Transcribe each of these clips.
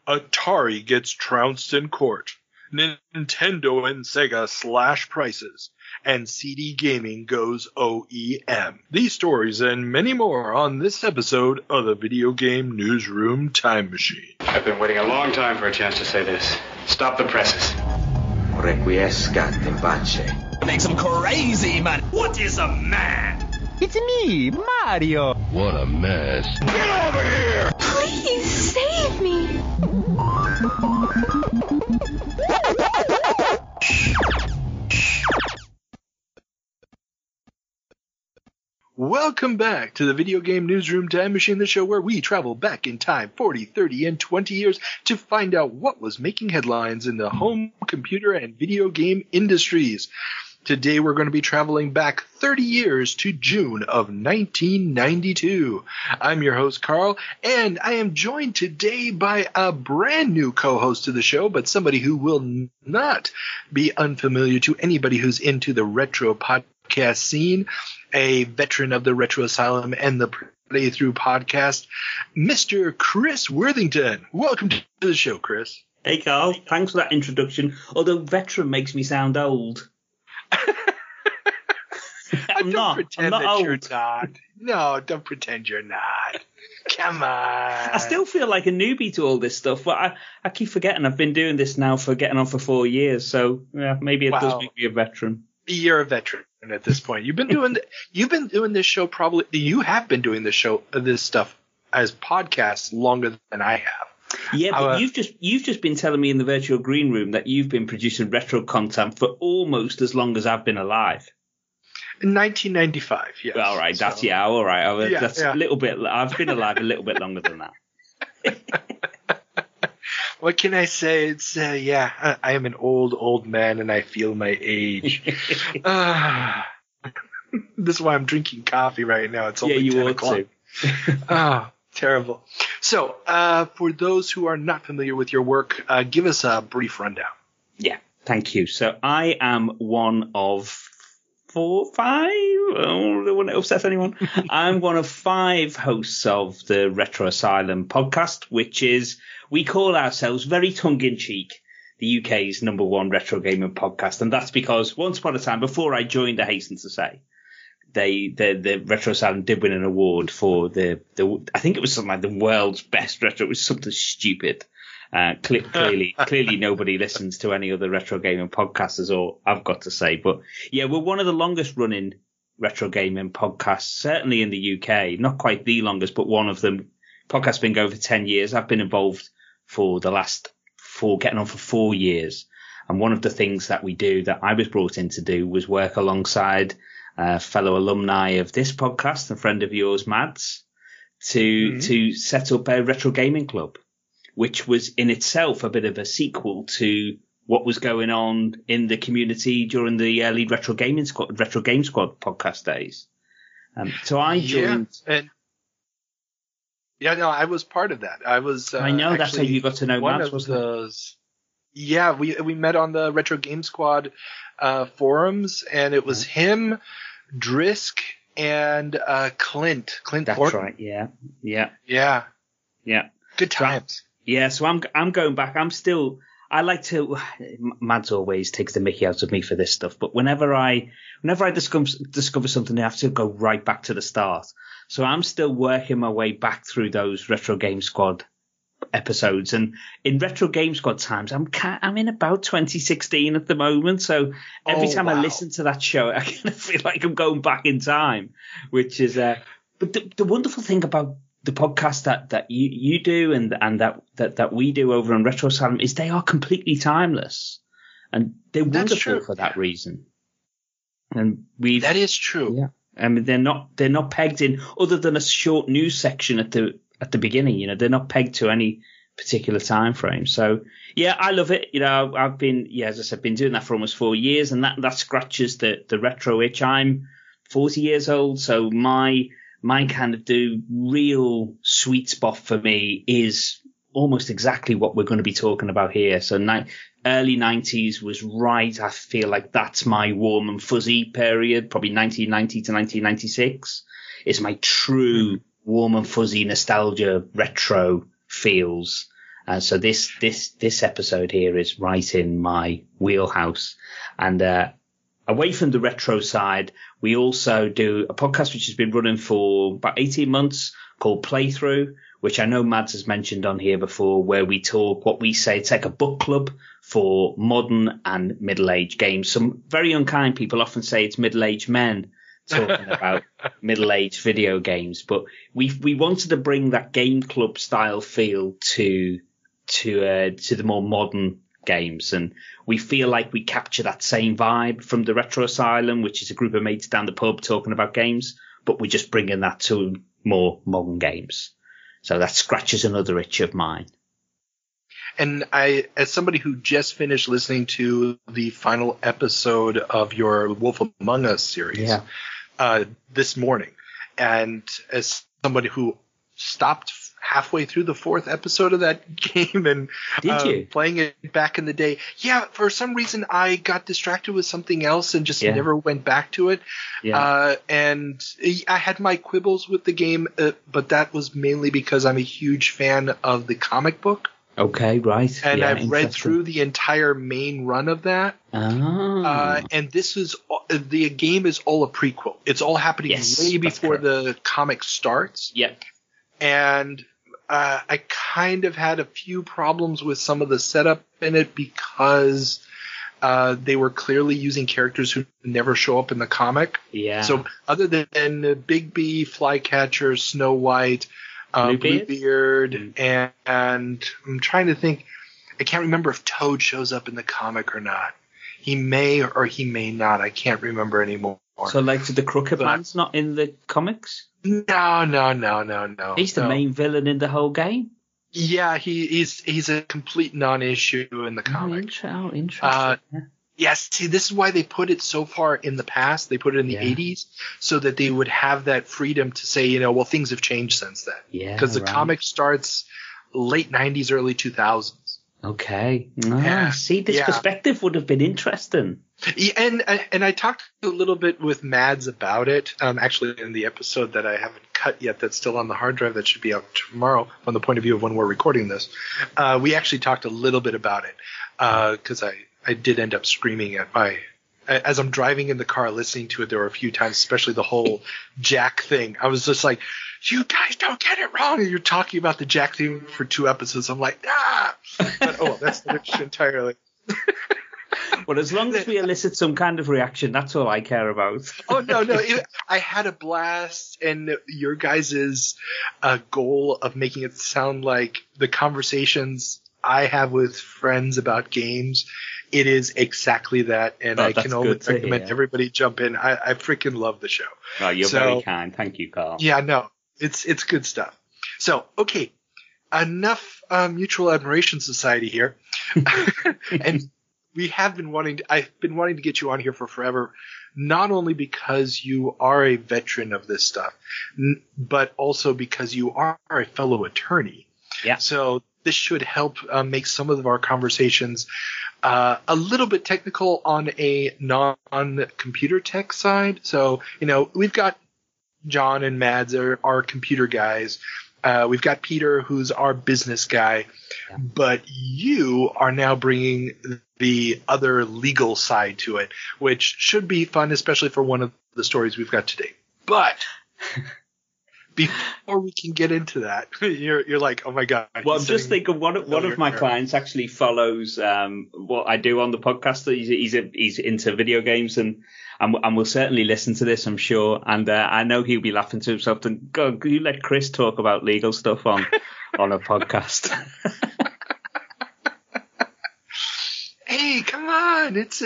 Atari gets trounced in court. Nintendo and Sega slash prices. And CD gaming goes OEM. These stories and many more on this episode of the Video Game Newsroom Time Machine. I've been waiting a long time for a chance to say this. Stop the presses. Requiescat in pace. Makes him crazy, man. What is a man? It's me, Mario. What a mess. Get over here! Please save me. Welcome back to the Video Game Newsroom Time Machine, the show where we travel back in time 40, 30, and 20 years to find out what was making headlines in the home computer and video game industries. Today we're going to be traveling back 30 years to June of 1992. I'm your host, Carl, and I am joined today by a brand new co-host to the show, but somebody who will not be unfamiliar to anybody who's into the retro podcast scene, a veteran of the Retro Asylum and the Playthrough podcast, Mr. Chris Worthington. Welcome to the show, Chris. Hey, Carl. Thanks for that introduction. Although veteran makes me sound old. Don't pretend that you're not. No, don't pretend you're not. Come on. I still feel like a newbie to all this stuff, but I keep forgetting I've been doing this now for getting on for 4 years, so yeah, maybe it does make me a veteran. You're a veteran at this point. You have been doing this show this stuff as podcasts longer than I have. Yeah, but you've just been telling me in the virtual green room that you've been producing retro content for almost as long as I've been alive. In 1995, yes. All right, that's all right. That's a little bit. I've been alive a little bit longer than that. What can I say? It's I am an old man, and I feel my age. This is why I'm drinking coffee right now. It's only 10 o'clock. Oh, terrible. So, for those who are not familiar with your work, give us a brief rundown. Yeah, thank you. So, I am one of 4, 5. I don't want to upset anyone. I'm one of 5 hosts of the Retro Asylum podcast, which is, we call ourselves very tongue-in-cheek, the UK's #1 retro gaming podcast. And that's because once upon a time, before I joined, I hasten to say, the Retro Asylum did win an award for I think it was something like the world's best retro. It was something stupid. Clearly nobody listens to any other retro gaming podcasts, is all I've got to say. But yeah, we're one of the longest running retro gaming podcasts, certainly in the UK. Not quite the longest, but one of them. Podcast's been going for 10 years. I've been involved for the last getting on for 4 years. And one of the things that we do, that I was brought in to do, was work alongside fellow alumni of this podcast, a friend of yours, Mads, to set up a retro gaming club, which was in itself a bit of a sequel to what was going on in the community during the early Retro Game Squad podcast days. So I joined. I was part of that. I was. I know, that's how you got to know Mads, wasn't it? Yeah, we met on the Retro Game Squad forums, and it was him, Drisk, and Clint. That's Horton. Right. Yeah. Good times. So I'm going back. I like to. Mads always takes the mickey out of me for this stuff, but whenever I discover something, I have to go right back to the start. So I'm still working my way back through those Retro Game Squad episodes, and in Retro Game Squad times, I'm in about 2016 at the moment. So every time I listen to that show, I kind of feel like I'm going back in time, which is. But the wonderful thing about the podcast that you do and that we do over on Retro Asylum is they are completely timeless, and they're wonderful for that reason. And that is true. Yeah. I mean, they're not pegged in, other than a short news section at the beginning. You know, they're not pegged to any particular time frame. So yeah, I love it. You know, I've been, as I said, been doing that for almost 4 years, and that scratches the retro itch. I'm 40 years old, so my kind of the real sweet spot for me is almost exactly what we're going to be talking about here. So early 90s was right. I feel like that's my warm and fuzzy period. Probably 1990 to 1996 is my true warm and fuzzy nostalgia retro feels. So this episode here is right in my wheelhouse. And away from the retro side, we also do a podcast which has been running for about 18 months called Playthrough, which I know Mads has mentioned on here before, where we talk what we say, it's like a book club for modern and middle-aged games. Some very unkind people often say it's middle-aged men talking about middle-aged video games, but we wanted to bring that game club style feel to the more modern games, and we feel like we capture that same vibe from the Retro Asylum, which is a group of mates down the pub talking about games, but we're just bringing that to more modern games. So that scratches another itch of mine. And I, as somebody who just finished listening to the final episode of your Wolf Among Us series this morning, and as somebody who stopped halfway through the 4th episode of that game and playing it back in the day. Yeah, for some reason I got distracted with something else and just never went back to it. Yeah. And I had my quibbles with the game, but that was mainly because I'm a huge fan of the comic book. Okay, right. And I've read through the entire main run of that. And this is the game is all a prequel. It's all happening way before the comic starts. Yep. And I kind of had a few problems with some of the setup in it because they were clearly using characters who never show up in the comic. Yeah. So other than Bigby, Flycatcher, Snow White, Bluebeard, and I'm trying to think. I can't remember if Toad shows up in the comic or not. He may or he may not. I can't remember anymore. So, like, the Crooked Man's not in the comics? No. He's the main villain in the whole game? Yeah, he's a complete non-issue in the comic. Interesting. Yes, see, this is why they put it so far in the past. They put it in the 80s so that they would have that freedom to say, well, things have changed since then. Yeah, because the comic starts late 90s, early 2000s. Okay. See, this perspective would have been interesting. Yeah, and I talked a little bit with Mads about it, actually in the episode that I haven't cut yet that's still on the hard drive that should be out tomorrow from the point of view of when we're recording this. We actually talked a little bit about it because I did end up screaming as I'm driving in the car listening to it. There were a few times, especially the whole Jack thing. I was just like, you guys don't get it wrong. And you're talking about the Jack thing for 2 episodes. I'm like, but that's the issue entirely. Well, as long as we elicit some kind of reaction, that's all I care about. Oh, no. I had a blast, and your guys' goal of making it sound like the conversations I have with friends about games, it is exactly that, and I can only recommend everybody jump in. I freaking love the show. Oh, you're very kind. Thank you, Carl. Yeah, no, it's good stuff. So, okay, enough Mutual Admiration Society here. And I've been wanting to get you on here for forever, not only because you are a veteran of this stuff, but also because you are a fellow attorney. Yeah. So this should help make some of our conversations a little bit technical on a non-computer tech side. So, we've got John and Mads are our computer guys. We've got Peter, who's our business guy. Yeah. But you are now bringing the other legal side to it, which should be fun, especially for one of the stories we've got today. But before we can get into that, you're like, oh my God. Well, I'm just thinking one of my clients actually follows what I do on the podcast. He's into video games and will certainly listen to this, I'm sure. And I know he'll be laughing to himself. And God, can you let Chris talk about legal stuff on a podcast? Hey, come on. It's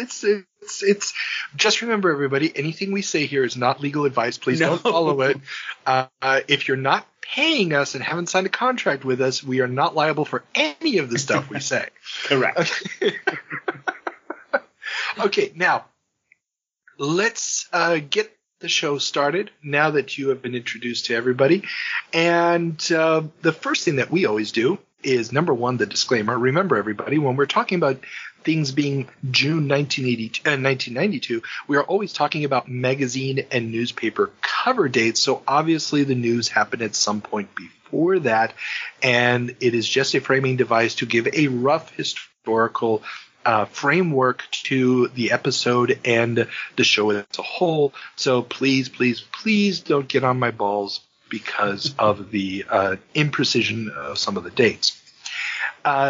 just remember, everybody, anything we say here is not legal advice. Please don't follow it. If you're not paying us and haven't signed a contract with us, we are not liable for any of the stuff we say. Correct. Okay, now let's get the show started now that you have been introduced to everybody. And the first thing that we always do is, number one, the disclaimer. Remember, everybody, when we're talking about things being June 1992, we are always talking about magazine and newspaper cover dates. So obviously the news happened at some point before that, and it is just a framing device to give a rough historical framework to the episode and the show as a whole. So please, please, please don't get on my balls because of the imprecision of some of the dates.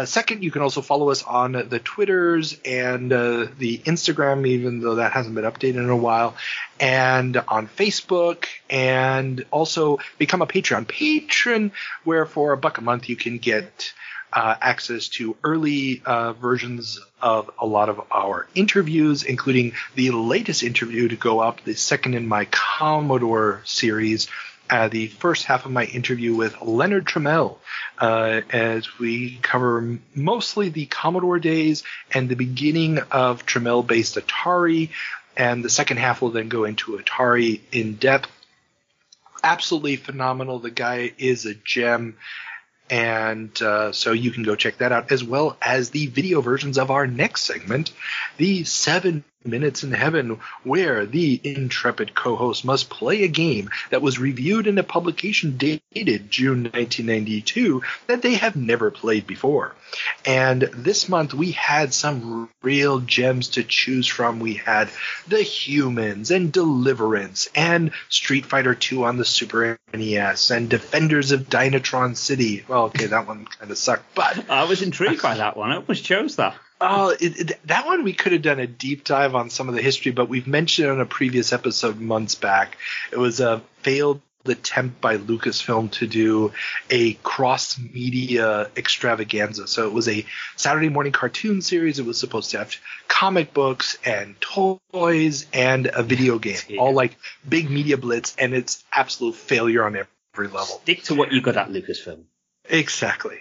Second, you can also follow us on the Twitters and the Instagram, even though that hasn't been updated in a while, and on Facebook, and also become a Patreon patron, where for $1 a month you can get access to early versions of a lot of our interviews, including the latest interview to go up, the second in my Commodore series, the first half of my interview with Leonard Trammell, as we cover mostly the Commodore days and the beginning of Trammell-based Atari, and the second half will then go into Atari in depth. Absolutely phenomenal. The guy is a gem. And so you can go check that out, as well as the video versions of our next segment, the 7 Minutes in Heaven, where the intrepid co-host must play a game that was reviewed in a publication dated June 1992 that they have never played before. And this month we had some real gems to choose from. We had The Humans and Deliverance and Street Fighter II on the Super NES and Defenders of Dynatron City. Well, okay, that one kind of sucked, but I was intrigued by that one. I almost chose that. Oh, that one we could have done a deep dive on some of the history, but we've mentioned it on a previous episode months back. It was a failed attempt by Lucasfilm to do a cross-media extravaganza. So it was a Saturday morning cartoon series. It was supposed to have comic books and toys and a video game, all like big media blitz, and it's absolute failure on every level. Stick to what you got at Lucasfilm. Exactly.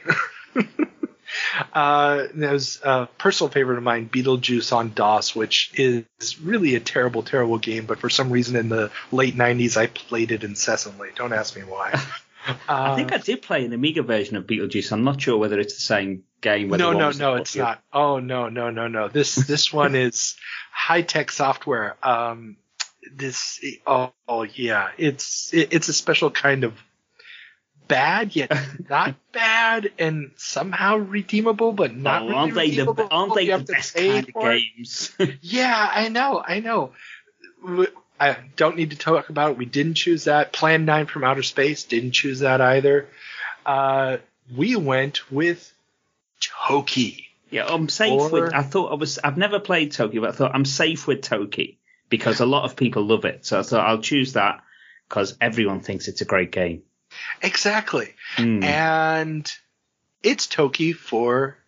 There's a personal favorite of mine, Beetlejuice on DOS, which is really a terrible, terrible game, but for some reason in the late 90s I played it incessantly. Don't ask me why. I think I did play an Amiga version of Beetlejuice. I'm not sure whether it's the same game. No, it's not. Oh, no. This one is high-tech software. It's a special kind of bad, yet not bad, and somehow redeemable, but not really redeemable. Aren't they the best kind of games? Yeah, I know. I don't need to talk about it. We didn't choose that. Plan 9 from Outer Space, didn't choose that either. We went with Toki. Yeah, I'm safe with. I've never played Toki, but I thought I'm safe with Toki because a lot of people love it. So I thought I'll choose that because everyone thinks it's a great game. Exactly. And it's Toki for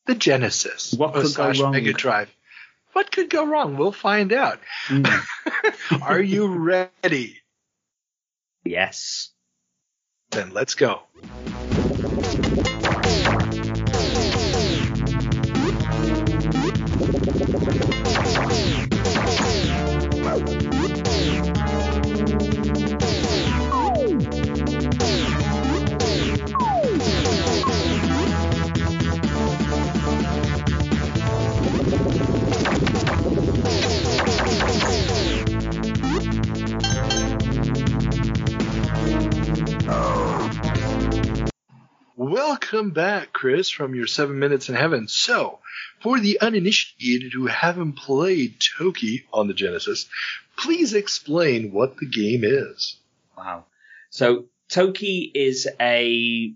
the Genesis. What could go wrong? Mega Drive. What could go wrong? We'll find out. Are you ready? Yes. Then let's go. Welcome back, Chris, from your 7 Minutes in Heaven. So, for the uninitiated who haven't played Toki on the Genesis, please explain what the game is. Wow. So, Toki is a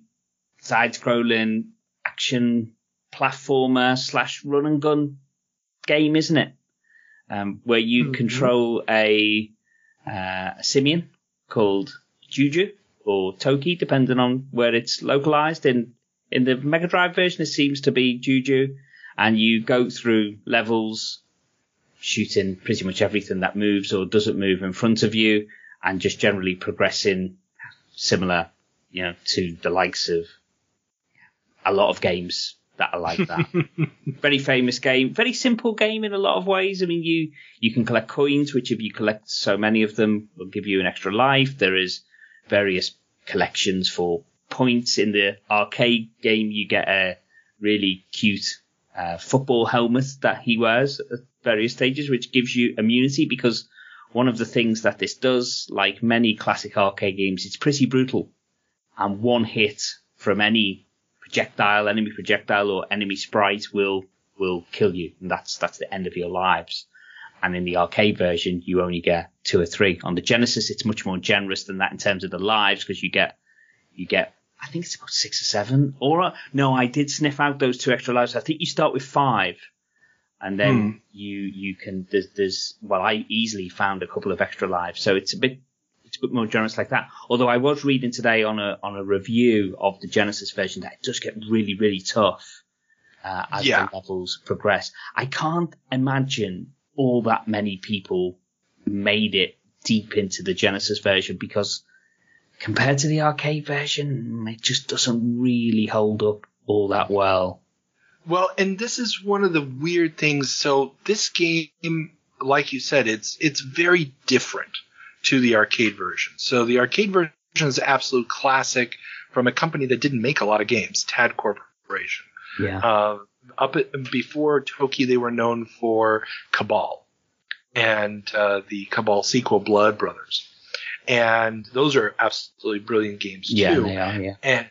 side-scrolling action platformer / run and gun game, isn't it? Where you control a simian called Juju, or Toki, depending on where it's localized. In the Mega Drive version, it seems to be Juju, and you go through levels, shooting pretty much everything that moves or doesn't move in front of you, and just generally progressing similar, to the likes of a lot of games that are like that. Very famous game, very simple game in a lot of ways. I mean, you can collect coins, which if you collect so many of them will give you an extra life. There is various collections for points. In the arcade game, you get a really cute football helmet that he wears at various stages, which gives you immunity, because one of the things that this does, like many classic arcade games, it's pretty brutal. And one hit from any enemy projectile or enemy sprite will kill you. And that's the end of your lives. And in the arcade version, you only get 2 or 3. On the Genesis, it's much more generous than that in terms of the lives, because you get, I think it's about 6 or 7. Or no, I did sniff out those 2 extra lives. I think you start with 5, and then you can. I easily found a couple of extra lives, so it's a bit more generous like that. Although I was reading today on a review of the Genesis version that it does get really, really tough as the levels progress. I can't imagine all that many people made it deep into the Genesis version, because compared to the arcade version, it just doesn't really hold up all that well. Well, and this is one of the weird things. So this game, like you said, it's very different to the arcade version. So the arcade version is an absolute classic from a company that didn't make a lot of games, Tad Corporation. Yeah. Before Toki, they were known for Cabal and the Cabal sequel, Blood Brothers. And those are absolutely brilliant games, too. Yeah, they are, yeah.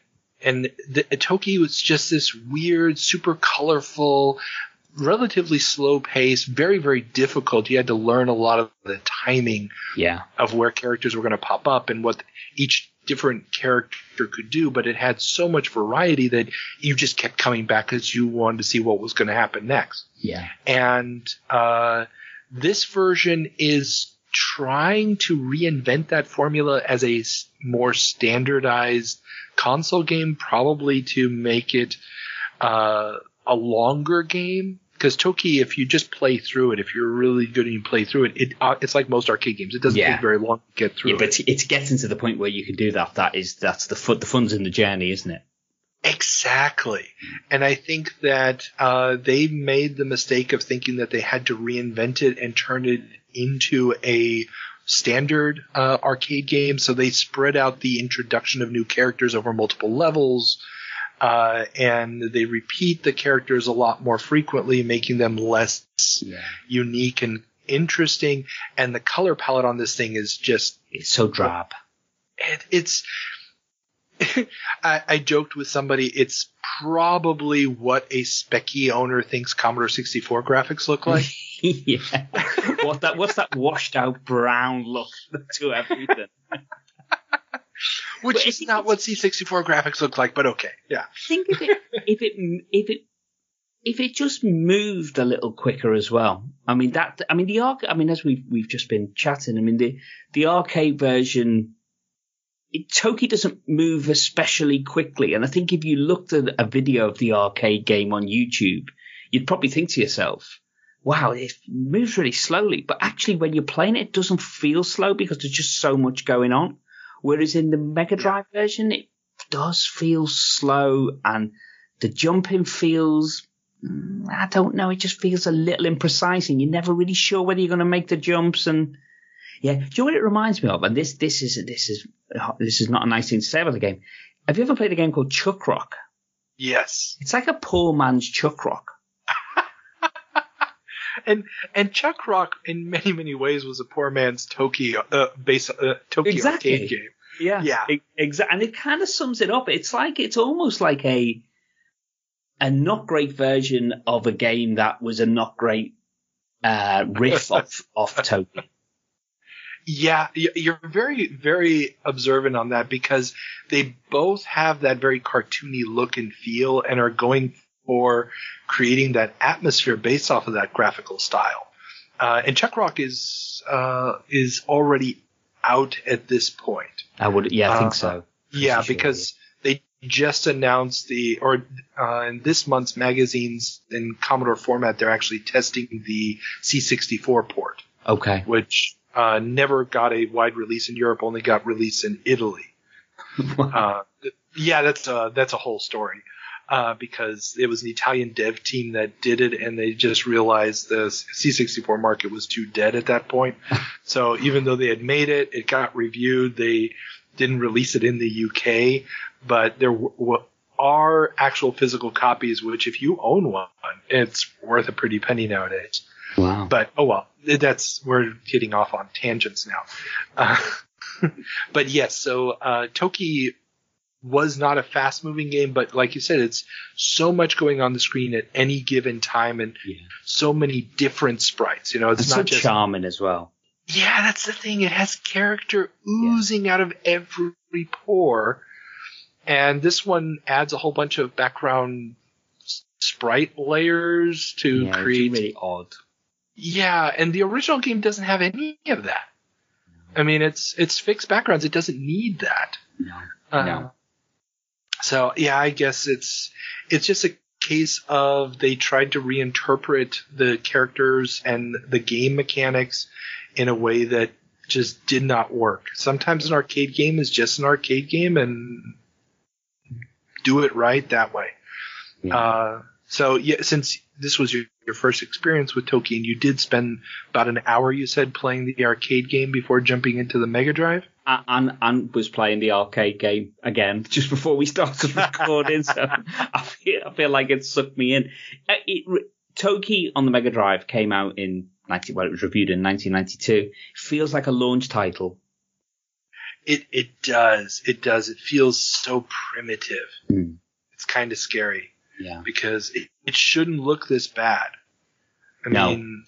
And Toki was just this weird, super colorful, relatively slow pace, very, very difficult. You had to learn a lot of the timing of where characters were going to pop up and what each different character could do, but it had so much variety that you just kept coming back because you wanted to see what was going to happen next. Yeah. And this version is trying to reinvent that formula as a more standardized console game, probably to make it a longer game. Because Toki, if you just play through it, if you're really good and you play through it, it's like most arcade games. It doesn't take very long to get through. Yeah, but it's getting to the point where you can do that. That's the fun's in the journey, isn't it? Exactly. And I think that they made the mistake of thinking that they had to reinvent it and turn it into a standard arcade game. So they spread out the introduction of new characters over multiple levels. And they repeat the characters a lot more frequently, making them less unique and interesting. And the color palette on this thing is just... It's so drab. I joked with somebody, it's probably what a Speccy owner thinks Commodore 64 graphics look like. Yeah. What's that washed out brown look to everything? Which is not what C64 graphics look like, but okay, yeah. I think if it just moved a little quicker as well. as we've just been chatting. The arcade version, Toki doesn't move especially quickly, and I think if you looked at a video of the arcade game on YouTube, you'd probably think to yourself, "Wow, it moves really slowly." But actually, when you're playing it doesn't feel slow because there's just so much going on. Whereas in the Mega Drive version, it does feel slow, and the jumping feels, I don't know, it just feels a little imprecise, and you're never really sure whether you're going to make the jumps. And do you know what it reminds me of? And this is not a nice thing to say about the game. Have you ever played a game called Chuck Rock? Yes. It's like a poor man's Chuck Rock. And Chuck Rock, in many, many ways, was a poor man's Toki arcade game. Yeah. Exactly. And it kind of sums it up. It's almost like a not great version of a game that was a not great riff off Toki. Yeah, you're very, very observant on that, because they both have that very cartoony look and feel and are going for creating that atmosphere based off of that graphical style. And Chuck Rock is already out at this point. I think so. Yeah, because they just announced in this month's magazines in Commodore format, they're actually testing the C64 port. Okay. Which never got a wide release in Europe, only got released in Italy. That's a whole story. Because it was an Italian dev team that did it, and they just realized the C64 market was too dead at that point. So even though they had made it, it got reviewed. They didn't release it in the UK, but there are actual physical copies, which if you own one, it's worth a pretty penny nowadays. Wow. But, oh well, we're getting off on tangents now. But yes, so Toki was not a fast-moving game, but like you said, it's so much going on the screen at any given time and so many different sprites. It's not just charming as well. Yeah, that's the thing. It has character oozing out of every pore. And this one adds a whole bunch of background sprite layers to create. It's really odd. Yeah, and the original game doesn't have any of that. I mean, it's fixed backgrounds. It doesn't need that. No. So yeah, I guess it's just a case of they tried to reinterpret the characters and the game mechanics in a way that just did not work. Sometimes an arcade game is just an arcade game, and do it right that way. Yeah. So yeah, since this was your first experience with Toki, and you did spend about an hour, you said, playing the arcade game before jumping into the Mega Drive? And was playing the arcade game again just before we started recording, so I feel like it sucked me in. Toki on the Mega Drive came out in it was reviewed in 1992. It feels like a launch title. It does. It does. It feels so primitive. It's kind of scary. Yeah. Because it shouldn't look this bad. I mean,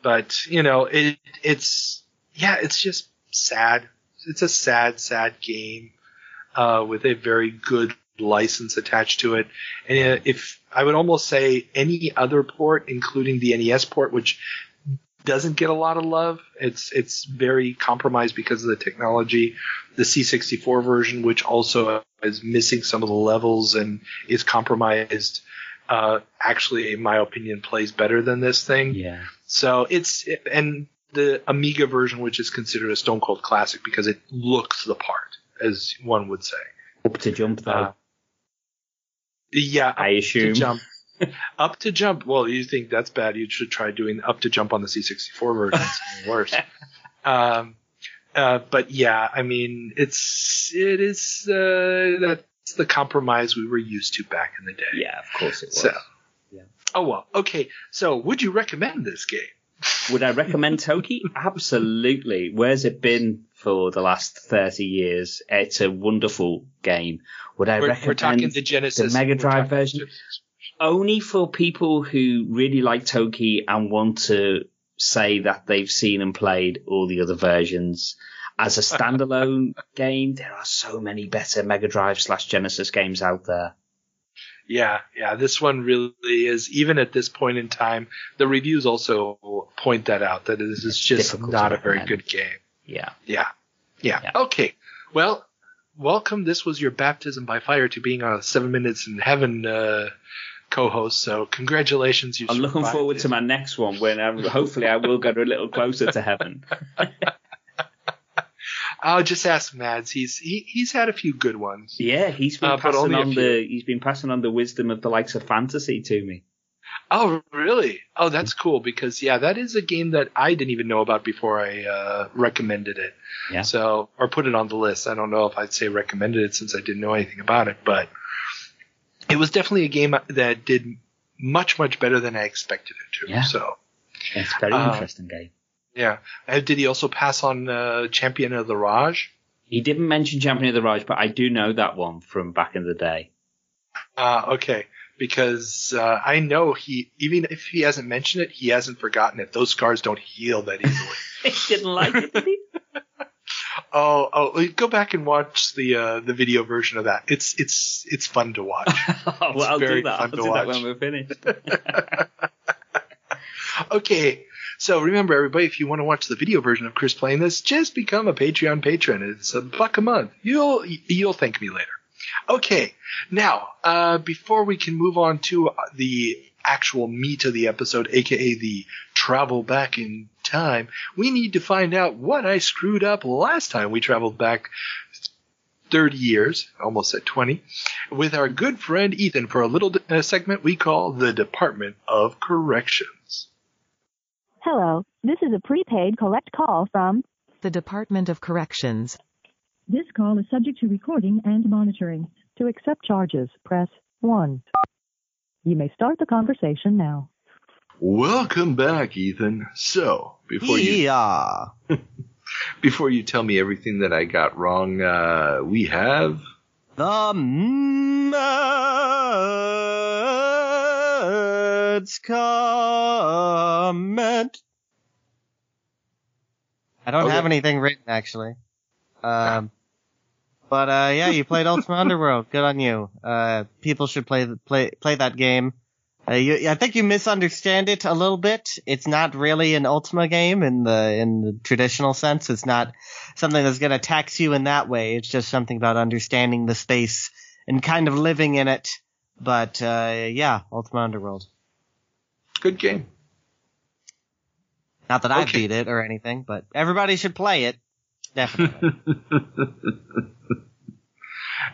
but it's just sad. It's a sad game, with a very good license attached to it. And if I would almost say any other port, including the NES port, which doesn't get a lot of love, it's very compromised because of the technology. The C64 version, which also is missing some of the levels and is compromised, actually, in my opinion, plays better than this thing. Yeah. So and the Amiga version, which is considered a stone cold classic because it looks the part, as one would say. Up to jump, though. Yeah, I assume. Up to jump. Up to jump. Well, you think that's bad? You should try doing up to jump on the C64 version. It's worse. But yeah, I mean, it is that's the compromise we were used to back in the day. Yeah, of course it was. So, yeah. Oh well. Okay. So, would you recommend this game? Would I recommend Toki? Absolutely. Where's it been for the last 30 years? It's a wonderful game. Would I recommend we're talking the Genesis, the Mega Drive version? Only for people who really like Toki and want to say that they've seen and played all the other versions. As a standalone game, there are so many better Mega Drive / Genesis games out there. Yeah, this one really is. Even at this point in time, the reviews also point that out, that this is just not a very good game. Yeah. Okay. Well, welcome. This was your baptism by fire to being a 7 Minutes in Heaven co-host. So congratulations. I'm looking forward to my next one when hopefully I will get a little closer to heaven. I'll just ask Mads. He's had a few good ones. Yeah, he's been passing on the wisdom of the likes of fantasy to me. Oh, really? Oh, that's cool, because that is a game that I didn't even know about before I recommended it. Yeah. So, or put it on the list. I don't know if I'd say recommended it since I didn't know anything about it, but it was definitely a game that did much, much better than I expected it to. Yeah. So, it's a very interesting game. Yeah. Did he also pass on Champion of the Raj? He didn't mention Champion of the Raj, but I do know that one from back in the day. Okay. Because I know even if he hasn't mentioned it, he hasn't forgotten it. Those scars don't heal that easily. He didn't like it, did he? Oh! Go back and watch the video version of that. It's fun to watch. Well, I'll do that. I'll do that when we're finished. Okay. So remember, everybody, if you want to watch the video version of Chris playing this, just become a Patreon patron. It's $1 a month. You'll thank me later. Okay. Now, before we can move on to the actual meat of the episode, aka the travel back in time, we need to find out what I screwed up last time we traveled back 30 years, almost at 20, with our good friend Ethan for a little segment we call the Department of Corrections. Hello, this is a prepaid collect call from the Department of Corrections. This call is subject to recording and monitoring. To accept charges, press 1. You may start the conversation now. Welcome back, Ethan. So, before you tell me everything that I got wrong, we have the Nerds comment. I don't have anything written, actually. Yeah, you played Ultima Underworld. Good on you. People should play that game. I think you misunderstand it a little bit. It's not really an Ultima game in the traditional sense. It's not something that's going to tax you in that way. It's just something about understanding the space and kind of living in it. But Ultima Underworld. Good game. Not that I beat it or anything, but everybody should play it. Definitely.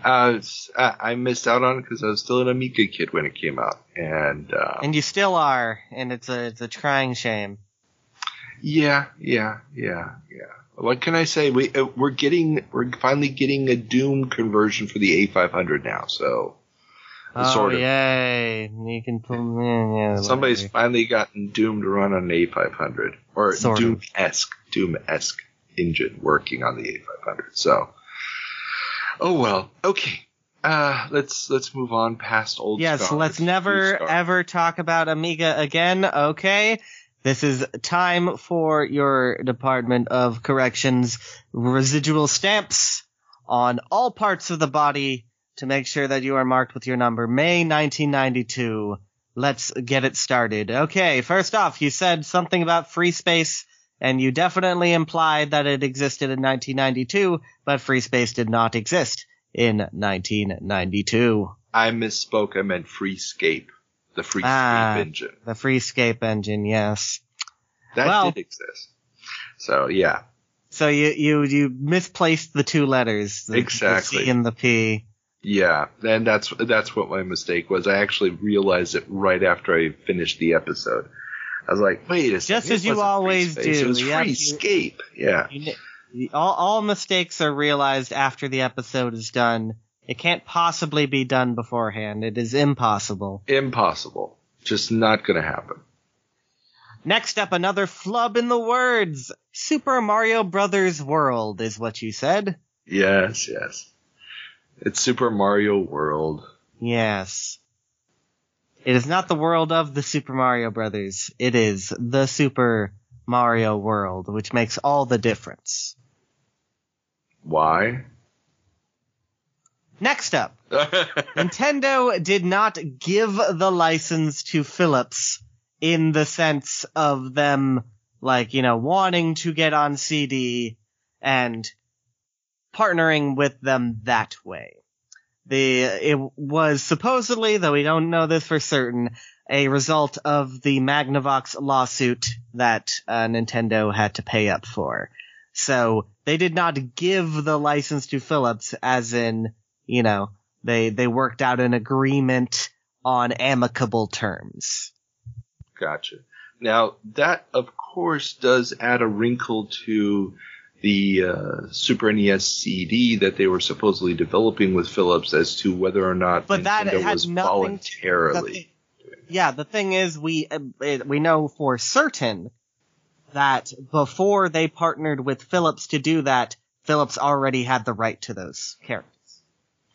I missed out on it because I was still an Amiga kid when it came out, and you still are, and it's a trying shame. Yeah. What can I say? We're finally getting a Doom conversion for the A500 now, so. Sort of. Yay! You can put somebody's finally gotten Doom to run on an A500 or Doom-esque engine working on the A500. So. Oh well, okay. Let's move on past old. Yes, let's never ever talk about Amiga again. Okay, this is time for your Department of Corrections residual stamps on all parts of the body to make sure that you are marked with your number. May 1992. Let's get it started. Okay, first off, you said something about free space. And you definitely implied that it existed in 1992, but free space did not exist in 1992. I misspoke. I meant Freescape. The Freescape engine. The Freescape engine, yes. That did exist. So, yeah. So you misplaced the two letters. Exactly. The C and the P. Yeah, and that's what my mistake was. I actually realized it right after I finished the episode. I was like, wait a second. Just as you always do. It was Freescape. Yeah. All mistakes are realized after the episode is done. It can't possibly be done beforehand. It is impossible. Impossible. Just not going to happen. Next up, another flub in the words. Super Mario Brothers World is what you said. Yes. It's Super Mario World. Yes. It is not the world of the Super Mario Brothers. It is the Super Mario World, which makes all the difference. Why? Next up, Nintendo did not give the license to Philips in the sense of them, wanting to get on CD and partnering with them that way. It was supposedly, though we don't know this for certain, a result of the Magnavox lawsuit that Nintendo had to pay up for. So they did not give the license to Philips, as in, they worked out an agreement on amicable terms. Gotcha. Now, that, of course, does add a wrinkle to the Super NES CD that they were supposedly developing with Philips as to whether or not Nintendo was voluntarily. The thing is, we know for certain that before they partnered with Philips to do that, Philips already had the right to those characters.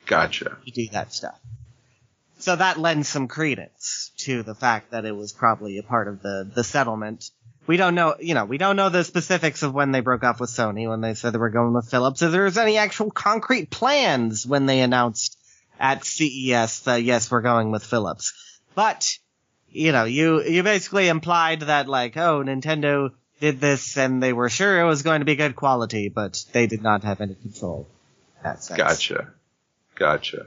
Gotcha. To do that stuff. So that lends some credence to the fact that it was probably a part of the settlement. We don't know, we don't know the specifics of when they broke off with Sony, when they said they were going with Philips, if there was any actual concrete plans when they announced at CES that, yes, we're going with Philips. But, you basically implied that, Nintendo did this and they were sure it was going to be good quality, but they did not have any control in that sense. Gotcha.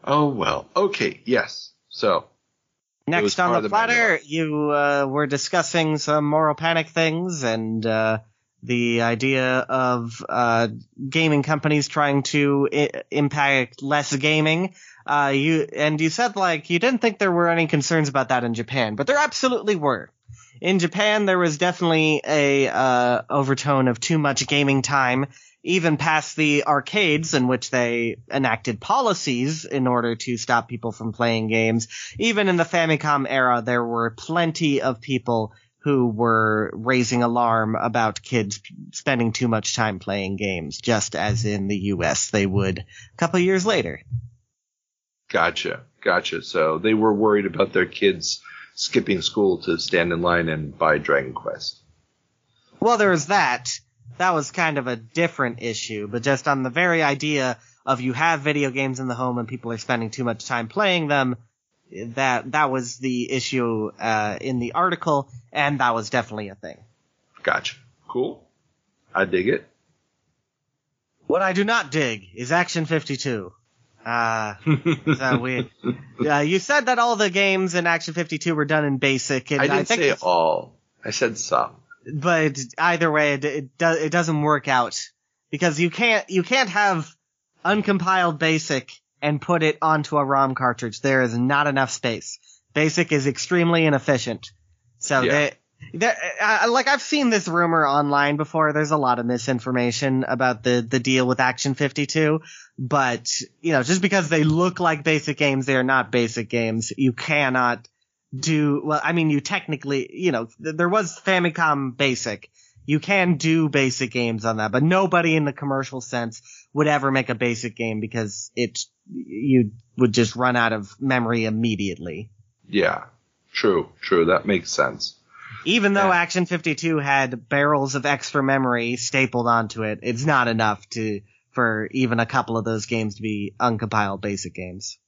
Oh, well. Okay, yes. So. Next on the platter, you were discussing some moral panic things and the idea of gaming companies trying to impact less gaming. You said you didn't think there were any concerns about that in Japan, but there absolutely were. In Japan, there was definitely a overtone of too much gaming time even past the arcades in which they enacted policies in order to stop people from playing games. Even in the Famicom era, there were plenty of people who were raising alarm about kids spending too much time playing games, just as in the US they would a couple of years later. Gotcha. So they were worried about their kids skipping school to stand in line and buy Dragon Quest. Well, there was that. That was kind of a different issue, but just on the very idea of you have video games in the home and people are spending too much time playing them, that was the issue in the article, and that was definitely a thing. Gotcha. Cool. I dig it. What I do not dig is Action 52. You said that all the games in Action 52 were done in BASIC. And I didn't say all. I said some. But either way, it doesn't work out because you can't have uncompiled BASIC and put it onto a ROM cartridge. There is not enough space. BASIC is extremely inefficient. So yeah. Like I've seen this rumor online before. There's a lot of misinformation about the deal with Action 52, but just because they look like BASIC games, they are not BASIC games. You cannot you technically, there was Famicom BASIC. You can do BASIC games on that, but nobody in the commercial sense would ever make a BASIC game because you would just run out of memory immediately. Yeah, true. That makes sense. Even though Action 52 had barrels of extra memory stapled onto it, it's not enough for even a couple of those games to be uncompiled BASIC games.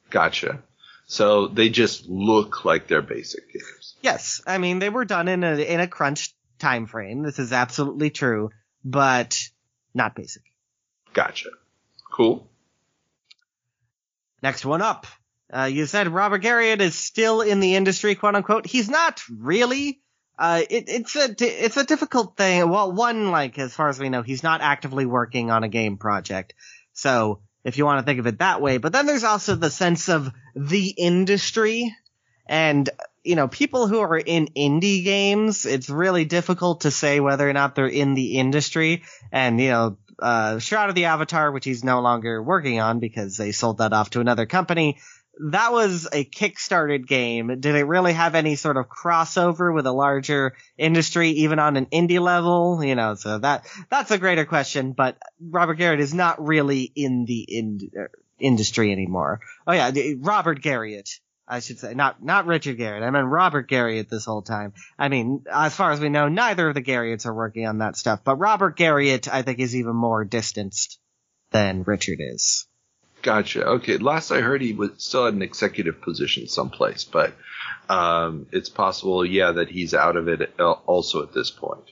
Gotcha. So they just look like they're BASIC games. Yes, I mean they were done in a crunch time frame. This is absolutely true, but not BASIC. Gotcha. Cool. Next one up. You said Robert Garriott is still in the industry, quote unquote. He's not really. It's a difficult thing. Well, one, as far as we know, he's not actively working on a game project. So if you want to think of it that way, but then there's also the sense of the industry and, people who are in indie games, it's really difficult to say whether or not they're in the industry. And, Shroud of the Avatar, which he's no longer working on because they sold that off to another company. That was a kickstarted game. Did it really have any sort of crossover with a larger industry, even on an indie level? So that's a greater question, but Robert Garriott is not really in the industry anymore. Oh yeah, Robert Garriott, I should say. Not Richard Garriott. I meant Robert Garriott this whole time. I mean, as far as we know, neither of the Garriotts are working on that stuff, but Robert Garriott, I think, is even more distanced than Richard is. Gotcha. Okay. Last I heard, he still had an executive position someplace, but it's possible, that he's out of it also at this point.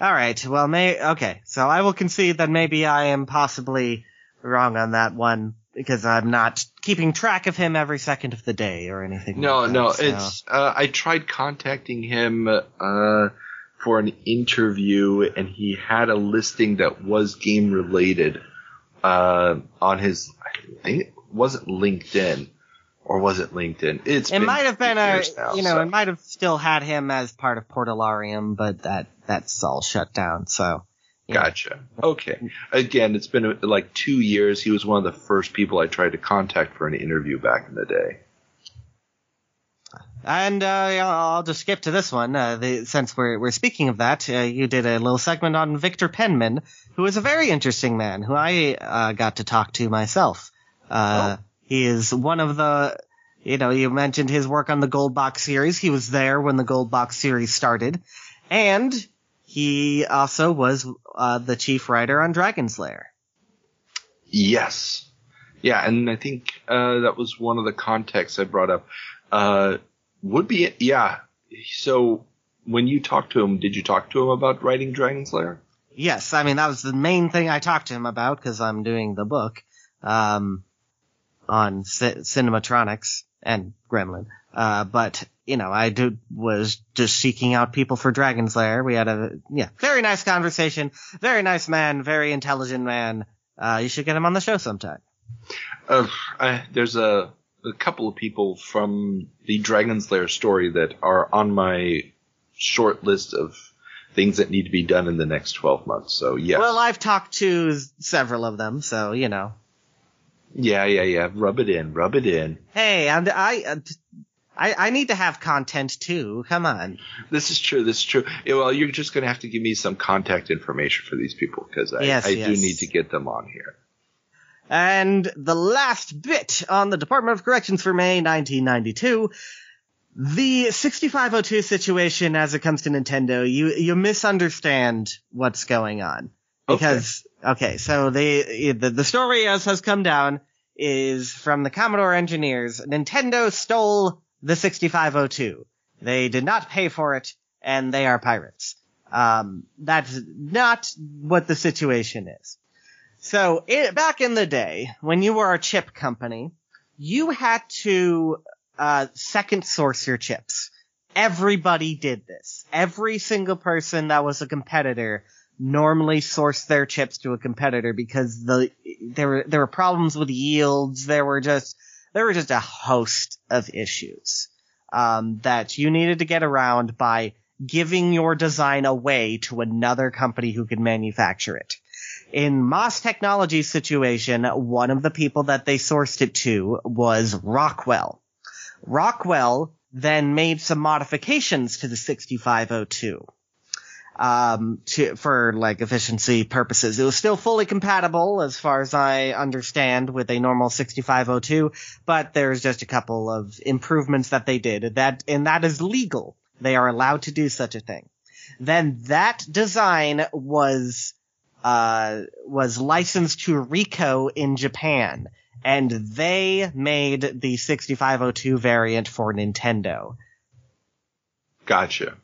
All right. Well, okay. So I will concede that maybe I am possibly wrong on that one because I'm not keeping track of him every second of the day or anything. No. So. It's I tried contacting him for an interview, and he had a listing that was game related on his. I think it wasn't LinkedIn, or was it LinkedIn? It might have been it might have still had him as part of Portalarium, but that's all shut down. So. Yeah. Gotcha. Okay. Again, it's been 2 years. He was one of the first people I tried to contact for an interview back in the day. And I'll just skip to this one. Since we're speaking of that, you did a little segment on Victor Penman, who is a very interesting man, who I got to talk to myself. He is one of the, you mentioned his work on the Gold Box series. He was there when the Gold Box series started, and he also was the chief writer on Dragon's Lair. Yes. Yeah, and I think that was one of the contexts I brought up. So when you talked to him, did you talk to him about writing Dragon's Lair? Yes, I mean, that was the main thing I talked to him about because I'm doing the book on Cinematronics and Gremlin. But, I was just seeking out people for Dragon's Lair. We had a very nice conversation. Very nice man, very intelligent man. You should get him on the show sometime. There's a couple of people from the Dragon's Lair story that are on my short list of things that need to be done in the next 12 months. So, yes. Well, I've talked to several of them, so, you know. Yeah. Rub it in. Hey, I need to have content too. Come on. This is true. Yeah, well, you're just going to have to give me some contact information for these people, because I do need to get them on here. And the last bit on the Department of Corrections for May 1992, the 6502 situation as it comes to Nintendo, you misunderstand what's going on. Because, so the story as has come down is from the Commodore engineers. Nintendo stole the 6502. They did not pay for it, and they are pirates. That's not what the situation is. So, back in the day, when you were a chip company, you had to second source your chips. Everybody did this. Every single person that was a competitor normally sourced their chips to a competitor because there were problems with yields. There were just a host of issues that you needed to get around by giving your design away to another company who could manufacture it. In Moss Technology's situation, one of the people that they sourced it to was Rockwell. Rockwell then made some modifications to the 6502 for like efficiency purposes. It was still fully compatible as far as I understand with a normal 6502, but there's just a couple of improvements that they did and that is legal. They are allowed to do such a thing. Then that design was licensed to Ricoh in Japan, and they made the 6502 variant for Nintendo. Gotcha.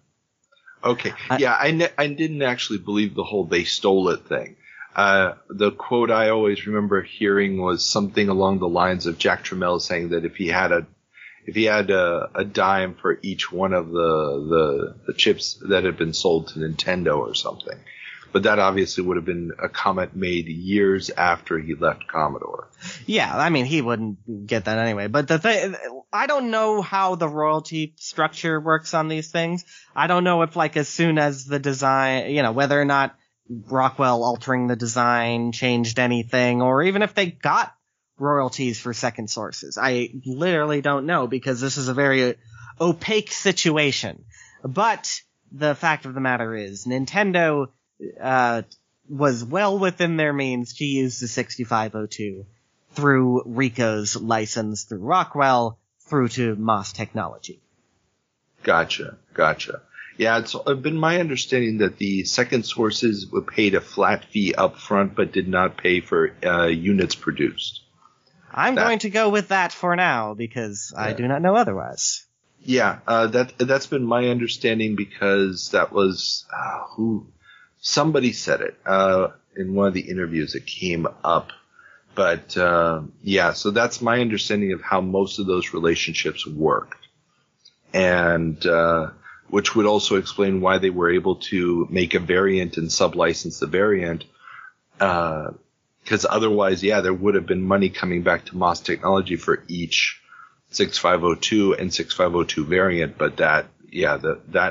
Okay. Yeah, I didn't actually believe the whole they stole it thing. The quote I always remember hearing was something along the lines of Jack Tramiel saying that if he had a dime for each one of the chips that had been sold to Nintendo or something. But that obviously would have been a comment made years after he left Commodore. Yeah, I mean, he wouldn't get that anyway. But the thing, I don't know how the royalty structure works on these things. I don't know if, like, as soon as the design, whether or not Rockwell altering the design changed anything, or even if they got royalties for second sources. I literally don't know, because this is a very opaque situation. But the fact of the matter is, Nintendo was well within their means to use the 6502 through Ricoh's license, through Rockwell, through to Moss Technology. Gotcha. Yeah, it's been my understanding that the second sources were paid a flat fee up front, but did not pay for units produced. I'm going to go with that for now, because I do not know otherwise. Yeah, that's been my understanding, because that was somebody said it in one of the interviews. It came up, but so that's my understanding of how most of those relationships worked, and which would also explain why they were able to make a variant and sub-license the variant, because otherwise, there would have been money coming back to Moss Technology for each 6502 and 6502 variant, but that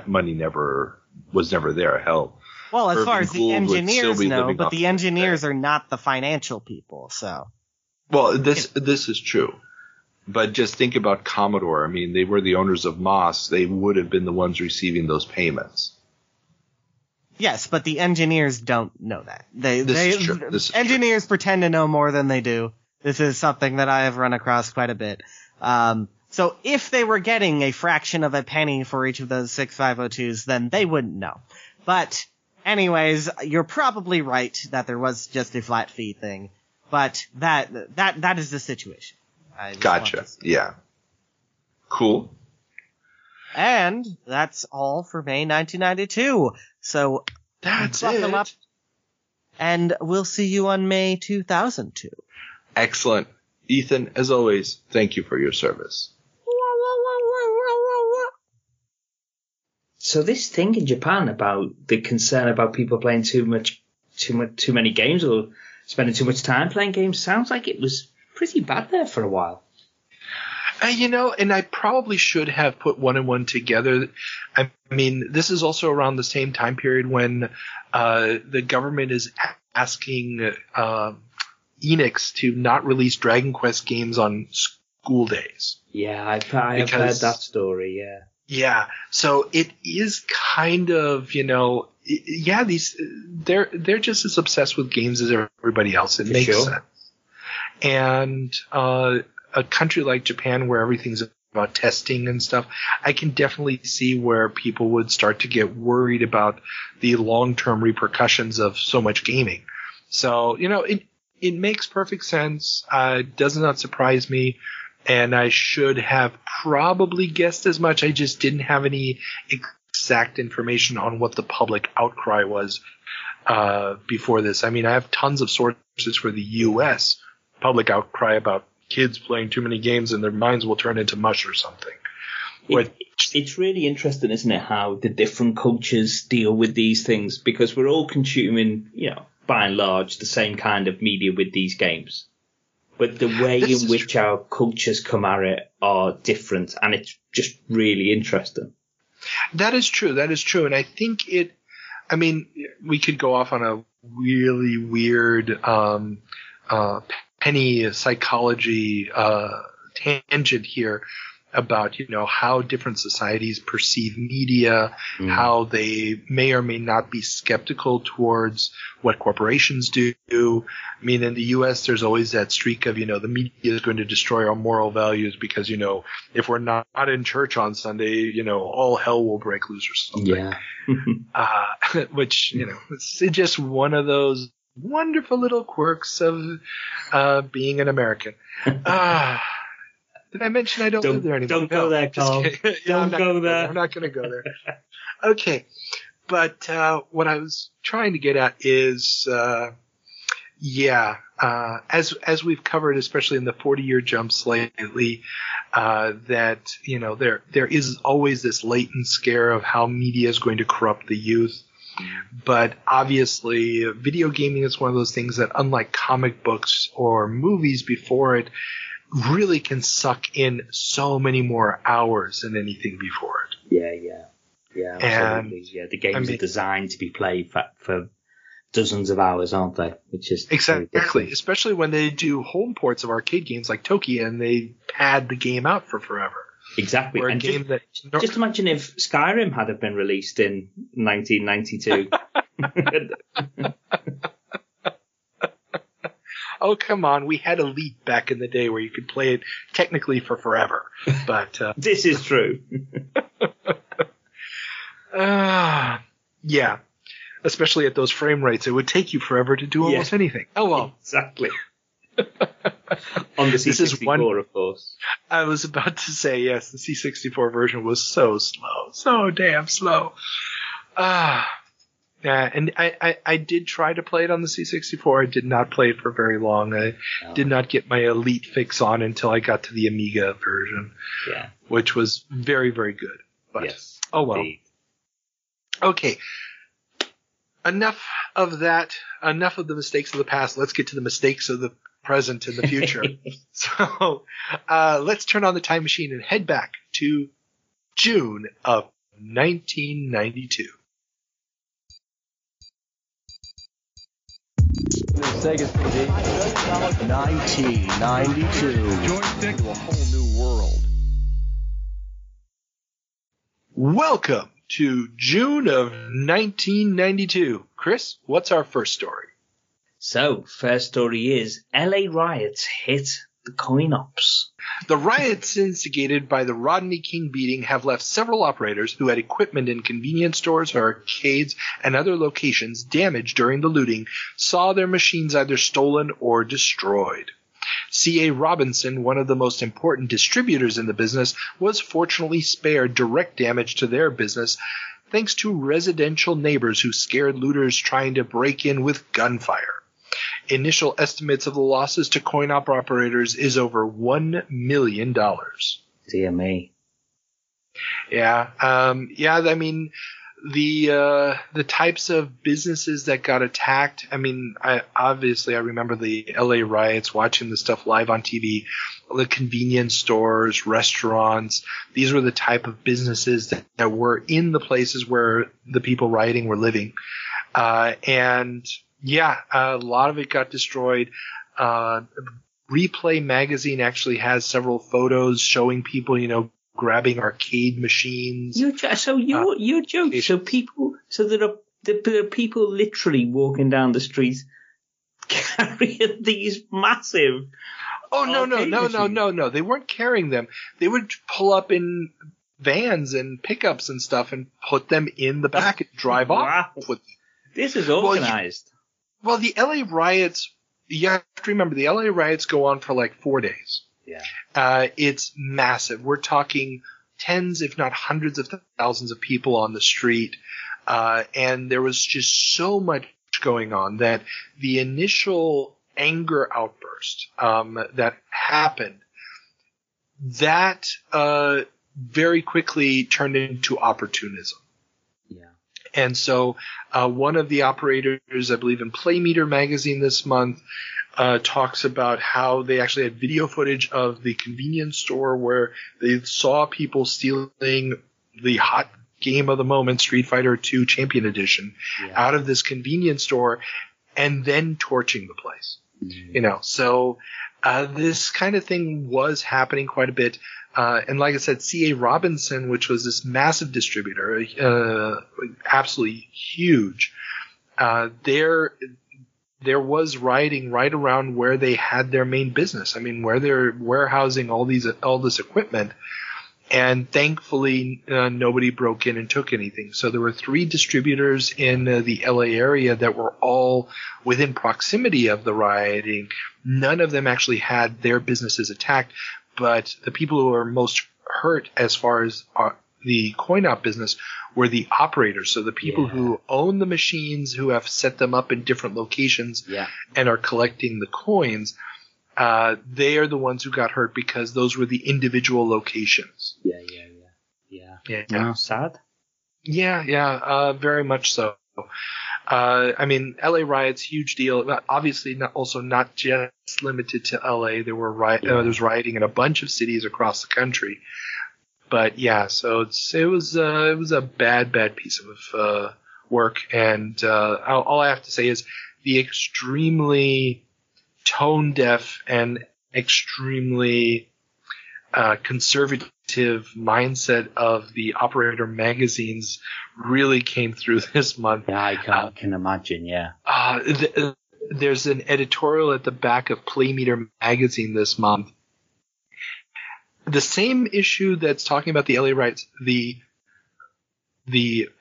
money was never there. Hell. Well, as far as the engineers know, but the engineers are not the financial people, so. Well, this is true. But just think about Commodore. I mean, they were the owners of Moss. They would have been the ones receiving those payments. Yes, but the engineers don't know that. Engineers pretend to know more than they do. This is something that I have run across quite a bit. So if they were getting a fraction of a penny for each of those 6502s, then they wouldn't know. But anyways, you're probably right that there was just a flat fee thing, but that is the situation. Gotcha. Yeah. Cool. And that's all for May 1992. So that's buckle up, and we'll see you on May 2002. Excellent. Ethan, as always, thank you for your service. So this thing in Japan about the concern about people playing too many games or spending too much time playing games sounds like it was pretty bad there for a while. And I probably should have put one and one together. I mean, this is also around the same time period when the government is asking Enix to not release Dragon Quest games on school days. Yeah, I've heard that story, yeah. Yeah, so it is kind of, they're just as obsessed with games as everybody else. It makes sense. And a country like Japan where everything's about testing and stuff, I can definitely see where people would start to get worried about the long-term repercussions of so much gaming. So, it makes perfect sense. It does not surprise me. And I should have probably guessed as much. I just didn't have any exact information on what the public outcry was before this. I mean, I have tons of sources for the U.S. public outcry about kids playing too many games and their minds will turn into mush or something. It's really interesting, isn't it, how the different cultures deal with these things, because we're all consuming, by and large, the same kind of media with these games. But the way in which our cultures come at it are different, and it's just really interesting. That is true. And I think we could go off on a really weird penny psychology tangent here about, how different societies perceive media, how they may or may not be skeptical towards what corporations do. I mean, in the U.S., there's always that streak of, the media is going to destroy our moral values because, if we're not in church on Sunday, all hell will break loose or something. Yeah. Which, it's just one of those wonderful little quirks of being an American. Did I mention I don't live there anymore? Don't go there, Carl. Don't go there. I'm not going to go there. Okay. But what I was trying to get at is, as we've covered, especially in the 40-year jumps lately, that, there is always this latent scare of how media is going to corrupt the youth. But obviously, video gaming is one of those things that, unlike comic books or movies before it, really can suck in so many more hours than anything before it. Yeah, absolutely. The games are designed to be played for dozens of hours, aren't they? Which is exactly, especially when they do home ports of arcade games like Toki and they pad the game out for forever. Exactly. And just imagine if Skyrim had been released in 1992. Oh, come on. We had Elite back in the day where you could play it technically for forever. But this is true. Yeah. Especially at those frame rates. It would take you forever to do almost anything. Oh, well. Exactly. On the C64, of course. I was about to say, yes, the C64 version was so slow. So damn slow. And I did try to play it on the C64. I did not play it for very long. I did not get my Elite fix on until I got to the Amiga version, which was very, very good. But, yes, oh well. indeed. Okay. Enough of that. Enough of the mistakes of the past. Let's get to the mistakes of the present and the future. So let's turn on the time machine and head back to June of 1992. Sega Cd, 1992. Joystick to a whole new world. Welcome to June of 1992. Chris, what's our first story? So, first story is LA riots hit the coin-ops. The riots instigated by the Rodney King beating have left several operators who had equipment in convenience stores, arcades, and other locations damaged during the looting saw their machines either stolen or destroyed. C.A. Robinson, one of the most important distributors in the business, was fortunately spared direct damage to their business thanks to residential neighbors who scared looters trying to break in with gunfire. Initial estimates of the losses to coin-op operators is over $1 million. Dear me. Yeah. I mean, the types of businesses that got attacked. I mean, I remember the LA riots, watching the stuff live on TV, the convenience stores, restaurants. These were the type of businesses that were in the places where the people rioting were living. And yeah, a lot of it got destroyed. Replay magazine actually has several photos showing people, grabbing arcade machines. You're joking. So there are people literally walking down the streets carrying these massive. Oh, no. They weren't carrying them. They would pull up in vans and pickups and stuff and put them in the back and drive off with them. This is organized. Well, the LA riots, you have to remember, the LA riots go on for like 4 days. Yeah. It's massive. We're talking tens, if not hundreds of thousands of people on the street. And there was just so much going on that the initial anger outburst that happened, that very quickly turned into opportunism. Yeah. And so one of the operators, I believe in Playmeter magazine this month, talks about how they actually had video footage of the convenience store where they saw people stealing the hot game of the moment, Street Fighter II Champion Edition, out of this convenience store and then torching the place. So this kind of thing was happening quite a bit. And like I said, C.A. Robinson, which was this massive distributor, absolutely huge, there was rioting right around where they had their main business. I mean, where they're warehousing all this equipment. And thankfully, nobody broke in and took anything. So there were 3 distributors in the LA area that were all within proximity of the rioting. None of them actually had their businesses attacked, but the people who were most hurt as far as the coin-op business were the operators. So the people who own the machines, who have set them up in different locations and are collecting the coins, they are the ones who got hurt because those were the individual locations. Yeah. Sad. Yeah, very much so. I mean, LA riots, huge deal. Obviously, not just limited to LA. There was rioting in a bunch of cities across the country. But yeah, so it was a bad piece of work. And all I have to say is the extremely tone deaf and extremely conservative mindset of the operator magazines really came through this month. Yeah, I can imagine. Yeah. There's an editorial at the back of Playmeter magazine this month. The same issue that's talking about the LA riots, the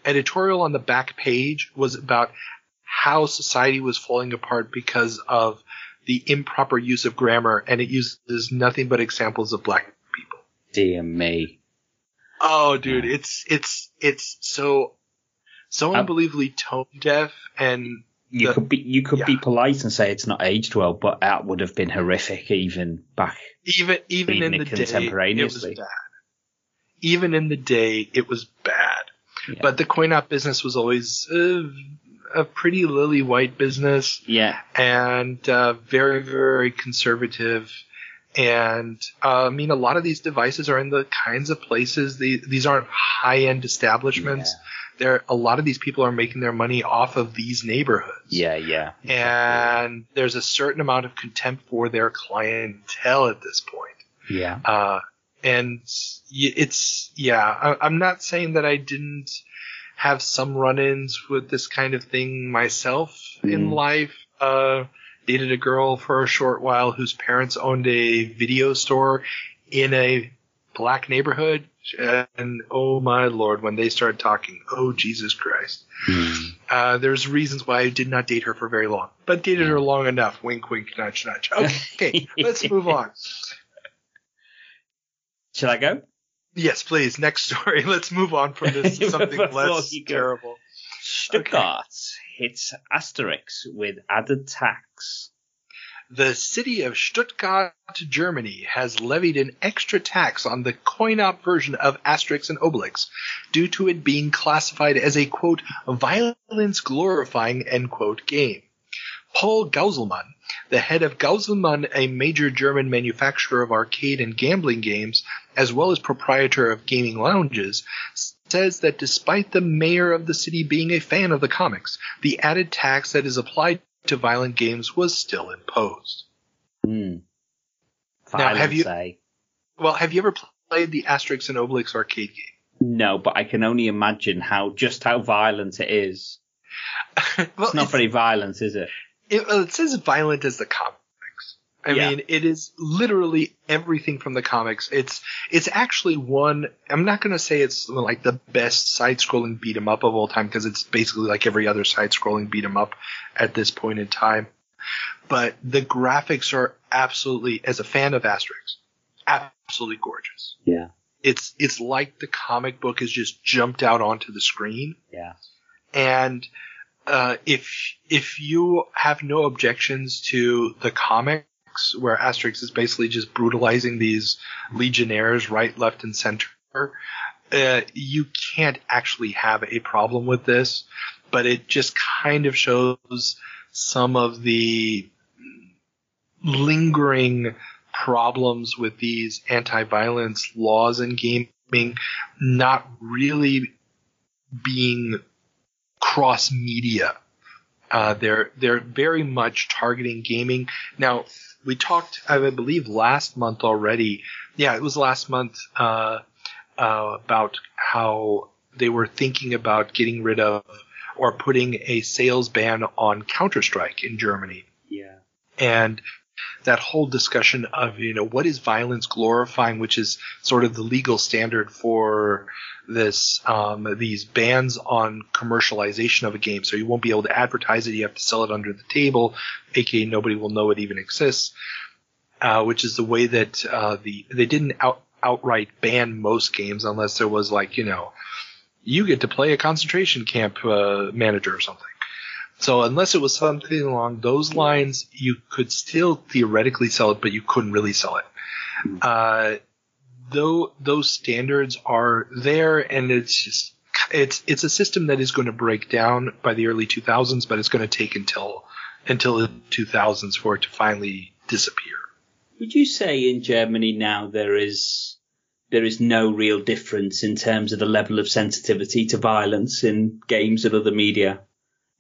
editorial on the back page was about how society was falling apart because of the improper use of grammar, and it uses nothing but examples of black people. Dear me. Oh, dude, it's so unbelievably tone deaf, and you could be polite and say it's not aged well, but that would have been horrific even back. Even in the day, it was bad. Even in the day, it was bad. Yeah. But the coin-op business was always a pretty lily white business. Yeah. And very, very conservative. And I mean, a lot of these devices are in the kinds of places. These aren't high-end establishments. Yeah. A lot of these people are making their money off of these neighborhoods. Yeah. And there's a certain amount of contempt for their clientele at this point. Yeah. And I'm not saying that I didn't have some run-ins with this kind of thing myself in life. Dated a girl for a short while whose parents owned a video store in a black neighborhood. And oh my Lord, when they started talking, oh Jesus Christ. There's reasons why I did not date her for very long, but dated her long enough. Wink, wink, nudge, nudge. Okay, let's move on. Shall I go? Yes, please. Next story. Let's move on from this to something less terrible. Stuttgart hits Asterix with added tax. The city of Stuttgart, Germany, has levied an extra tax on the coin-op version of Asterix and Obelix due to it being classified as a, quote, violence-glorifying, end quote, game. Paul Gauselmann, the head of Gauselmann, a major German manufacturer of arcade and gambling games, as well as proprietor of gaming lounges, says that despite the mayor of the city being a fan of the comics, the added tax that is applied to violent games was still imposed. Now, have you ever played the Asterix and Obelix arcade game? No, but I can only imagine just how violent it is. It's not very violent, is it? It's as violent as the comics. I mean, it is literally everything from the comics. It's actually I'm not going to say it's like the best side-scrolling beat 'em up of all time, because it's basically like every other side-scrolling beat 'em up at this point in time. But the graphics are absolutely, as a fan of Asterix, absolutely gorgeous. Yeah. It's like the comic book has just jumped out onto the screen. Yeah. And if you have no objections to the comics, where Asterix is basically just brutalizing these legionnaires right, left, and center, you can't actually have a problem with this. But it just kind of shows some of the lingering problems with these anti-violence laws in gaming not really being cross-media. They're very much targeting gaming. Now, we talked, I believe, last month already. Yeah, it was last month, about how they were thinking about getting rid of or putting a sales ban on Counter-Strike in Germany. Yeah. And that whole discussion of, what is violence glorifying, which is sort of the legal standard for this, these bans on commercialization of a game. So you won't be able to advertise it. You have to sell it under the table, aka nobody will know it even exists, which is the way that, they didn't outright ban most games unless there was like, you get to play a concentration camp, manager or something. So unless it was something along those lines, you could still theoretically sell it, but you couldn't really sell it. Though those standards are there, and it's a system that is going to break down by the early 2000s, but it's going to take until the 2000s for it to finally disappear. Would you say in Germany now there is no real difference in terms of the level of sensitivity to violence in games and other media?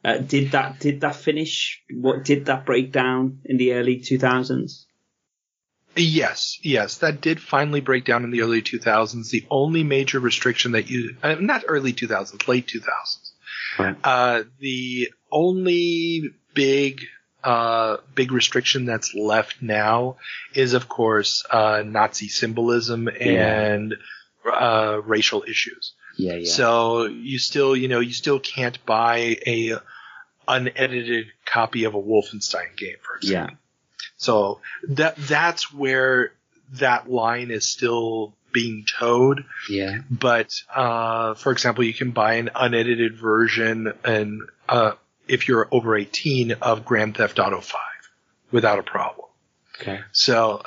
Did that finish? What did that break down in the early 2000s? Yes, that did finally break down in the early 2000s. The only major restriction that not early 2000s, late 2000s. Right. The only big restriction that's left now is, of course, Nazi symbolism and racial issues. Yeah. So you still can't buy a unedited copy of a Wolfenstein game, for example. Yeah. So that's where that line is still being towed. Yeah. But for example, you can buy an unedited version, and if you're over 18, of Grand Theft Auto 5 without a problem. Okay. So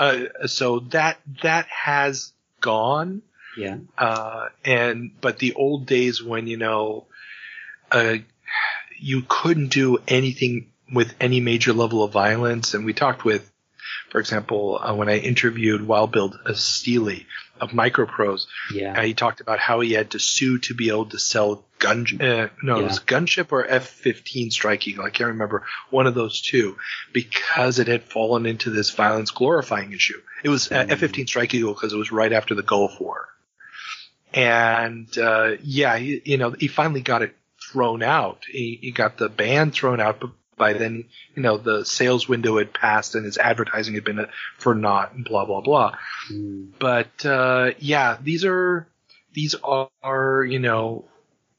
that has gone. Yeah. But the old days when, you couldn't do anything with any major level of violence, and we talked with, for example, when I interviewed Wild Bill Steely of Microprose, he talked about how he had to sue to be able to sell it was Gunship or F-15 Strike Eagle, I can't remember, one of those two, because it had fallen into this violence glorifying issue. It was F-15 Strike Eagle because it was right after the Gulf War. And, he finally got it thrown out. He got the ban thrown out, but by then, the sales window had passed and his advertising had been for naught and blah, blah, blah. But, these are,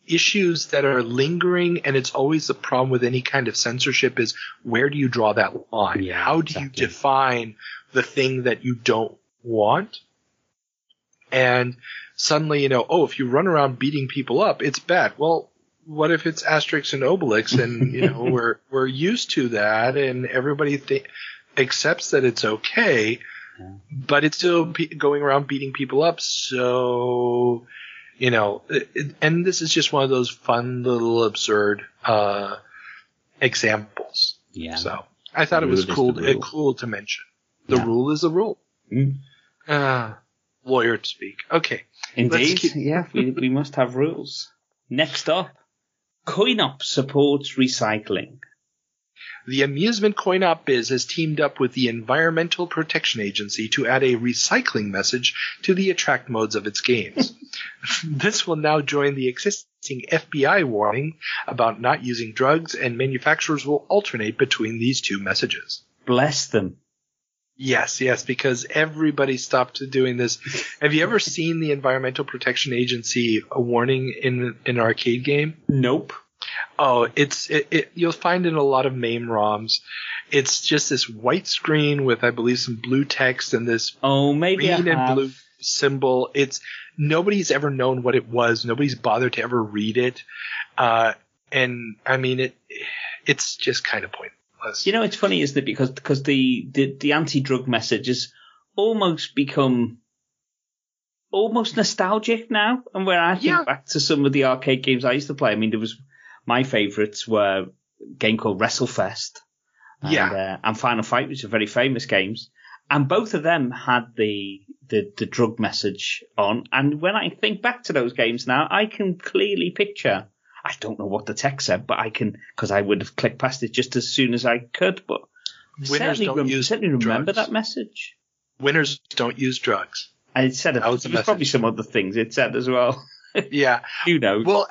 issues that are lingering, and it's always the problem with any kind of censorship is, where do you draw that line? Yeah, how do you define the thing that you don't want? And suddenly, if you run around beating people up, it's bad. Well, what if it's Asterix and Obelix, and we're used to that, and everybody accepts that it's okay, but it's still going around beating people up. So, and this is just one of those fun little absurd examples. Yeah. So I thought it was cool to mention. The rule is the rule. Lawyer to speak. Okay. Indeed. We must have rules. Next up, CoinOp supports recycling. The amusement coin-op biz has teamed up with the Environmental Protection Agency to add a recycling message to the attract modes of its games. This will now join the existing FBI warning about not using drugs, and manufacturers will alternate between these two messages. Bless them. Yes, because everybody stopped doing this. Have you ever seen the Environmental Protection Agency a warning in an arcade game? Nope. Oh, you'll find in a lot of MAME ROMs. It's just this white screen with, I believe, some blue text and this green and blue symbol. Nobody's ever known what it was. Nobody's bothered to ever read it. And I mean, it's just kind of pointless. It's funny, isn't it? Because the anti-drug message has almost become almost nostalgic now. And when I think back to some of the arcade games I used to play, I mean, my favourites were a game called WrestleFest and Final Fight, which are very famous games. And both of them had the drug message on. And when I think back to those games now, I can clearly picture, I don't know what the text said, but I can, because I would have clicked past it just as soon as I could. But certainly remember that message. Winners don't use drugs. It said there's probably some other things it said as well. Yeah. Who knows? Well,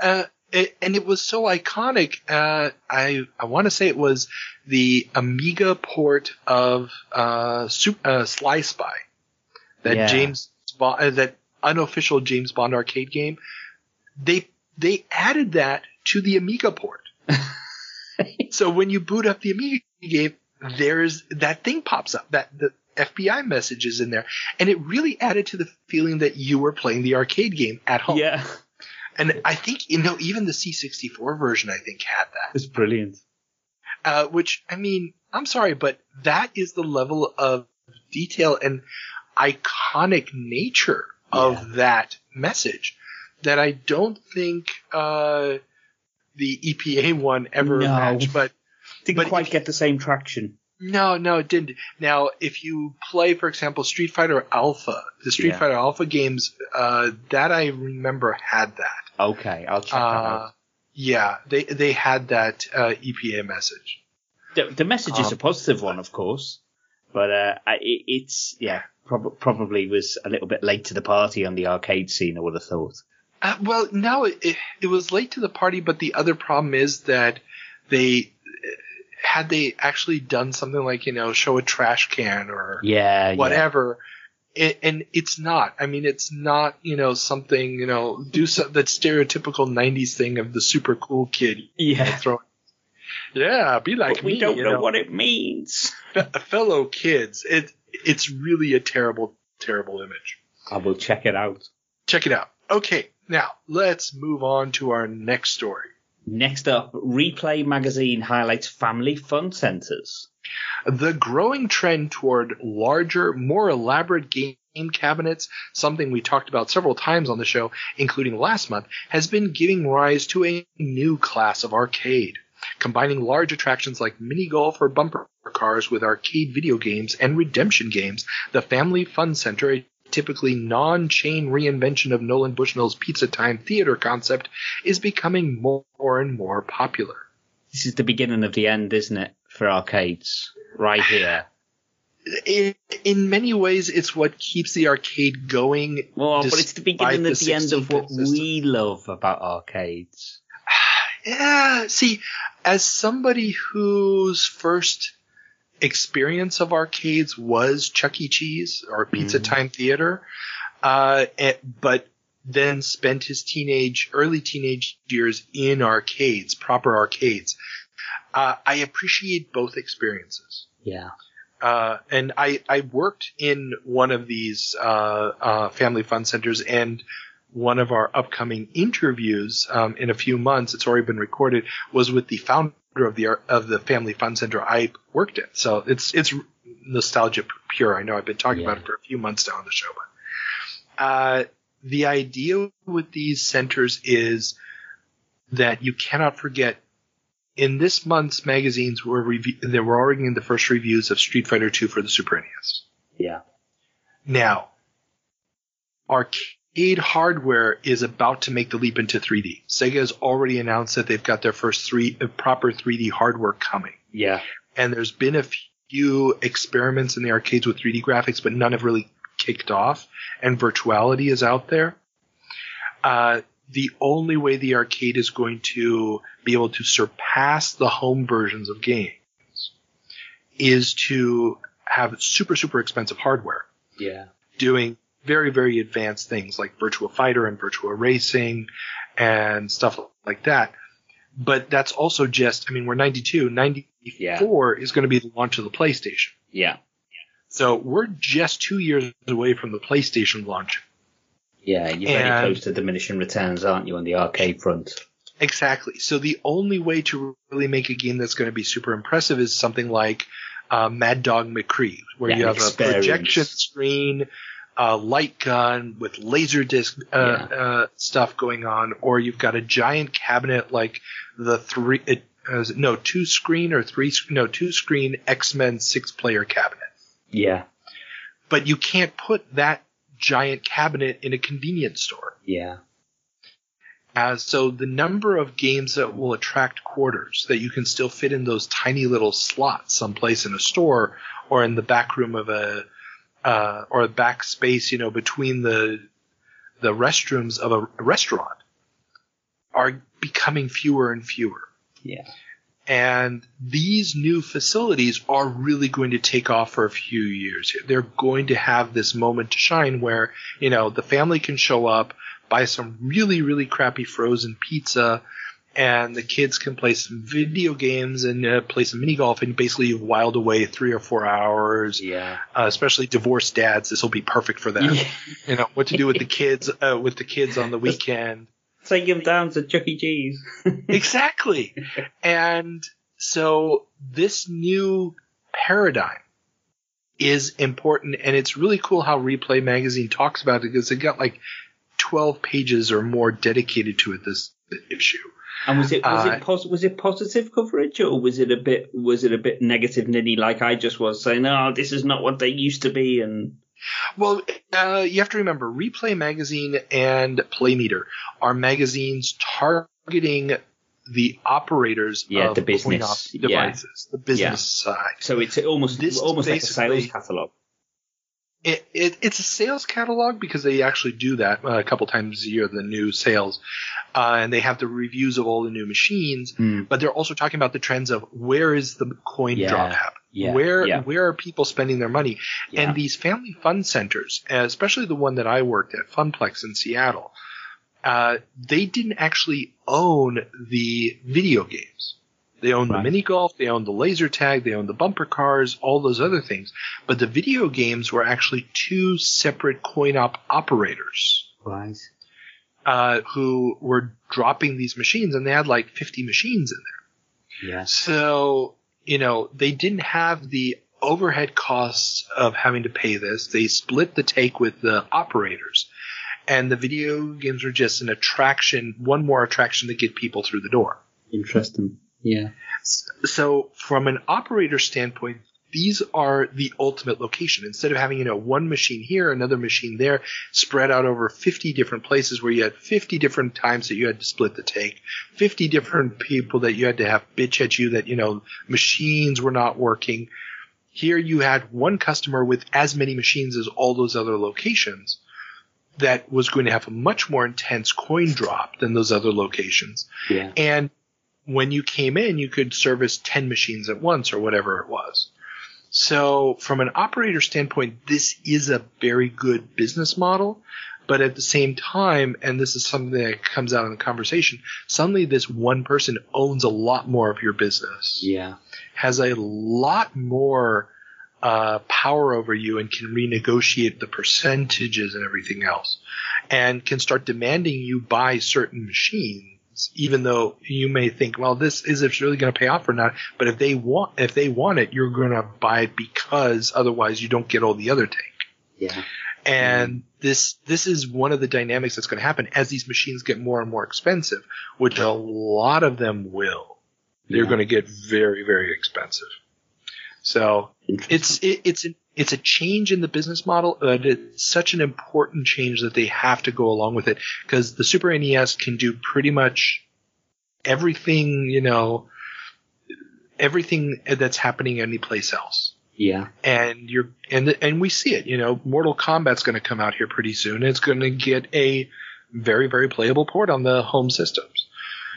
and it was so iconic. I want to say it was the Amiga port of Sly Spy, that James Bond, that unofficial James Bond arcade game. They added that to the Amiga port. So when you boot up the Amiga game, there's that thing pops up, that the FBI message is in there, and it really added to the feeling that you were playing the arcade game at home. Yeah. And I think, even the C64 version, I think, had that. It's brilliant. Which, I mean, I'm sorry, but that is the level of detail and iconic nature of that message that I don't think the EPA one ever matched. But didn't quite get the same traction. No, it didn't. Now, if you play, for example, Street Fighter Alpha, the Street Fighter Alpha games, that I remember had that. Okay, I'll check that out. Yeah, they had that EPA message. The message is a positive one, of course, but it's probably was a little bit late to the party on the arcade scene, I would have thought. Well, no, it was late to the party, but the other problem is that had they actually done something like, show a trash can or whatever, and it's not. I mean, it's not, something, do that stereotypical 90s thing of the super cool kid. Yeah. Be like but we me. Don't know what it means. Fellow kids, it's really a terrible, terrible image. I will check it out. Check it out. Okay, now let's move on to our next story. Next up, Replay Magazine highlights family fun centers. The growing trend toward larger, more elaborate game cabinets, something we talked about several times on the show, including last month, has been giving rise to a new class of arcade, combining large attractions like mini golf or bumper cars with arcade video games and redemption games. The Family Fun Center, a typically non-chain reinvention of Nolan Bushnell's Pizza Time Theater concept, is becoming more and more popular. This is the beginning of the end, isn't it, for arcades? Right here. In many ways, it's what keeps the arcade going. Well, but it's the beginning of the end of what we love about arcades. Yeah, see, as somebody whose first experience of arcades was Chuck E. Cheese or Pizza Time Theater, but then spent his early teenage years in arcades, proper arcades. I appreciate both experiences. Yeah. And I worked in one of these family fun centers, and one of our upcoming interviews in a few months, it's already been recorded, was with the founder of the Family Fun Center I worked at. So it's nostalgia pure. I know I've been talking about it for a few months now on the show, but the idea with these centers is that you cannot forget. In this month's magazines, they were already in the first reviews of Street Fighter II for the Super NES. Yeah. Now, arcade hardware is about to make the leap into 3D. Sega has already announced that they've got their first proper 3D hardware coming. Yeah. And there's been a few experiments in the arcades with 3D graphics, but none have really kicked off. And virtuality is out there. The only way the arcade is going to be able to surpass the home versions of games is to have super, super expensive hardware. Yeah. Doing very, very advanced things like Virtua Fighter and Virtua Racing and stuff like that. But that's also just, I mean, we're 92. 94 is going to be the launch of the PlayStation. Yeah. So we're just 2 years away from the PlayStation launch. Yeah, you're very close to diminishing returns, aren't you, on the arcade front? Exactly. So the only way to really make a game that's going to be super impressive is something like Mad Dog McCree, where you have a projection screen, a light gun with laser disc stuff going on, or you've got a giant cabinet like the two-screen X-Men 6-player cabinet. Yeah. But you can't put that giant cabinet in a convenience store. Yeah. So the number of games that will attract quarters that you can still fit in those tiny little slots someplace in a store or in the back room of or a back space, between the restrooms of a restaurant are becoming fewer and fewer. Yeah. And these new facilities are really going to take off for a few years. They're going to have this moment to shine where, the family can show up, buy some really, really crappy frozen pizza, and the kids can play some video games and play some mini golf, and basically you've whiled away 3 or 4 hours. Yeah. Especially divorced dads, this will be perfect for them. Yeah. What to do with the kids on the weekend. Take them down to Chuck E. Cheese. Exactly. And so this new paradigm is important, and it's really cool how Replay Magazine talks about it because they got like 12 pages or more dedicated to it this issue. And was it positive coverage, or was it a bit negative nitty like I just was saying, oh, this is not what they used to be? And well, you have to remember, Replay Magazine and Playmeter are magazines targeting the operators of the business coin-op devices, the business side. So it's almost like a sales catalog. It's a sales catalog because they actually do that a couple times a year, the new sales, and they have the reviews of all the new machines. But they're also talking about the trends of where is the coin drop happening, where are people spending their money, and these family fun centers, especially the one that I worked at, Funplex in Seattle, they didn't actually own the video games. They own the mini golf, they own the laser tag, they own the bumper cars, all those other things. But the video games were actually 2 separate coin-op operators. Right. Who were dropping these machines, and they had like 50 machines in there. Yeah. So, they didn't have the overhead costs of having to pay this. They split the take with the operators. And the video games were just an attraction, one more attraction to get people through the door. Interesting. Yeah. So from an operator standpoint, these are the ultimate location. Instead of having, one machine here, another machine there, spread out over 50 different places where you had 50 different times that you had to split the take, 50 different people that you had to have bitch at you that, machines were not working. Here you had one customer with as many machines as all those other locations that was going to have a much more intense coin drop than those other locations. Yeah. And when you came in, you could service 10 machines at once or whatever it was. So from an operator standpoint, this is a very good business model. But at the same time, and this is something that comes out in the conversation, suddenly this one person owns a lot more of your business. Yeah. Has a lot more power over you and can renegotiate the percentages and everything else. And can start demanding you buy certain machines even though you may think, well, this is it's really going to pay off or not. But if they want it, you're going to buy it because otherwise you don't get all the other take. Yeah. And this is one of the dynamics that's going to happen as these machines get more and more expensive, which a lot of them will. They're going to get very, very expensive. So it's a change in the business model, but it's such an important change that they have to go along with it, because the Super NES can do pretty much everything, everything that's happening anyplace else. Yeah. And we see it, Mortal Kombat's going to come out here pretty soon. It's going to get a very, very playable port on the home systems.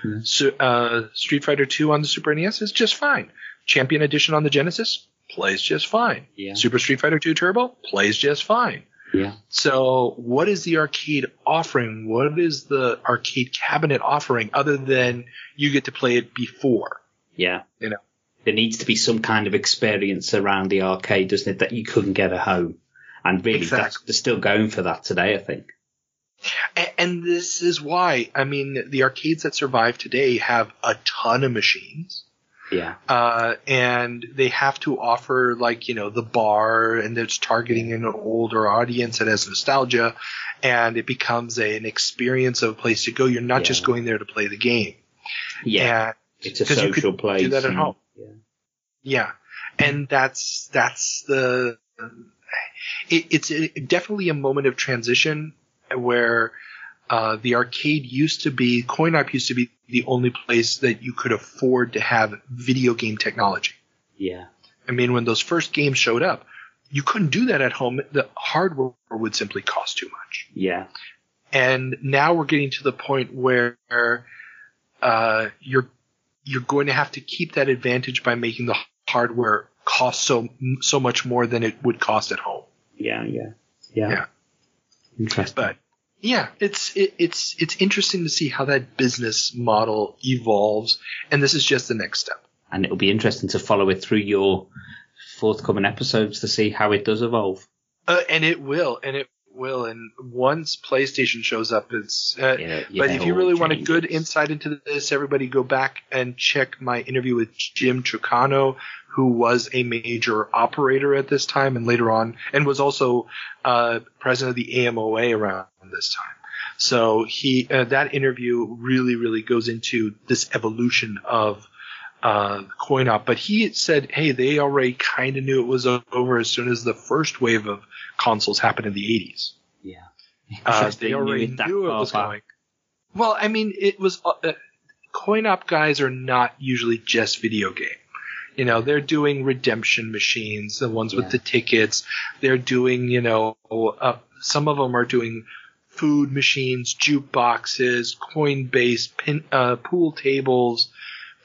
Mm-hmm. So, Street Fighter 2 on the Super NES is just fine. Champion Edition on the Genesis plays just fine. Yeah. Super Street Fighter 2 Turbo plays just fine. Yeah. So what is the arcade offering? What is the arcade cabinet offering other than you get to play it before? Yeah. There needs to be some kind of experience around the arcade, doesn't it, that you couldn't get at home. And really, they're still going for that today, I think. And this is why, the arcades that survive today have a ton of machines. Yeah. And they have to offer the bar, and it's targeting an older audience that has nostalgia, and it becomes an experience of a place to go. You're not just going there to play the game. Yeah. It's a social place. Do that at home. Yeah. And that's the, it's definitely a moment of transition where, the arcade coin-op used to be the only place that you could afford to have video game technology. Yeah. When those first games showed up, you couldn't do that at home. The hardware would simply cost too much. Yeah. And now we're getting to the point where, you're going to have to keep that advantage by making the hardware cost so much more than it would cost at home. Yeah. Interesting. But yeah, it's interesting to see how that business model evolves, and this is just the next step. And it'll be interesting to follow it through your forthcoming episodes to see how it does evolve. And it will. And once PlayStation shows up, it's. But if you really want a good insight into this, everybody go back and check my interview with Jim Trucano, who was a major operator at this time, and later on, and was also president of the AMOA around this time. So that interview really, really goes into this evolution of coin-op. But he said, hey, they already kind of knew it was over as soon as the first wave of consoles happened in the 80s. Yeah. They already knew it was going. Well, it was coin-op guys are not usually just video game. They're doing redemption machines, the ones with the tickets. They're doing, some of them are doing food machines, jukeboxes, coin-based pool tables,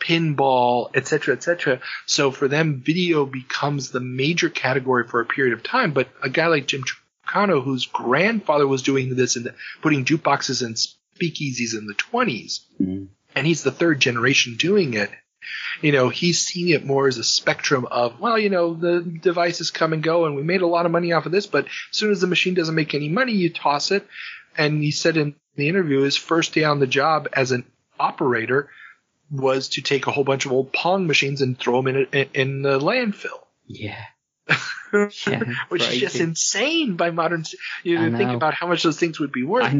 pinball, etc., etc. So for them, video becomes the major category for a period of time. But a guy like Jim Trucano, whose grandfather was doing this and putting jukeboxes and speakeasies in the 20s, and he's the third generation doing it. He's seeing it more as a spectrum of, the devices come and go, and we made a lot of money off of this, but as soon as the machine doesn't make any money, you toss it. And he said in the interview, his first day on the job as an operator was to take a whole bunch of old Pong machines and throw them in the landfill. Yeah. Which is just insane by modern. Think about how much those things would be worth. I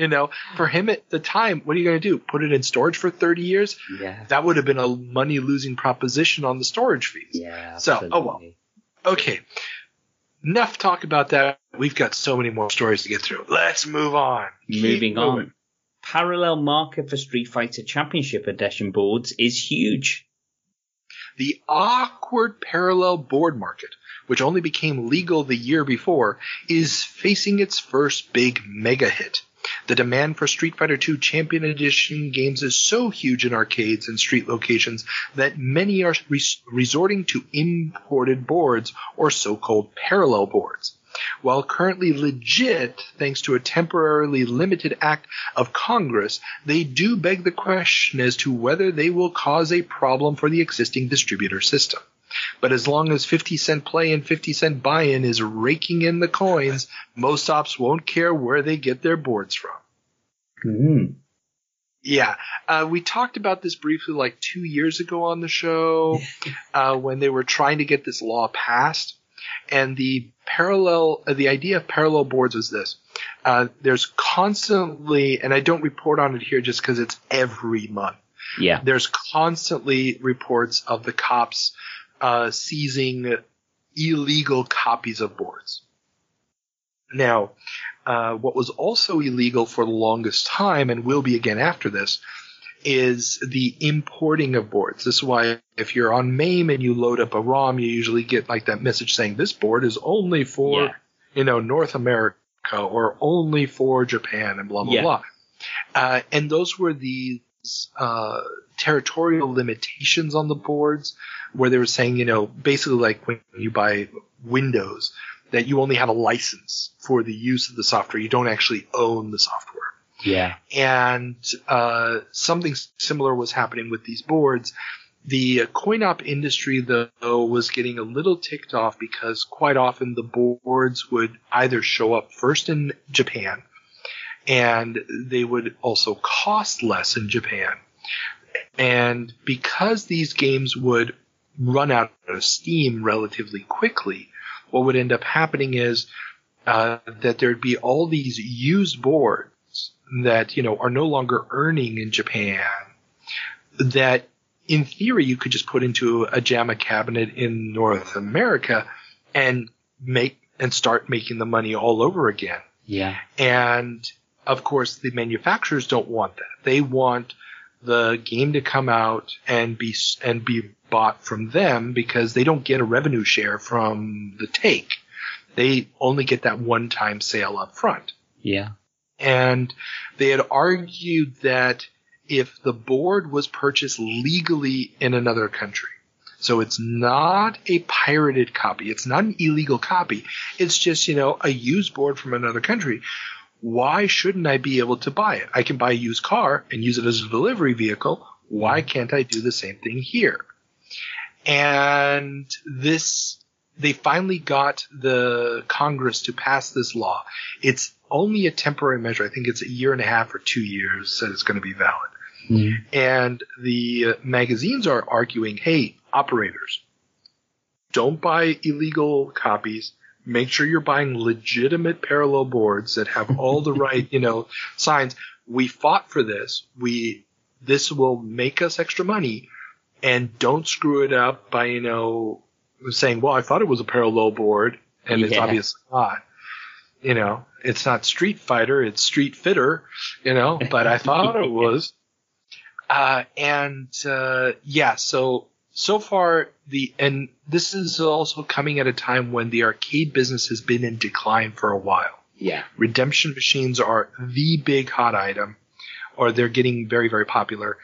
know. For him at the time, what are you going to do? Put it in storage for 30 years? Yeah. That would have been a money-losing proposition on the storage fees. Yeah. Absolutely. So, oh well. Okay. Enough talk about that. We've got so many more stories to get through. Let's move on. Moving on. Parallel market for Street Fighter Championship Edition boards is huge. The awkward parallel board market, which only became legal the year before, is facing its first big mega hit. The demand for Street Fighter II Champion Edition games is so huge in arcades and street locations that many are resorting to imported boards, or so-called parallel boards. While currently legit, thanks to a temporarily limited act of Congress, they do beg the question as to whether they will cause a problem for the existing distributor system. But as long as 50-cent play and 50-cent buy-in is raking in the coins, most ops won't care where they get their boards from. Yeah. We talked about this briefly like 2 years ago on the show when they were trying to get this law passed. And the idea of parallel boards is this. There's constantly, and I don't report on it here just because it's every month. Yeah. There's constantly reports of the cops seizing illegal copies of boards. Now, what was also illegal for the longest time, and will be again after this, is the importing of boards. This is why if you're on MAME and you load up a ROM, you usually get like that message saying this board is only for, North America or only for Japan and blah, blah, blah. And those were these territorial limitations on the boards where they were saying, basically like when you buy Windows, that you only have a license for the use of the software. You don't actually own the software. Yeah. And something similar was happening with these boards. The coin-op industry, though, was getting a little ticked off because quite often the boards would either show up first in Japan, and they would also cost less in Japan. And because these games would run out of steam relatively quickly, what would end up happening is that there'd be all these used boards that, are no longer earning in Japan that in theory you could just put into a JAMA cabinet in North America and start making the money all over again. Yeah. And of course the manufacturers don't want that. They want the game to come out and be bought from them because they don't get a revenue share from the take. They only get that one-time sale up front. Yeah. And they had argued that if the board was purchased legally in another country, so it's not a pirated copy, it's not an illegal copy, it's just, a used board from another country, why shouldn't I be able to buy it? I can buy a used car and use it as a delivery vehicle. Why can't I do the same thing here? And they finally got the Congress to pass this law. It's only a temporary measure. I think it's 1.5 years or 2 years that it's going to be valid. Mm-hmm. And the magazines are arguing, hey, operators, don't buy illegal copies. Make sure you're buying legitimate parallel boards that have all the right, signs. We fought for this. This will make us extra money, and don't screw it up by, saying, well, I thought it was a parallel board, and it's obviously not. It's not Street Fighter, it's Street Fitter, but I thought it was. So far and this is also coming at a time when the arcade business has been in decline for a while. Yeah. Redemption machines are the big hot item, or they're getting very, very popular.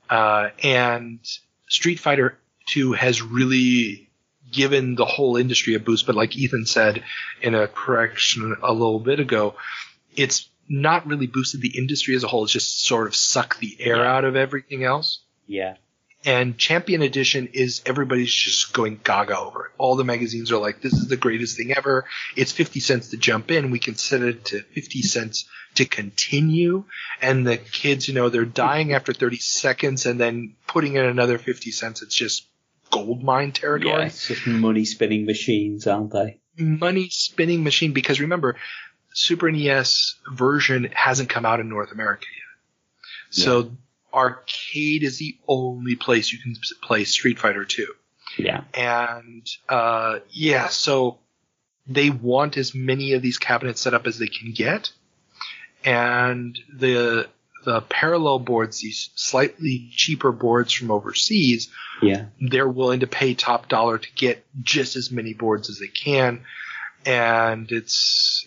And Street Fighter 2 has really given the whole industry a boost, but like Ethan said in a correction a little bit ago, it's not really boosted the industry as a whole. It's just sort of sucked the air out of everything else. Yeah. And Champion Edition is everybody's just going gaga over it. All the magazines are like, this is the greatest thing ever. It's 50 cents to jump in. We can set it to 50 cents to continue. And the kids, they're dying after 30 seconds and then putting in another 50 cents. It's just gold mine territory. Yeah, it's just money spinning machines, aren't they? Money spinning machine, because remember, Super NES version hasn't come out in North America yet. So arcade is the only place you can play Street Fighter 2. Yeah. And so they want as many of these cabinets set up as they can get. And the parallel boards, these slightly cheaper boards from overseas, they're willing to pay top dollar to get just as many boards as they can. And it's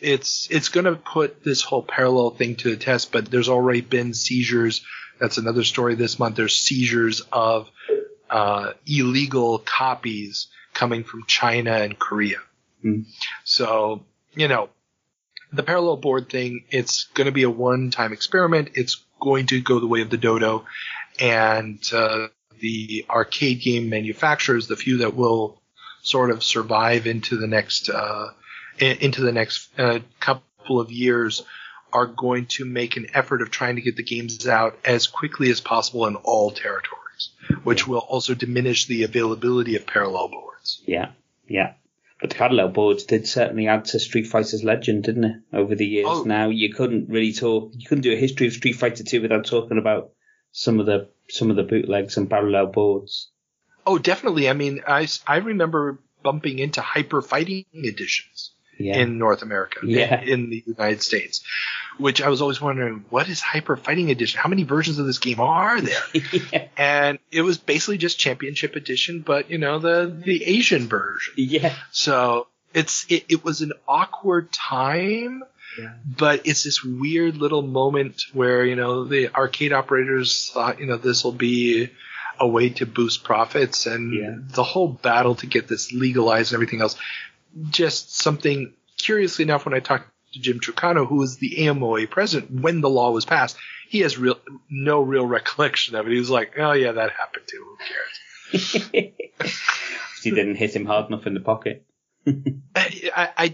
going to put this whole parallel thing to the test, but there's already been seizures. That's another story this month. There's seizures of illegal copies coming from China and Korea. Mm. So, the parallel board thing, it's going to be a one-time experiment. It's going to go the way of the dodo. And the arcade game manufacturers, the few that will sort of survive into the next couple of years, are going to make an effort of trying to get the games out as quickly as possible in all territories, which will also diminish the availability of parallel boards. Yeah. But the parallel boards did certainly add to Street Fighter's legend, didn't it? Over the years. Now you couldn't do a history of Street Fighter 2 without talking about some of the bootlegs and parallel boards. Oh, definitely. I mean, I remember bumping into Hyper Fighting editions in North America, in the United States, which I was always wondering, what is Hyper Fighting Edition? How many versions of this game are there? And it was basically just Championship Edition, but, the Asian version. Yeah. So it was an awkward time, but it's this weird little moment where, the arcade operators thought, this will be a way to boost profits, and the whole battle to get this legalized and everything else. Just something, curiously enough, when I talked to Jim Trucano, who was the AMOA president when the law was passed, he has no real recollection of it. He was like, oh yeah, that happened too. Who cares? He didn't hit him hard enough in the pocket. I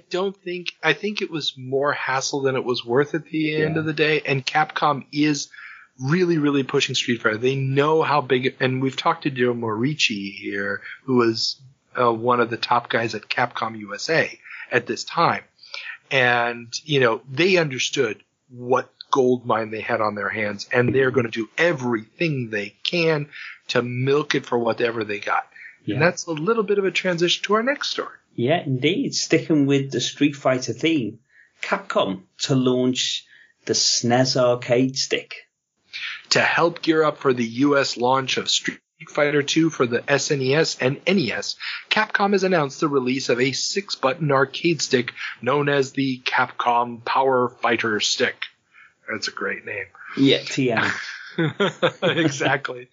think it was more hassle than it was worth at the end of the day, and Capcom is really, really pushing Street Fighter. They know how big, and we've talked to Joe Morici here, who was one of the top guys at Capcom USA at this time. And, they understood what gold mine they had on their hands, and they're going to do everything they can to milk it for whatever they got. Yeah. And that's a little bit of a transition to our next story. Yeah, indeed. Sticking with the Street Fighter theme, Capcom to launch the SNES arcade stick. To help gear up for the U.S. launch of Street Fighter II for the SNES and NES, Capcom has announced the release of a 6-button arcade stick known as the Capcom Power Fighter Stick. That's a great name. Yeah, TM. Exactly.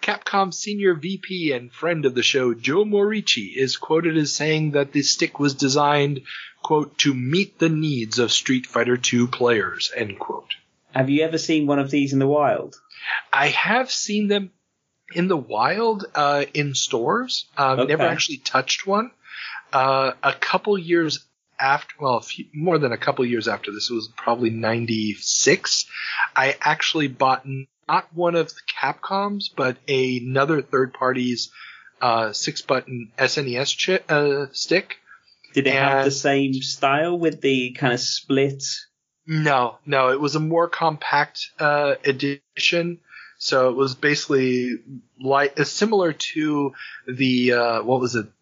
Capcom senior VP and friend of the show, Joe Morici, is quoted as saying that the stick was designed, quote, to meet the needs of Street Fighter II players, end quote. Have you ever seen one of these in the wild? I have seen them in the wild, in stores. Never actually touched one. A couple years after, more than a couple years after this, it was probably 96, I actually bought not one of the Capcom's, but another third party's 6-button SNES stick. Did it have the same style with the kind of split? No, it was a more compact edition. So it was basically similar to the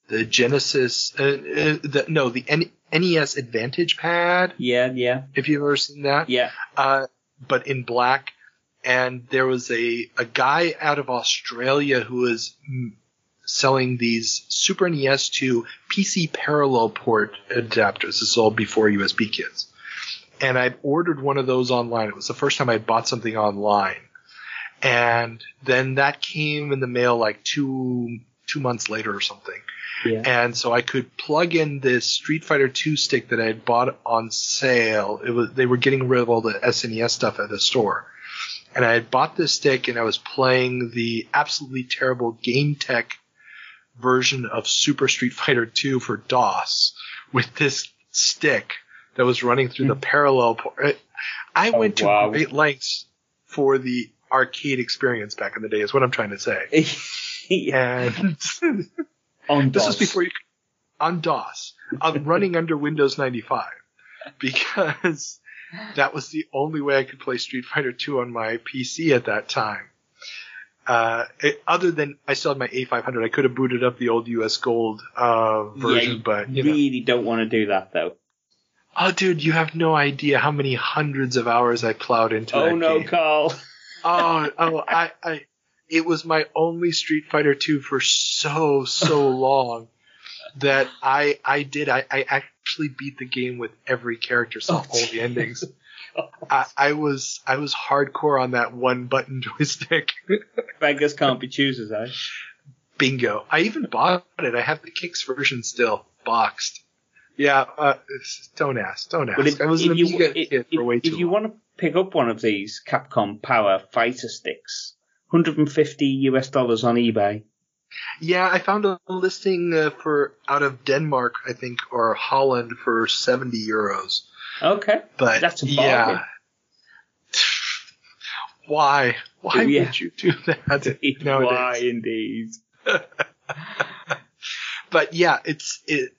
the Genesis, the NES Advantage Pad. Yeah. If you've ever seen that. Yeah. But in black. And there was a guy out of Australia who was selling these Super NES to PC parallel port adapters. This is all before USB kits. And I ordered one of those online. It was the first time I bought something online. And then that came in the mail like two months later or something. Yeah. And so I could plug in this Street Fighter II stick that I had bought on sale. They were getting rid of all the SNES stuff at the store. And I had bought this stick, and I was playing the absolutely terrible Game Tech version of Super Street Fighter II for DOS with this stick that was running through the parallel port. I went to great lengths for the arcade experience back in the day, is what I'm trying to say. And on this DOS. was before on DOS, running under Windows 95, because that was the only way I could play Street Fighter II on my PC at that time. Other than I still had my A500, I could have booted up the old US Gold version, but you really don't want to do that though. Oh, dude, you have no idea how many hundreds of hours I plowed into that game. Oh no, Carl. It was my only Street Fighter II for so long that I actually beat the game with every character, saw all the endings. I was hardcore on that one button joystick. Beggars can't be choosers, eh? Bingo. I even bought it. I have the Kicks version still, boxed. Yeah, don't ask. Well, I was an Amiga kid for way too long. If you want to pick up one of these Capcom Power Fighter Sticks, $150 on eBay. Yeah, I found a listing for out of Denmark, I think, or Holland for €70. Okay. But that's a bargain. yeah. Why? Why Yeah. would you do that nowadays? Why, indeed. But yeah,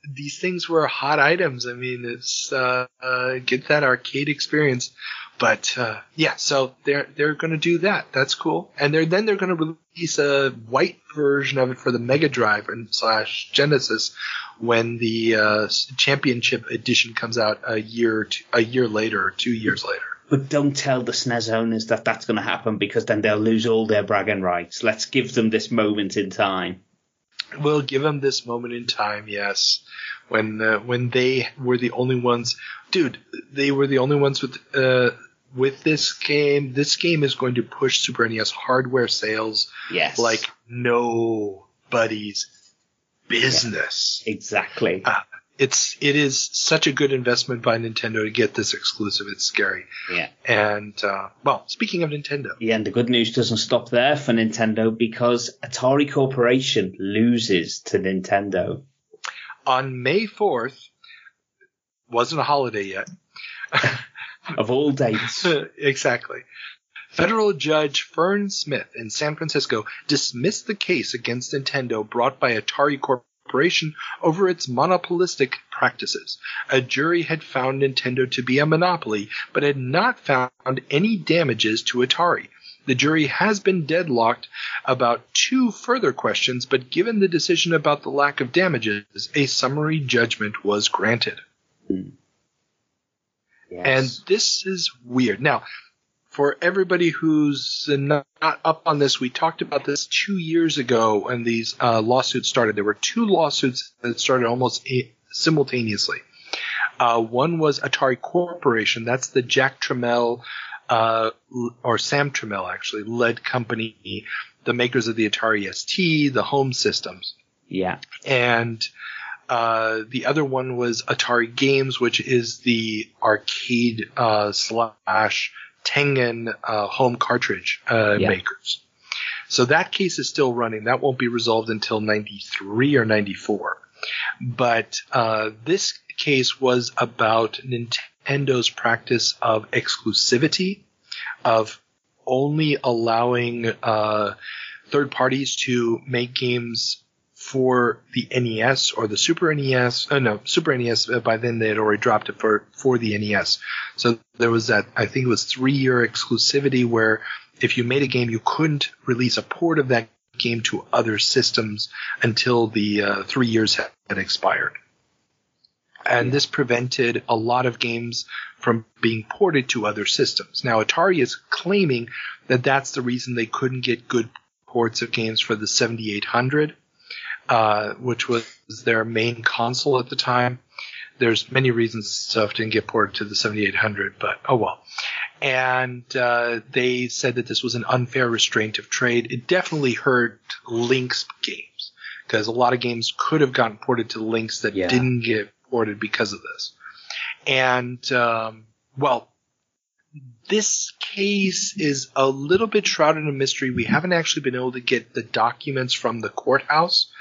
these things were hot items. I mean, it's get that arcade experience. But yeah, so they're going to do that. That's cool. And they're going to release a white version of it for the Mega Drive and / Genesis when the Championship Edition comes out a year later or 2 years later. But don't tell the SNES owners that that's going to happen, because then they'll lose all their bragging rights. Let's give them this moment in time. We'll give them this moment in time, yes. When they were the only ones, dude, they were the only ones with this game. This game is going to push Super NES hardware sales like nobody's business. Yeah, exactly. It is such a good investment by Nintendo to get this exclusive. It's scary. Yeah. And, well, speaking of Nintendo. Yeah, and the good news doesn't stop there for Nintendo, because Atari Corporation loses to Nintendo. On May 4th, wasn't a holiday yet. Of all dates. Exactly. Federal Judge Fern Smith in San Francisco dismissed the case against Nintendo brought by Atari Corporation over its monopolistic practices. A jury had found Nintendo to be a monopoly, but had not found any damages to Atari. The jury has been deadlocked about 2 further questions, but given the decision about the lack of damages, a summary judgment was granted. Yes. And this is weird. Now, for everybody who's not up on this, we talked about this 2 years ago when these lawsuits started. There were 2 lawsuits that started almost simultaneously. One was Atari Corporation. That's the Jack Tramiel, or Sam Tramiel actually, led company, the makers of the Atari ST, the home systems. Yeah. And the other one was Atari Games, which is the arcade / Tengen home cartridge makers. So that case is still running. That won't be resolved until 93 or 94. But this case was about Nintendo's practice of exclusivity, of only allowing third parties to make games for the NES or the Super NES. Super NES, by then they had already dropped it for the NES. So there was that, I think it was 3-year exclusivity where if you made a game, you couldn't release a port of that game to other systems until the 3 years had expired. And this prevented a lot of games from being ported to other systems. Now, Atari is claiming that that's the reason they couldn't get good ports of games for the 7800. Which was their main console at the time. There's many reasons stuff didn't get ported to the 7800, but oh well. And they said that this was an unfair restraint of trade. It definitely hurt Lynx games, because a lot of games could have gotten ported to Lynx that didn't get ported because of this. And, well, this case is a little bit shrouded in mystery. We haven't actually been able to get the documents from the courthouse.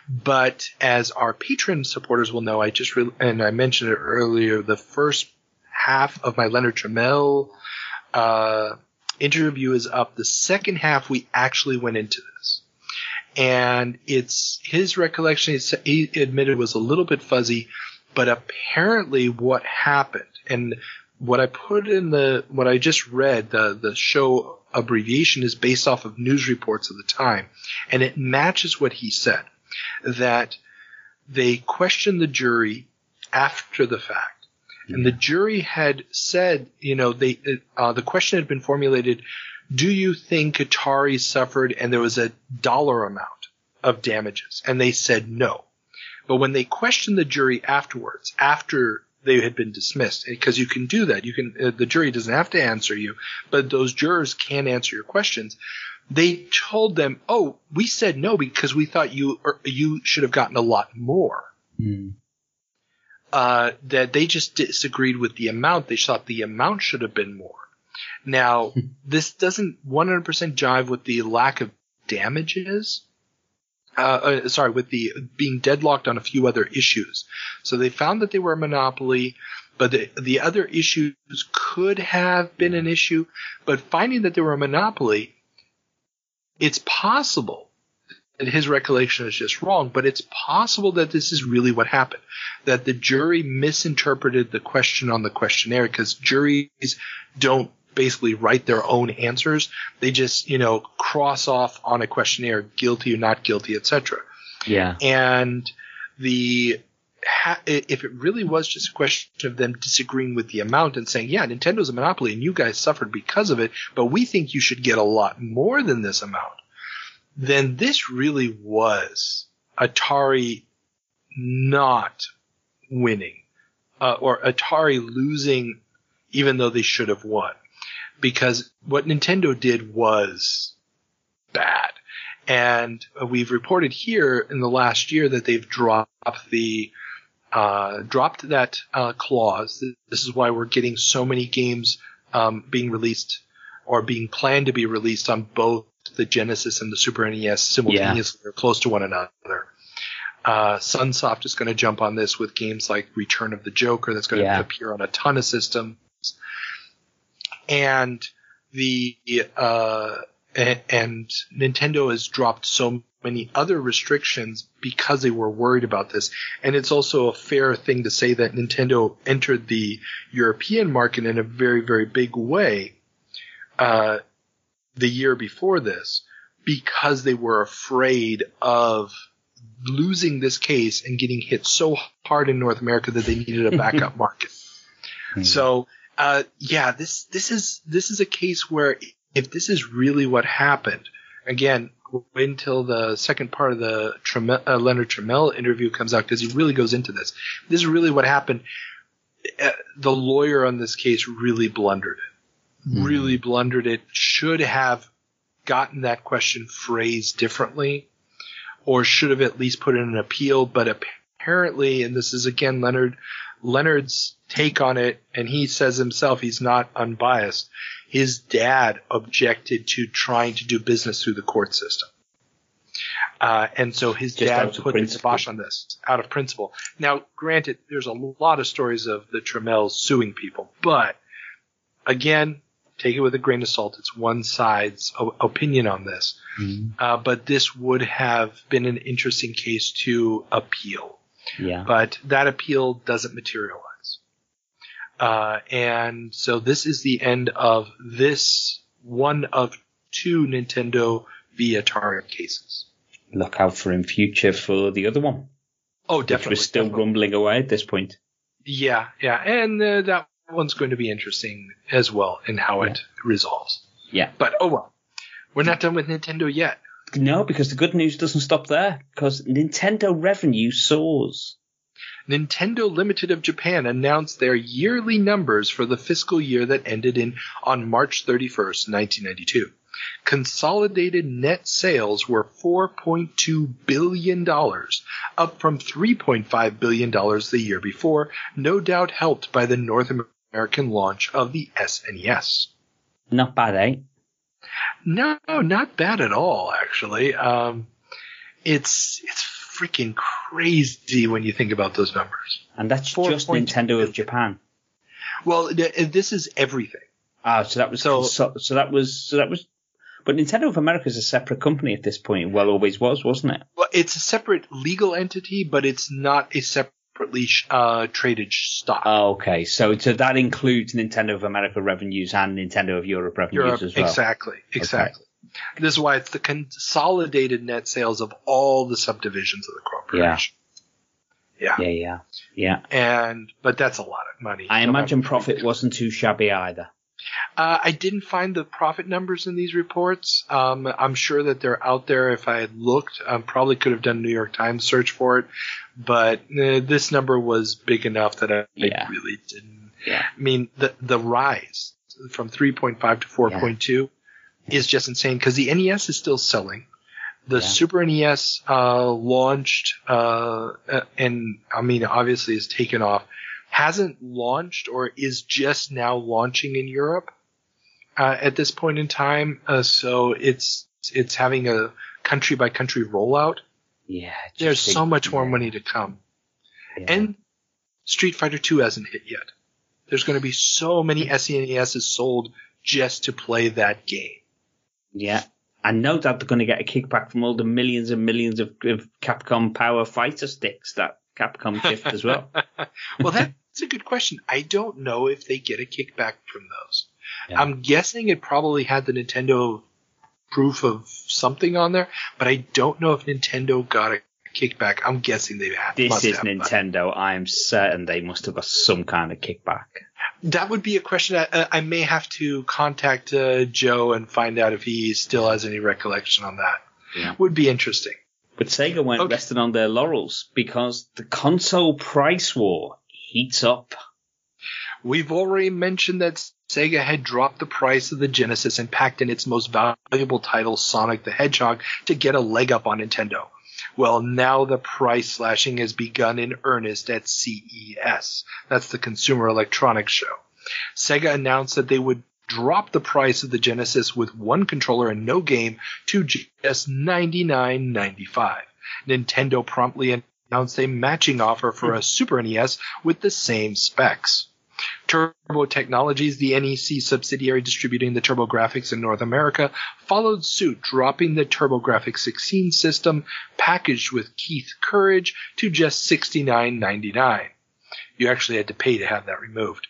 But as our patron supporters will know, and I mentioned it earlier, the first half of my Leonard Tramiel interview is up. The second half, we actually went into this. And it's his recollection, he admitted, was a little bit fuzzy, but apparently what happened, and what I put in what I just read, the show abbreviation is based off of news reports of the time, and it matches what he said, that they questioned the jury after the fact. And the jury had said, the question had been formulated, do you think Atari suffered, and there was a dollar amount of damages? And they said no. But when they questioned the jury afterwards, after they had been dismissed, because you can do that, the jury doesn't have to answer you, but those jurors can answer your questions. They told them, oh, we said no because we thought you should have gotten a lot more. That they just disagreed with the amount. They thought the amount should have been more. Now, this doesn't 100% jive with the lack of damages. with the being deadlocked on a few other issues. So they found that they were a monopoly, but the other issues could have been an issue. But finding that they were a monopoly, it's possible that his recollection is just wrong, but it's possible that this is really what happened, that the jury misinterpreted the question on the questionnaire, because juries don't basically write their own answers. They just, cross off on a questionnaire, guilty or not guilty, etc. Yeah. And if it really was just a question of them disagreeing with the amount and saying, yeah, Nintendo's a monopoly and you guys suffered because of it, but we think you should get a lot more than this amount, then this really was Atari not winning, or Atari losing even though they should have won. Because what Nintendo did was bad. And we've reported here in the last year that they've dropped that clause. This is why we're getting so many games being released or being planned to be released on both the Genesis and the Super NES simultaneously or close to one another. Sunsoft is going to jump on this with games like Return of the Joker that's going to appear on a ton of systems. And and Nintendo has dropped so many other restrictions because they were worried about this. And it's also a fair thing to say that Nintendo entered the European market in a very, very big way the year before this, because they were afraid of losing this case and getting hit so hard in North America that they needed a backup market. So this is a case where if this is really what happened, again, wait until the second part of the Leonard Trammell interview comes out, because he really goes into this. This is really what happened. The lawyer on this case really blundered it. Really blundered it. Should have gotten that question phrased differently, or should have at least put in an appeal. But apparently, and this is again Leonard's take on it, and he says himself he's not unbiased. His dad objected to trying to do business through the court system. And so his dad put the kibosh on this out of principle. Now, granted, there's a lot of stories of the Trammells suing people, but again, take it with a grain of salt. It's one side's opinion on this. But this would have been an interesting case to appeal. Yeah. But that appeal doesn't materialize. And so this is the end of this one of two Nintendo v. Atari cases. Look out for in future for the other one. Oh, definitely. Which we're still rumbling away at this point. Yeah. And that one's going to be interesting as well in how it resolves. Yeah. But, oh well. We're not done with Nintendo yet. No, because the good news doesn't stop there. Because Nintendo revenue soars. Nintendo Limited of Japan announced their yearly numbers for the fiscal year that ended on March 31st, 1992. Consolidated net sales were $4.2 billion, up from $3.5 billion the year before, no doubt helped by the North American launch of the SNES. Not bad, eh? No, not bad at all, actually. It's freaking crazy when you think about those numbers. And that's just Nintendo of Japan. Well, this is everything. So that was. But Nintendo of America is a separate company at this point. Well, always was, wasn't it? Well, it's a separate legal entity, but it's not a separately traded stock. Oh, okay. So that includes Nintendo of America revenues and Nintendo of Europe revenues as well. Exactly. Okay. This is why it's the consolidated net sales of all the subdivisions of the corporation. Yeah. But that's a lot of money. I imagine profit wasn't too shabby either. I didn't find the profit numbers in these reports. I'm sure that they're out there. If I had looked, I probably could have done a New York Times search for it. But this number was big enough that I really didn't. Yeah. I mean, the rise from 3.5 to 4.2 is just insane, because the NES is still selling. The Super NES launched, and I mean, obviously has taken off. Hasn't launched or is just now launching in Europe at this point in time. So it's having a country by country rollout. Yeah. There's so much more money to come. Yeah. And Street Fighter 2 hasn't hit yet. There's going to be so many SNESs sold just to play that game. Yeah. I know that they're going to get a kickback from all the millions and millions of Capcom Power Fighter sticks that Capcom shipped as well. Well, that's a good question. I don't know if they get a kickback from those. Yeah. I'm guessing it probably had the Nintendo proof of something on there, but I don't know if Nintendo got a kickback. I'm guessing they have. This is Nintendo. I'm certain they must have got some kind of kickback. That would be a question. I may have to contact Joe and find out if he still has any recollection on that. Yeah. Would be interesting. But Sega weren't resting on their laurels because the console price war heats up. We've already mentioned that Sega had dropped the price of the Genesis and packed in its most valuable title, Sonic the Hedgehog, to get a leg up on Nintendo. Well, now the price slashing has begun in earnest at CES. That's the Consumer Electronics Show. Sega announced that they would drop the price of the Genesis with one controller and no game to just $99.95. Nintendo promptly announced a matching offer for a Super NES with the same specs. Turbo Technologies, the NEC subsidiary distributing the TurboGrafx in North America, followed suit, dropping the TurboGrafx 16 system packaged with Keith Courage to just $69.99. You actually had to pay to have that removed.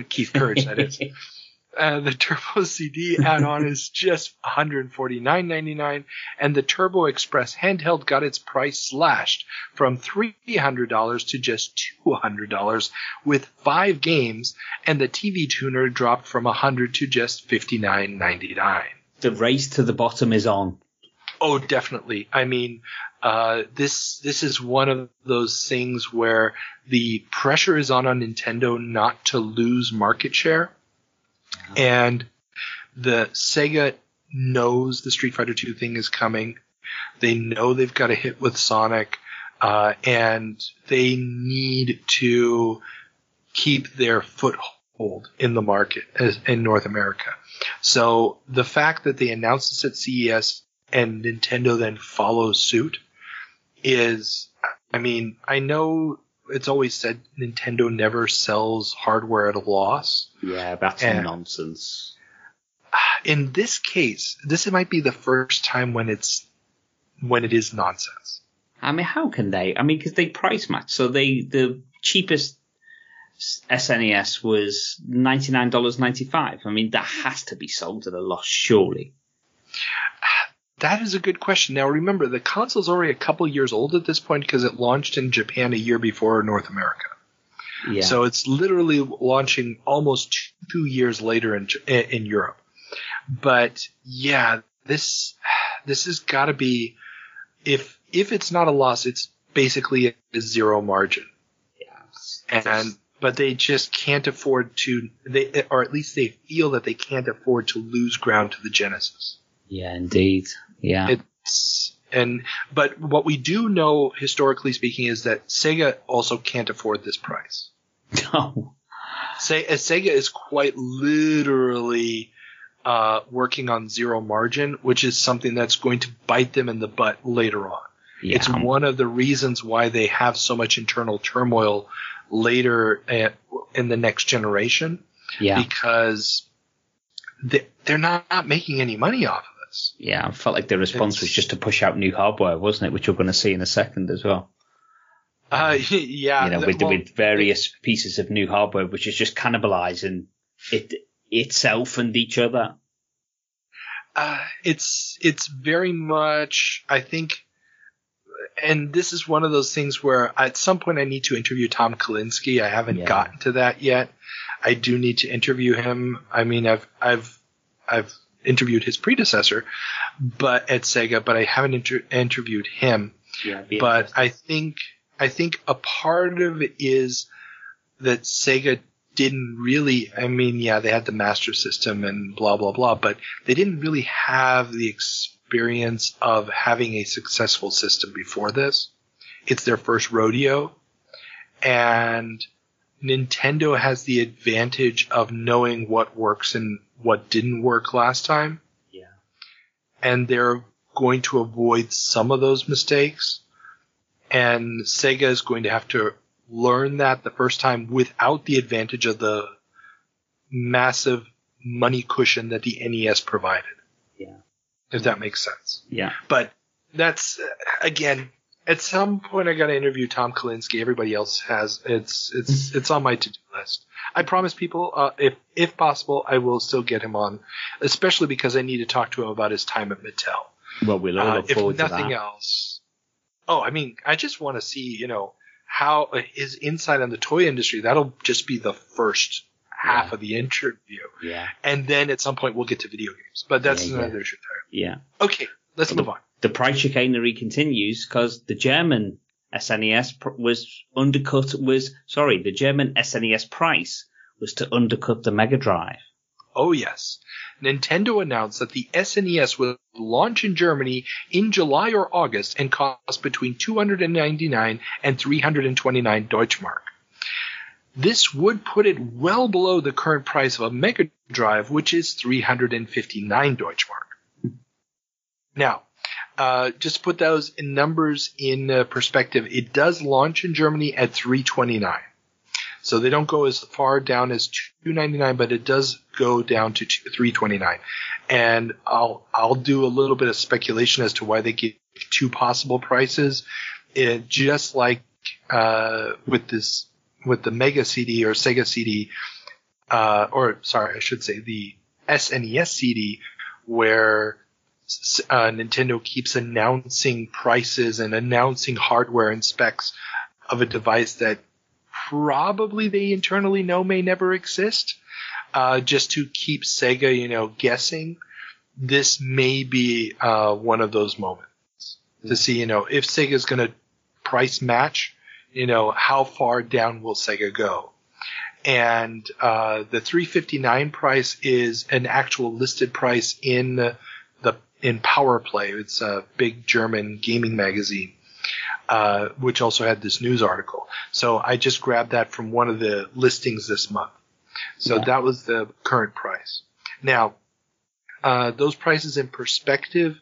Keith Courage, that is. The Turbo CD add-on is just $149.99, and the Turbo Express handheld got its price slashed from $300 to just $200 with 5 games, and the TV tuner dropped from $100 to just $59.99. The race to the bottom is on. Oh, definitely. I mean, this is one of those things where the pressure is on Nintendo not to lose market share. And the Sega knows the Street Fighter 2 thing is coming. They know they've got a hit with Sonic, and they need to keep their foothold in the market in North America. So the fact that they announced this at CES and Nintendo then follows suit is, I mean, I know it's always said Nintendo never sells hardware at a loss. Yeah, that's nonsense. In this case, this might be the first time when it is nonsense. I mean, how can they? I mean, because they price match. So the cheapest SNES was $99.95. I mean, that has to be sold at a loss, surely. That is a good question. Now, remember, the console's already a couple years old at this point because it launched in Japan a year before North America. Yeah. So it's literally launching almost 2 years later in Europe. But yeah, this has got to be, if it's not a loss, it's basically a zero margin. Yeah. But they just can't afford to, or at least they feel that they can't afford to lose ground to the Genesis. Yeah, indeed. Yeah. But what we do know, historically speaking, is that Sega also can't afford this price. No. Sega is quite literally working on zero margin, which is something that's going to bite them in the butt later on. Yeah. It's one of the reasons why they have so much internal turmoil later in the next generation. Yeah. Because they're not making any money off of it. Yeah, I felt like the response was just to push out new hardware, wasn't it? Which we're going to see in a second as well. Yeah. You know, with various pieces of new hardware, which is just cannibalizing itself and each other. It's very much, I think, and this is one of those things where at some point I need to interview Tom Kalinski. I haven't gotten to that yet. I do need to interview him. I mean, I've interviewed his predecessor, but at Sega, but I haven't interviewed him. Yeah, but I think a part of it is that Sega didn't really, I mean, yeah, they had the Master System and blah, blah, blah, but they didn't really have the experience of having a successful system before this. It's their first rodeo, and Nintendo has the advantage of knowing what works and what didn't work last time. Yeah. And they're going to avoid some of those mistakes, and Sega is going to have to learn that the first time without the advantage of the massive money cushion that the NES provided. Yeah. If that makes sense. Yeah. But that's, again, at some point I got to interview Tom Kalinski. Everybody else has. It's on my to-do list. I promise people, if possible, I will still get him on, especially because I need to talk to him about his time at Mattel. Well, we'll all look forward to that. If nothing else. Oh, I mean, I just want to see, how his insight on the toy industry. That'll just be the first half of the interview. Yeah. And then at some point we'll get to video games. But that's another issue there. Yeah. Okay, let's move on. The price chicanery continues because the German SNES the German SNES price was to undercut the Mega Drive. Oh, yes. Nintendo announced that the SNES will launch in Germany in July or August and cost between 299 and 329 Deutschmark. This would put it well below the current price of a Mega Drive, which is 359 Deutschmark. Now, just to put those in numbers in perspective, it does launch in Germany at 329. So they don't go as far down as 299, but it does go down to 329. And I'll do a little bit of speculation as to why they give two possible prices. Just like with the Mega CD or Sega CD, the SNES CD, where Nintendo keeps announcing prices and announcing hardware and specs of a device that probably they internally know may never exist, just to keep Sega, guessing. This may be one of those moments to see, if Sega's going to price match, how far down will Sega go? And the 359 price is an actual listed price in Power Play. It's a big German gaming magazine, which also had this news article. So I just grabbed that from one of the listings this month. So that was the current price. Now, those prices in perspective,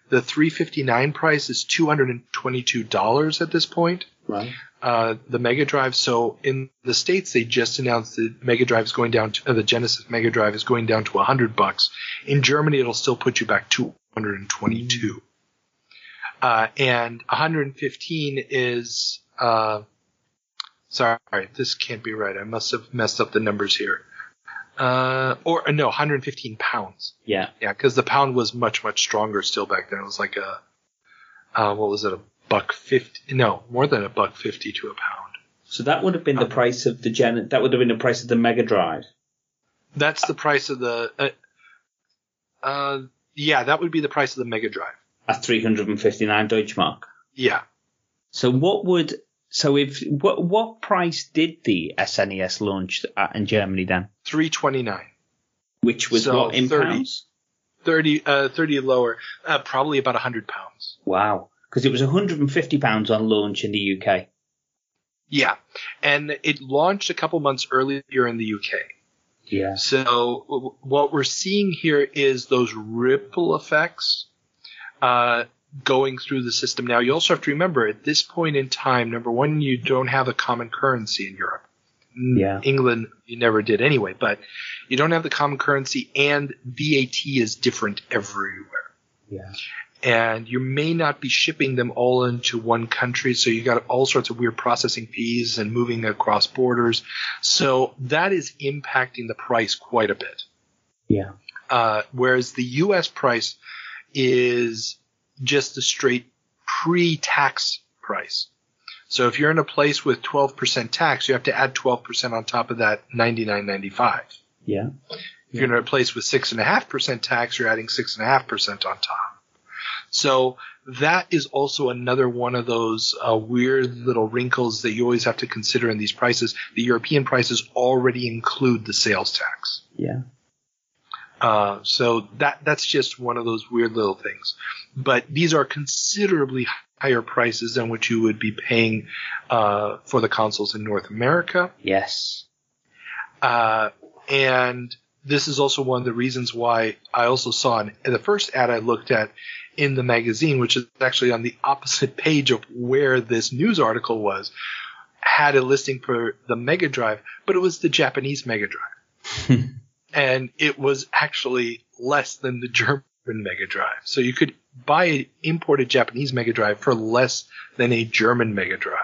the 359 price is $222 at this point. Right. The Mega Drive. So in the States, they just announced the Mega Drive is going down to, the Genesis Mega Drive is going down to $100. In Germany, it'll still put you back $222. And 115 is, sorry, this can't be right. I must have messed up the numbers here. 115 pounds. Yeah. Yeah, because the pound was much, much stronger still back then. It was like what was it, $1.50? No, more than $1.50 to a pound. So that would have been the price of that would have been the price of the Mega Drive. That's the price of the, that would be the price of the Mega Drive. At 359 Deutschmark. Yeah. So what price did the SNES launch at in Germany then? 329. Which was what in 30, pounds? 30 lower, probably about 100 pounds. Wow. Because it was £150 on launch in the UK. Yeah. And it launched a couple months earlier in the UK. Yeah. So what we're seeing here is those ripple effects going through the system. Now, you also have to remember, at this point in time, number one, you don't have a common currency in Europe. Yeah. England, you never did anyway, but you don't have the common currency, and VAT is different everywhere. Yeah. And you may not be shipping them all into one country, so you got all sorts of weird processing fees and moving across borders. So that is impacting the price quite a bit. Yeah. Whereas the U.S. price is just a straight pre-tax price. So if you're in a place with 12% tax, you have to add 12% on top of that $99.95. Yeah. If you're in a place with 6.5% tax, you're adding 6.5% on top. So that is also another one of those weird little wrinkles that you always have to consider in these prices. The European prices already include the sales tax. Yeah. So that's just one of those weird little things. But these are considerably higher prices than what you would be paying for the consoles in North America. Yes. And this is also one of the reasons why I also saw the first ad I looked at in the magazine, which is actually on the opposite page of where this news article was, had a listing for the Mega Drive, but it was the Japanese Mega Drive. And it was actually less than the German Mega Drive. So you could buy an imported Japanese Mega Drive for less than a German Mega Drive.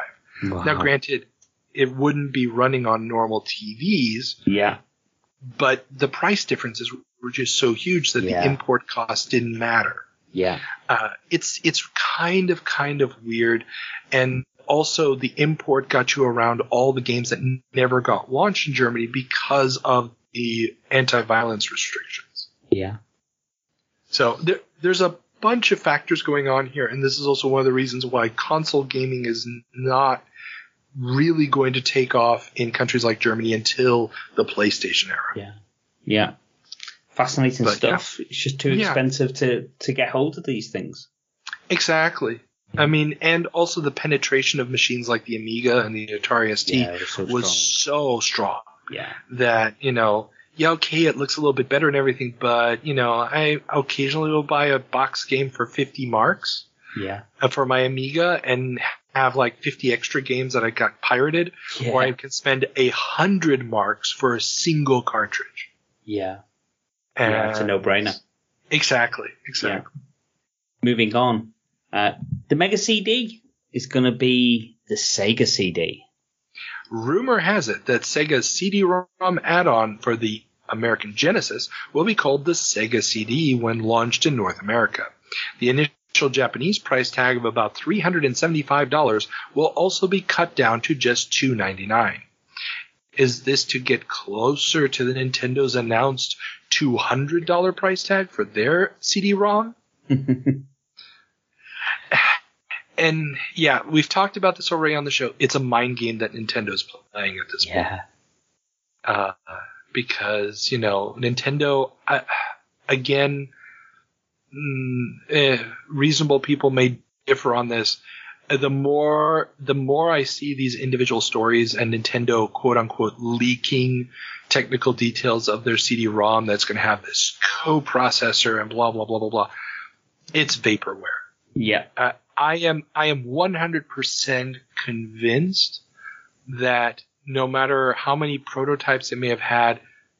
Wow. Now, granted, it wouldn't be running on normal TVs. Yeah. But the price differences were just so huge that the import cost didn't matter. Yeah. It's kind of weird. And also the import got you around all the games that never got launched in Germany because of the anti-violence restrictions. Yeah. So there's a bunch of factors going on here, and this is also one of the reasons why console gaming is not really going to take off in countries like Germany until the PlayStation era. Yeah. Yeah. Fascinating stuff. Yeah. It's just too expensive to get hold of these things. Exactly. I mean, and also the penetration of machines like the Amiga and the Atari ST was so strong. Yeah. That, okay, it looks a little bit better and everything, but, I occasionally will buy a box game for 50 marks. Yeah. For my Amiga and have like 50 extra games that I got pirated, or I can spend 100 marks for a single cartridge. Yeah. It's a no-brainer. Exactly. Yeah. Moving on. The Mega CD is going to be the Sega CD. Rumor has it that Sega's CD-ROM add-on for the American Genesis will be called the Sega CD when launched in North America. The initial Japanese price tag of about $375 will also be cut down to just $299. Is this to get closer to the Nintendo's announced $200 price tag for their CD-ROM? And yeah, we've talked about this already on the show. It's a mind game that Nintendo's playing at this point. Because, Nintendo, again, reasonable people may differ on this. The more I see these individual stories and Nintendo, quote unquote, leaking technical details of their CD-ROM that's going to have this coprocessor and blah, blah, blah, blah, blah, it's vaporware. Yeah. I am 100% convinced that no matter how many prototypes they may have had,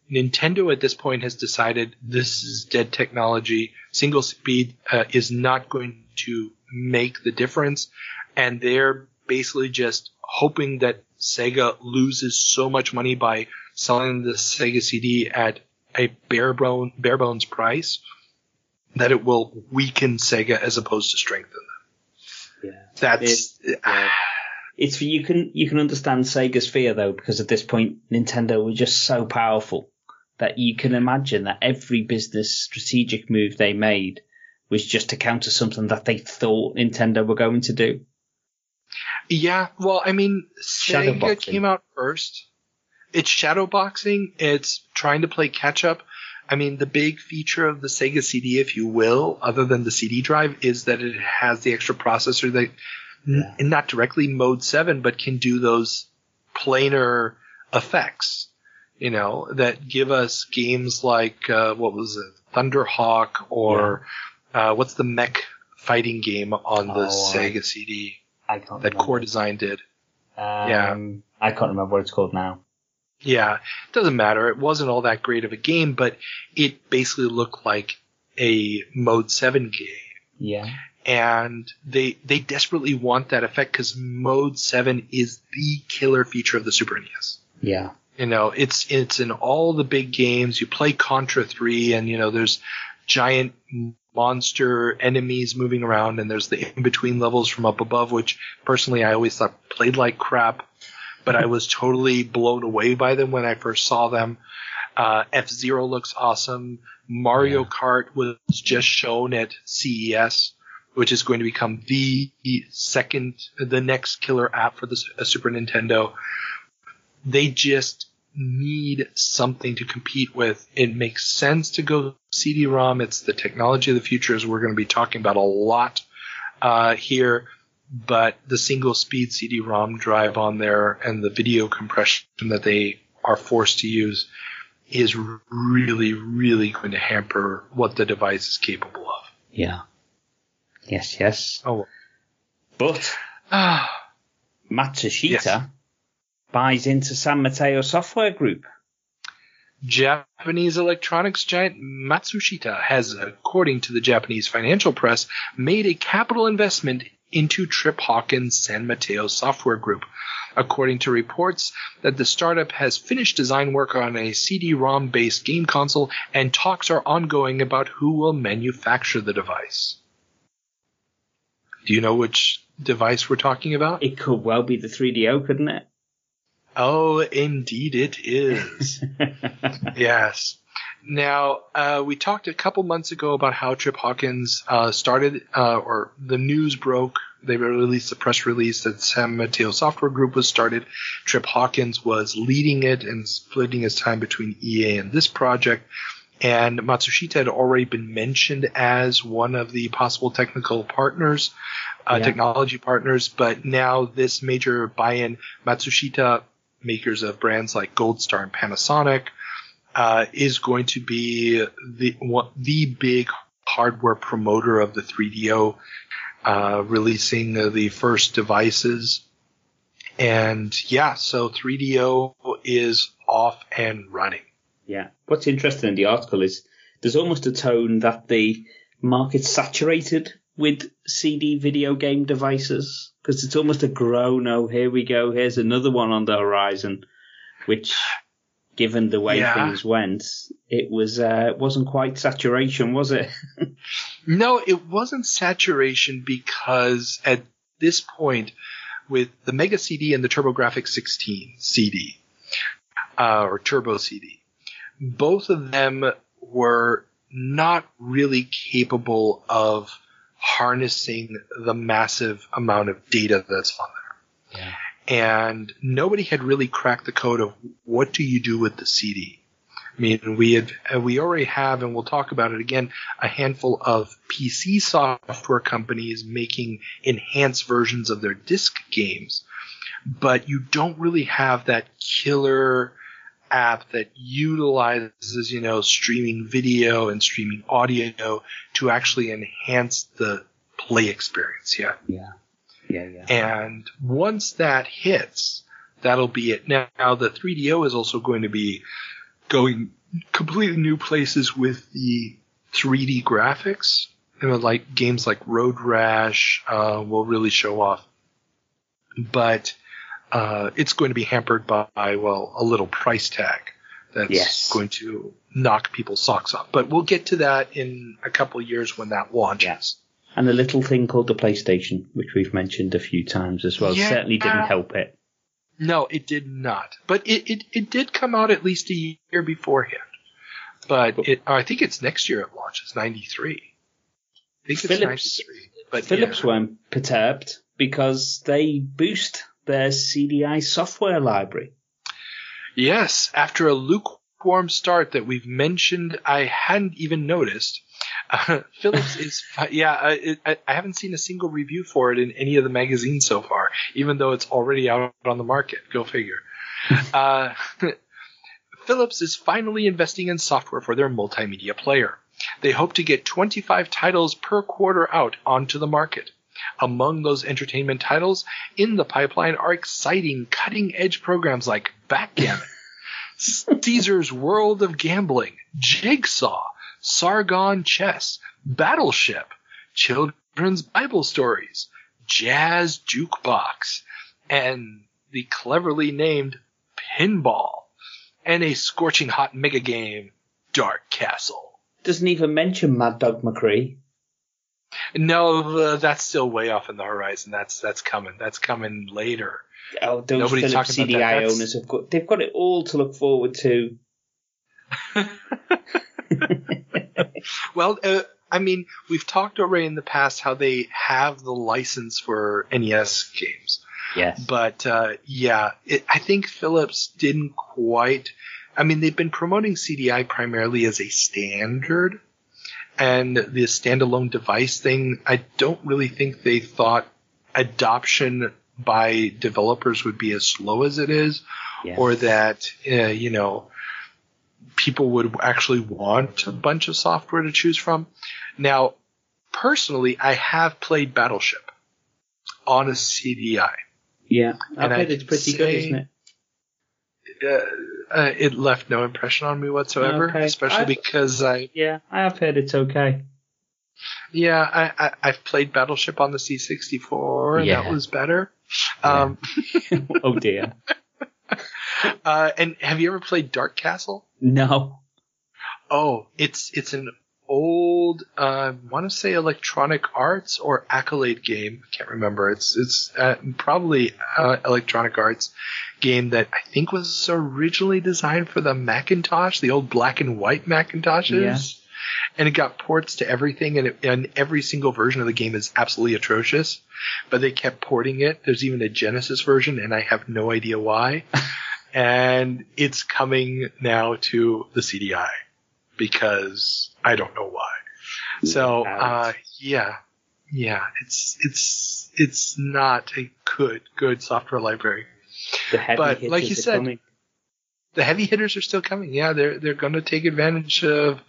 Nintendo at this point has decided this is dead technology. Single speed is not going to make the difference, and they're basically just hoping that Sega loses so much money by selling the Sega CD at a bare bones price that it will weaken Sega as opposed to strengthen them. Yeah. It's you can understand Sega's fear though, because at this point Nintendo were just so powerful that you can imagine that every business strategic move they made was just to counter something that they thought Nintendo were going to do. Yeah, well, I mean, Sega came out first. It's shadowboxing. It's trying to play catch up. I mean, the big feature of the Sega CD, if you will, other than the CD drive, is that it has the extra processor that, not directly Mode 7, but can do those planar effects, that give us games like, Thunderhawk, or what's the mech fighting game on the Sega CD that Core Design did? I can't remember what it's called now. Yeah, it doesn't matter. It wasn't all that great of a game, but it basically looked like a Mode 7 game. Yeah. And they desperately want that effect because Mode 7 is the killer feature of the Super NES. Yeah. It's in all the big games. You play Contra 3 and, there's giant monster enemies moving around and there's the in-between levels from up above, which personally I always thought played like crap. But I was totally blown away by them when I first saw them. F-Zero looks awesome. Mario Kart was just shown at CES, which is going to become the next killer app for the Super Nintendo. They just need something to compete with. It makes sense to go CD-ROM. It's the technology of the future, as we're going to be talking about a lot here. But the single-speed CD-ROM drive on there and the video compression that they are forced to use is really, really going to hamper what the device is capable of. Yeah. Yes. Oh. But Matsushita buys into San Mateo Software Group. Japanese electronics giant Matsushita has, according to the Japanese financial press, made a capital investment into Trip Hawkins' San Mateo Software Group. According to reports that the startup has finished design work on a CD-ROM-based game console, and talks are ongoing about who will manufacture the device. Do you know which device we're talking about? It could well be the 3DO, couldn't it? Oh, indeed it is. Yes. Now, we talked a couple months ago about how Trip Hawkins started, or the news broke. They released a press release that San Mateo Software Group was started. Trip Hawkins was leading it and splitting his time between EA and this project. And Matsushita had already been mentioned as one of the possible technical partners, technology partners. But now this major buy-in, Matsushita, makers of brands like Gold Star and Panasonic, is going to be the big hardware promoter of the 3DO, releasing the first devices. And so 3DO is off and running. Yeah. What's interesting in the article is there's almost a tone that the market's saturated with CD video game devices, because it's almost a groan. Here we go. Here's another one on the horizon, which, given the way things went, it wasn't quite saturation, was it? No, it wasn't saturation, because at this point, with the Mega CD and the TurboGrafx 16 CD, or Turbo CD, both of them were not really capable of harnessing the massive amount of data that's on there. Yeah. And nobody had really cracked the code of what do you do with the CD. I mean, we already have, and we'll talk about it again, a handful of PC software companies making enhanced versions of their disc games, but you don't really have that killer app that utilizes, streaming video and streaming audio to actually enhance the play experience yet. Yeah. And once that hits, that'll be it. Now, the 3DO is also going to be going completely new places with the 3D graphics. Like games like Road Rash will really show off. But it's going to be hampered by, a little price tag that's going to knock people's socks off. But we'll get to that in a couple of years when that launches. Yes. And a little thing called the PlayStation, which we've mentioned a few times as well, certainly didn't help it. No, it did not. But it did come out at least a year beforehand. But I think it's next year it launches, 93. I think it's 93. But Philips weren't perturbed because they boost their CDI software library. Yes, after a lukewarm start that we've mentioned, I hadn't even noticed. Philips is, I haven't seen a single review for it in any of the magazines so far, even though it's already out on the market. Go figure. Philips is finally investing in software for their multimedia player. They hope to get 25 titles per quarter out onto the market. Among those entertainment titles in the pipeline are exciting, cutting-edge programs like Backgammon, Caesar's World of Gambling, Jigsaw, Sargon Chess, Battleship, Children's Bible Stories, Jazz Jukebox, and the cleverly named Pinball, and a scorching hot mega game, Dark Castle. Doesn't even mention Mad Dog McCree. No, that's still way off in the horizon. That's coming. That's coming later. Oh, those Philips CDI owners they've got it all to look forward to. Well, we've talked already in the past how they have the license for NES games. Yes. But, I think Philips didn't quite. They've been promoting CDI primarily as a standard. And the standalone device thing, I don't really think they thought adoption by developers would be as slow as it is, or that, people would actually want a bunch of software to choose from. Now, personally, I have played Battleship on a CDI. Yeah, I've heard it's pretty good, isn't it? It left no impression on me whatsoever, especially because I have heard it's okay. Yeah, I've played Battleship on the C64, and that was better. Yeah. Oh dear. And have you ever played Dark Castle? No. Oh, it's an old, I want to say Electronic Arts or Accolade game. I can't remember. It's probably Electronic Arts game that I think was originally designed for the Macintosh, the old black and white Macintoshes. Yeah. And it got ports to everything, and every single version of the game is absolutely atrocious. But they kept porting it. There's even a Genesis version, and I have no idea why. And it's coming now to the CDI because I don't know why. So, it's not a good software library. But like you said, coming. The heavy hitters are still coming. Yeah, they're going to take advantage of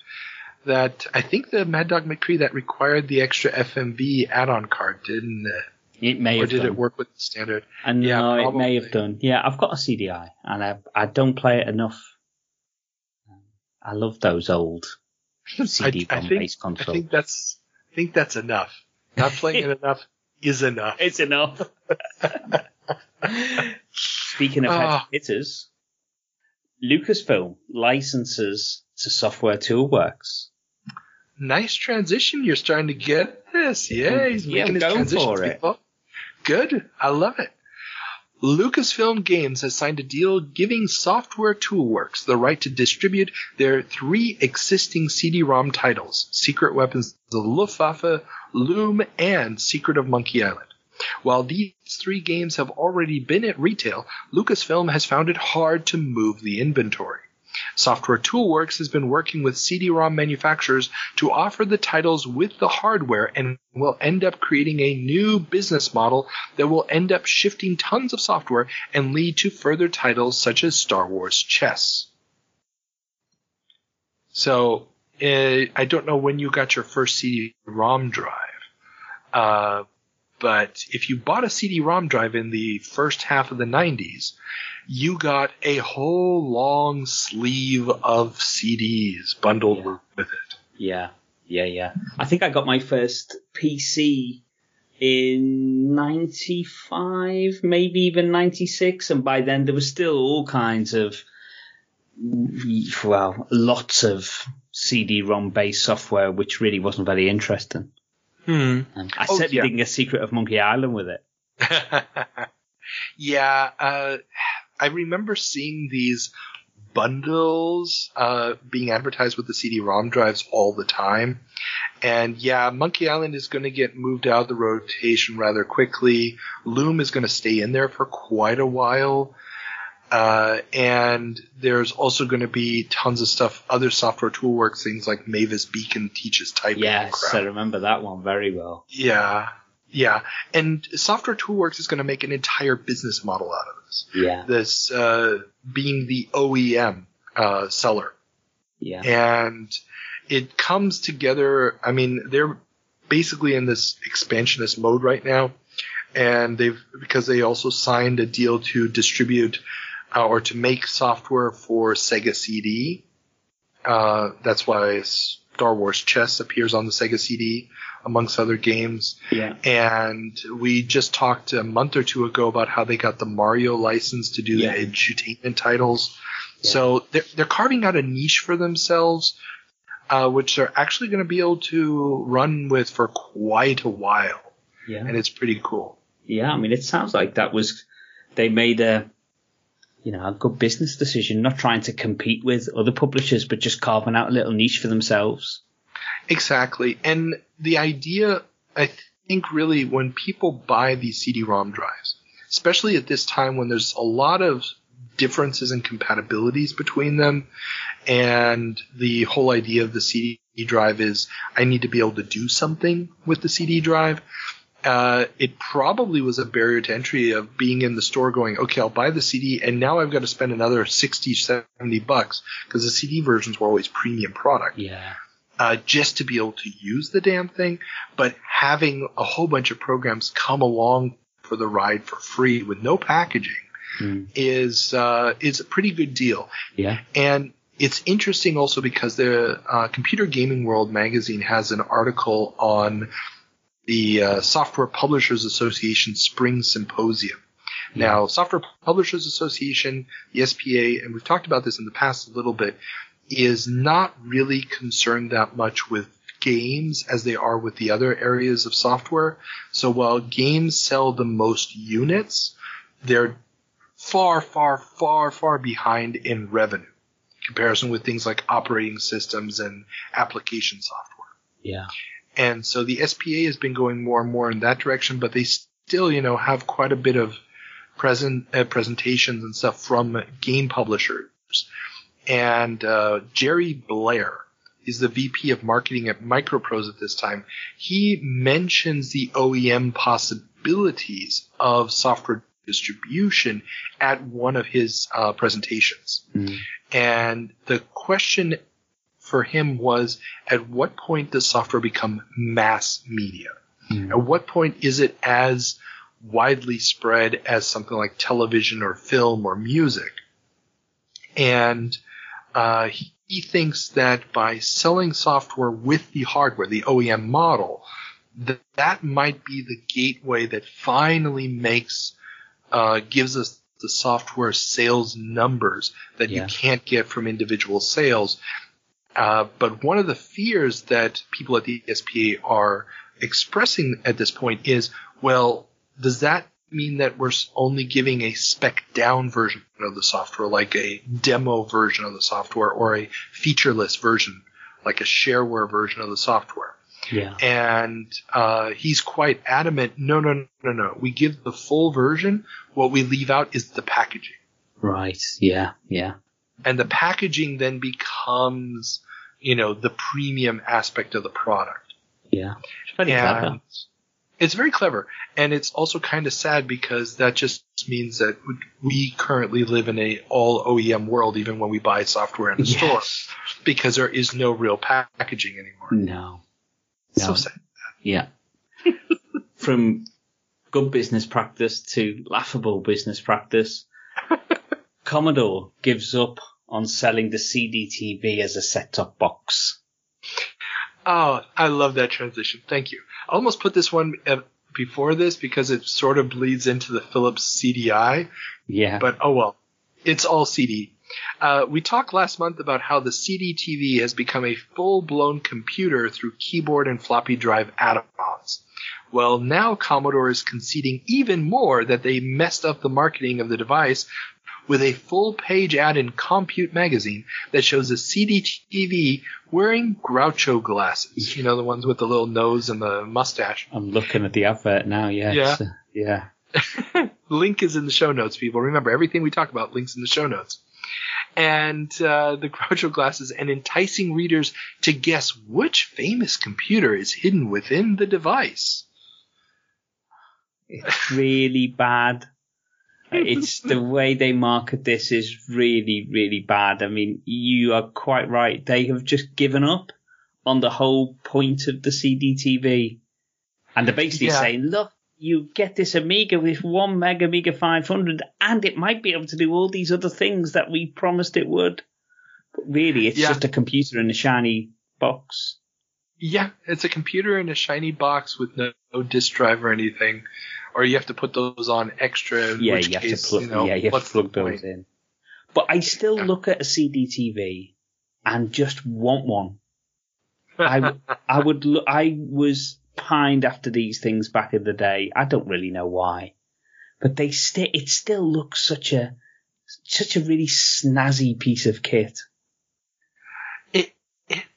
that. I think the Mad Dog McCree that required the extra FMV add-on card, didn't it? It may have done. Or did it work with the standard? No, it may have done. Yeah, I've got a CDI, and I don't play it enough. I love those old CD-ROM-based consoles. I think that's enough. Not playing it enough is enough. It's enough. Speaking of heavy hitters, Lucasfilm licenses to Software Toolworks. Nice transition. You're starting to get this. Yeah, he's making his transition for it. People. Good. I love it. Lucasfilm Games has signed a deal giving Software Toolworks the right to distribute their 3 existing CD-ROM titles, Secret Weapons of the Luftwaffe, Loom, and Secret of Monkey Island. While these 3 games have already been at retail, Lucasfilm has found it hard to move the inventory. Software Toolworks has been working with CD-ROM manufacturers to offer the titles with the hardware and will end up creating a new business model that will end up shifting tons of software and lead to further titles such as Star Wars Chess. So, I don't know when you got your first CD-ROM drive, but if you bought a CD-ROM drive in the first half of the 90s, you got a whole long sleeve of CDs bundled with it. Yeah. I think I got my first PC in 95, maybe even 96, and by then there was still all kinds of, lots of CD-ROM based software, which really wasn't very interesting. I certainly didn't get Secret of Monkey Island with it. I remember seeing these bundles being advertised with the CD-ROM drives all the time. And Monkey Island is going to get moved out of the rotation rather quickly. Loom is going to stay in there for quite a while. And there's also going to be tons of stuff, other Software Toolworks things like Mavis Beacon teaches typing. Yes, I remember that one very well. Yeah, and Software Toolworks is going to make an entire business model out of this. Yeah. This being the OEM seller. Yeah. And it comes together, I mean, they're basically in this expansionist mode right now, and because they also signed a deal to distribute or to make software for Sega Cd. That's why Star Wars Chess appears on the Sega Cd, amongst other games. Yeah. And we just talked a month or two ago about how they got the Mario license to do the edutainment titles. Yeah. So they're carving out a niche for themselves, which they're actually going to be able to run with for quite a while. Yeah. And it's pretty cool. Yeah, I mean, it sounds like they made a good business decision, not trying to compete with other publishers, but just carving out a little niche for themselves. Exactly. And the idea, I think, really, when people buy these CD-ROM drives, especially at this time when there's a lot of differences and compatibilities between them, and the whole idea of the CD drive is I need to be able to do something with the CD drive. it probably was a barrier to entry of being in the store going, okay, I'll buy the CD, and now I've got to spend another $60, $70 because the CD versions were always premium product. Yeah. Just to be able to use the damn thing, but having a whole bunch of programs come along for the ride for free with no packaging is a pretty good deal. Yeah. And it's interesting also because the Computer Gaming World magazine has an article on the Software Publishers Association Spring Symposium. Now, Software Publishers Association, the SPA, and we've talked about this in the past a little bit, is not really concerned that much with games as they are with the other areas of software. So while games sell the most units, they're far, far, far, far behind in revenue in comparison with things like operating systems and application software. Yeah. And so the SPA has been going more and more in that direction, but they still, have quite a bit of presentations and stuff from game publishers. And Jerry Blair is the VP of marketing at Microprose at this time. He mentions the OEM possibilities of software distribution at one of his presentations. And the question for him was, at what point does software become mass media? At what point is it as widely spread as something like television or film or music? And he thinks that by selling software with the hardware, the OEM model, that might be the gateway that finally gives us the software sales numbers that you can't get from individual sales. But one of the fears that people at the SPA are expressing at this point is, well, does that mean that we're only giving a spec down version of the software, like a demo version of the software, or a featureless version, like a shareware version of the software? Yeah. And he's quite adamant, no. We give the full version. What we leave out is the packaging. Right. Yeah. Yeah. And the packaging then becomes, the premium aspect of the product. Yeah. It's very clever. It's very clever. And it's also kind of sad because that just means that we currently live in a all OEM world, even when we buy software in the store, because there is no real packaging anymore. No. So sad. Yeah. From good business practice to laughable business practice, Commodore gives up on selling the CD-TV as a set-top box. Oh, I love that transition. Thank you. I almost put this one before this because it sort of bleeds into the Philips CDI. Yeah. But oh well. It's all CD. We talked last month about how the CD-TV has become a full-blown computer through keyboard and floppy drive add-ons. Well, now Commodore is conceding even more that they messed up the marketing of the device with a full-page ad in Compute magazine that shows a CD-TV wearing Groucho glasses. The ones with the little nose and the mustache. I'm looking at the advert now, yeah. Yeah. Link is in the show notes, people. Remember, everything we talk about, links in the show notes. And the Groucho glasses, and enticing readers to guess which famous computer is hidden within the device. It's really bad. It's the way they market this is really, really bad. I mean, you are quite right. They have just given up on the whole point of the CD-TV. And they're basically saying, look, you get this Amiga with 1 meg Amiga 500, and it might be able to do all these other things that we promised it would. But really, it's just a computer in a shiny box. Yeah, it's a computer in a shiny box with no disk drive or anything. Or you have to put those on extra, in which case, you have to plug those in. But I still look at a CD-TV and just want one. I was pined after these things back in the day. I don't really know why, but it still looks such a really snazzy piece of kit.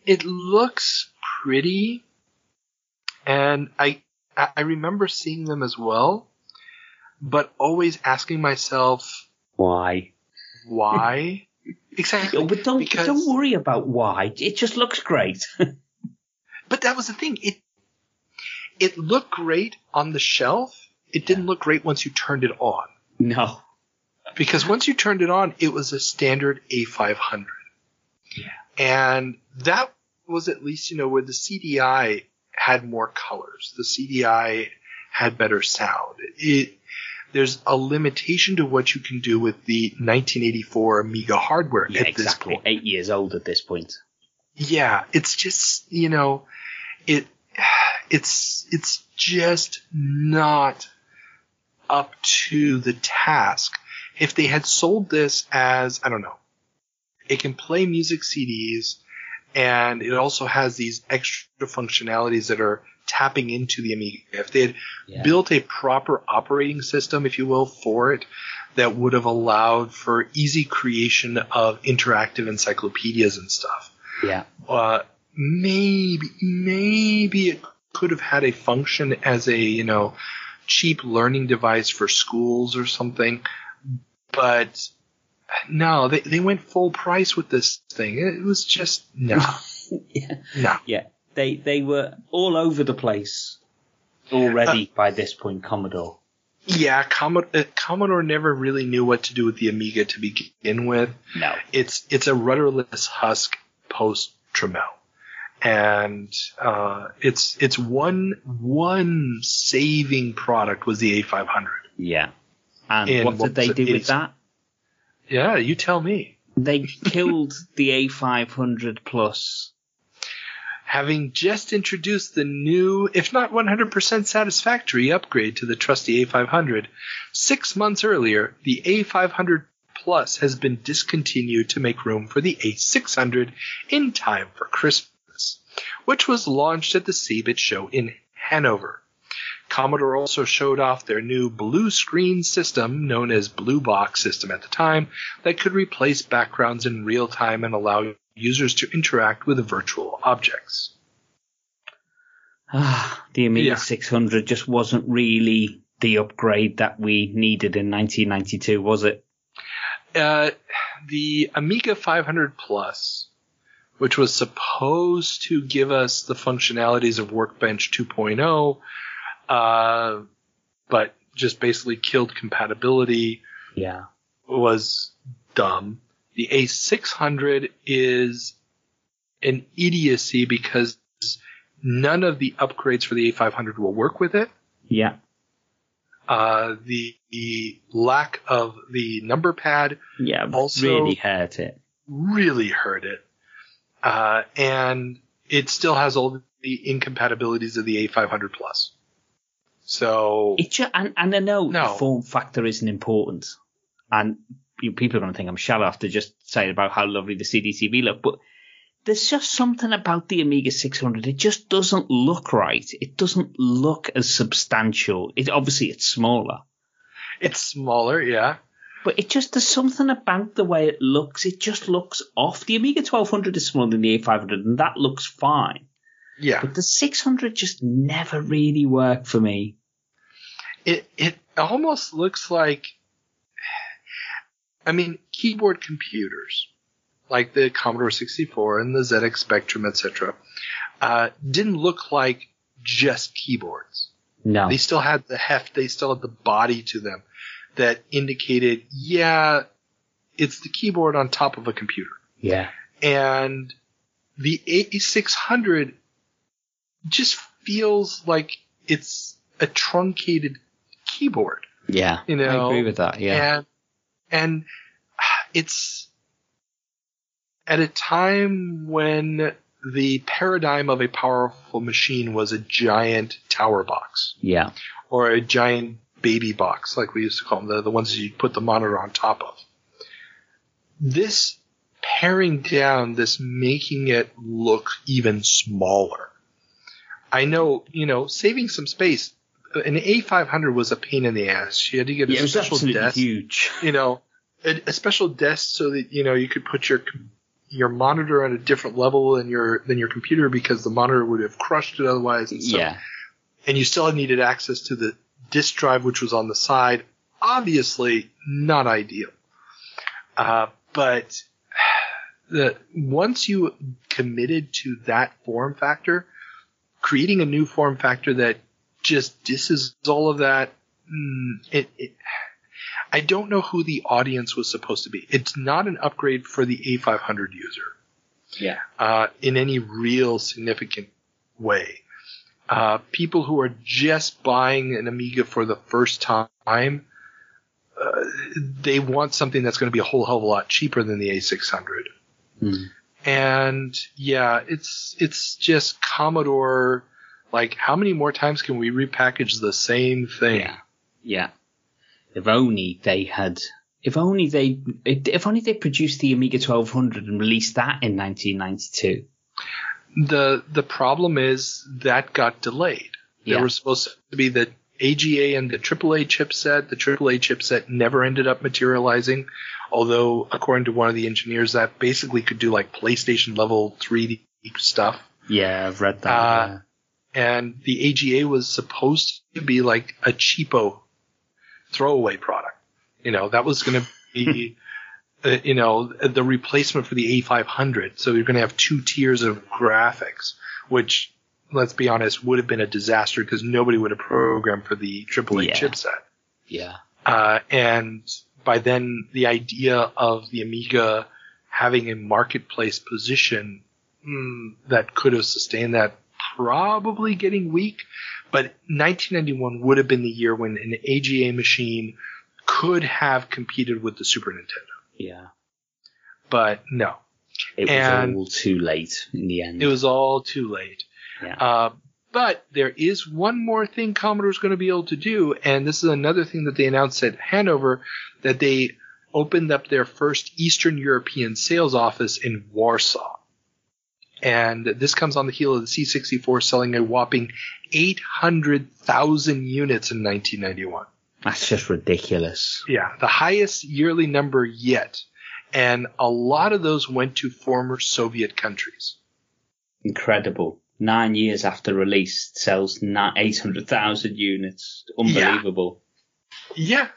It looks pretty, and I remember seeing them as well, but always asking myself, why? Exactly. But don't worry about why. It just looks great. But that was the thing. it looked great on the shelf. It didn't look great once you turned it on. No. Because once you turned it on, it was a standard A500. Yeah. And that was at least, where the CDI had more colors. The CDI had better sound. There's a limitation to what you can do with the 1984 Amiga hardware at this point. 8 years old at this point. Yeah, it's just, it's just not up to the task. If they had sold this as, I don't know, it can play music CDs, and it also has these extra functionalities that are tapping into the Amiga. If they had built a proper operating system, if you will, for it, that would have allowed for easy creation of interactive encyclopedias and stuff. Yeah. Maybe it could have had a function as a, cheap learning device for schools or something. But no, they went full price with this thing. It was just, no. No. Yeah. They were all over the place already by this point, Commodore. Yeah, Commodore never really knew what to do with the Amiga to begin with. No. It's a rudderless husk post-Tramiel. And it's one saving product was the A500. Yeah. And what did they do with that? Yeah, you tell me. They killed the A500 Plus. Having just introduced the new, if not 100% satisfactory upgrade to the trusty A500, 6 months earlier, the A500 Plus has been discontinued to make room for the A600 in time for Christmas, which was launched at the CeBIT show in Hanover. Commodore also showed off their new blue screen system, known as Blue Box system at the time, that could replace backgrounds in real time and allow users to interact with virtual objects. The Amiga 600 just wasn't really the upgrade that we needed in 1992, was it? The Amiga 500 Plus, which was supposed to give us the functionalities of Workbench 2.0, but just basically killed compatibility. Yeah. Was dumb. The A600 is an idiocy because none of the upgrades for the A500 will work with it. Yeah. The lack of the number pad also really hurt it. Really hurt it. And it still has all the incompatibilities of the A500 Plus. So and I know the form factor isn't important, and people are going to think I'm shallow after just saying about how lovely the CD-CV look, but there's just something about the Amiga 600. It just doesn't look right. It doesn't look as substantial. Obviously it's smaller. It's smaller, yeah. But there's something about the way it looks. It just looks off. The Amiga 1200 is smaller than the A500, and that looks fine. Yeah. But the 600 just never really worked for me. It almost looks like, keyboard computers, like the Commodore 64 and the ZX Spectrum, etc., didn't look like just keyboards. No. They still had the heft, they still had the body to them that indicated, it's the keyboard on top of a computer. Yeah. And the A600 just feels like it's a truncated keyboard. Yeah, I agree with that, yeah. And it's at a time when the paradigm of a powerful machine was a giant tower box. Yeah. Or a giant baby box, like we used to call them, the ones that you put the monitor on top of. This paring down, this making it look even smaller. I know, saving some space. An A500 was a pain in the ass. You had to get a special desk. Huge. A special desk so that, you could put your monitor at a different level than your computer because the monitor would have crushed it otherwise. And stuff. Yeah. And you still needed access to the disk drive, which was on the side. Obviously not ideal. But once you committed to that form factor, creating a new form factor that just disses all of that. I don't know who the audience was supposed to be. It's not an upgrade for the A500 user. Yeah. In any real significant way. People who are just buying an Amiga for the first time, they want something that's going to be a whole hell of a lot cheaper than the A600. And yeah, it's just Commodore. Like, how many more times can we repackage the same thing? Yeah. If only they produced the Amiga 1200 and released that in 1992. The problem is that got delayed. There was supposed to be the AGA and the AAA chipset. The AAA chipset never ended up materializing, although according to one of the engineers, that basically could do like PlayStation level 3D stuff. Yeah, I've read that. And the AGA was supposed to be like a cheapo throwaway product. That was going to be, the replacement for the A500. So you're going to have 2 tiers of graphics, which, let's be honest, would have been a disaster because nobody would have programmed for the AAA chipset. Yeah. And by then, the idea of the Amiga having a marketplace position that could have sustained that probably getting weak. But 1991 would have been the year when an AGA machine could have competed with the Super Nintendo. Yeah. But no. It was all too late in the end. It was all too late. Yeah. But there is one more thing Commodore's going to be able to do, and this is another thing that they announced at Hanover, that they opened up their first Eastern European sales office in Warsaw. And this comes on the heel of the C64 selling a whopping 800,000 units in 1991. That's just ridiculous. Yeah, the highest yearly number yet. And a lot of those went to former Soviet countries. Incredible. 9 years after release, sells 800,000 units. Unbelievable. Yeah,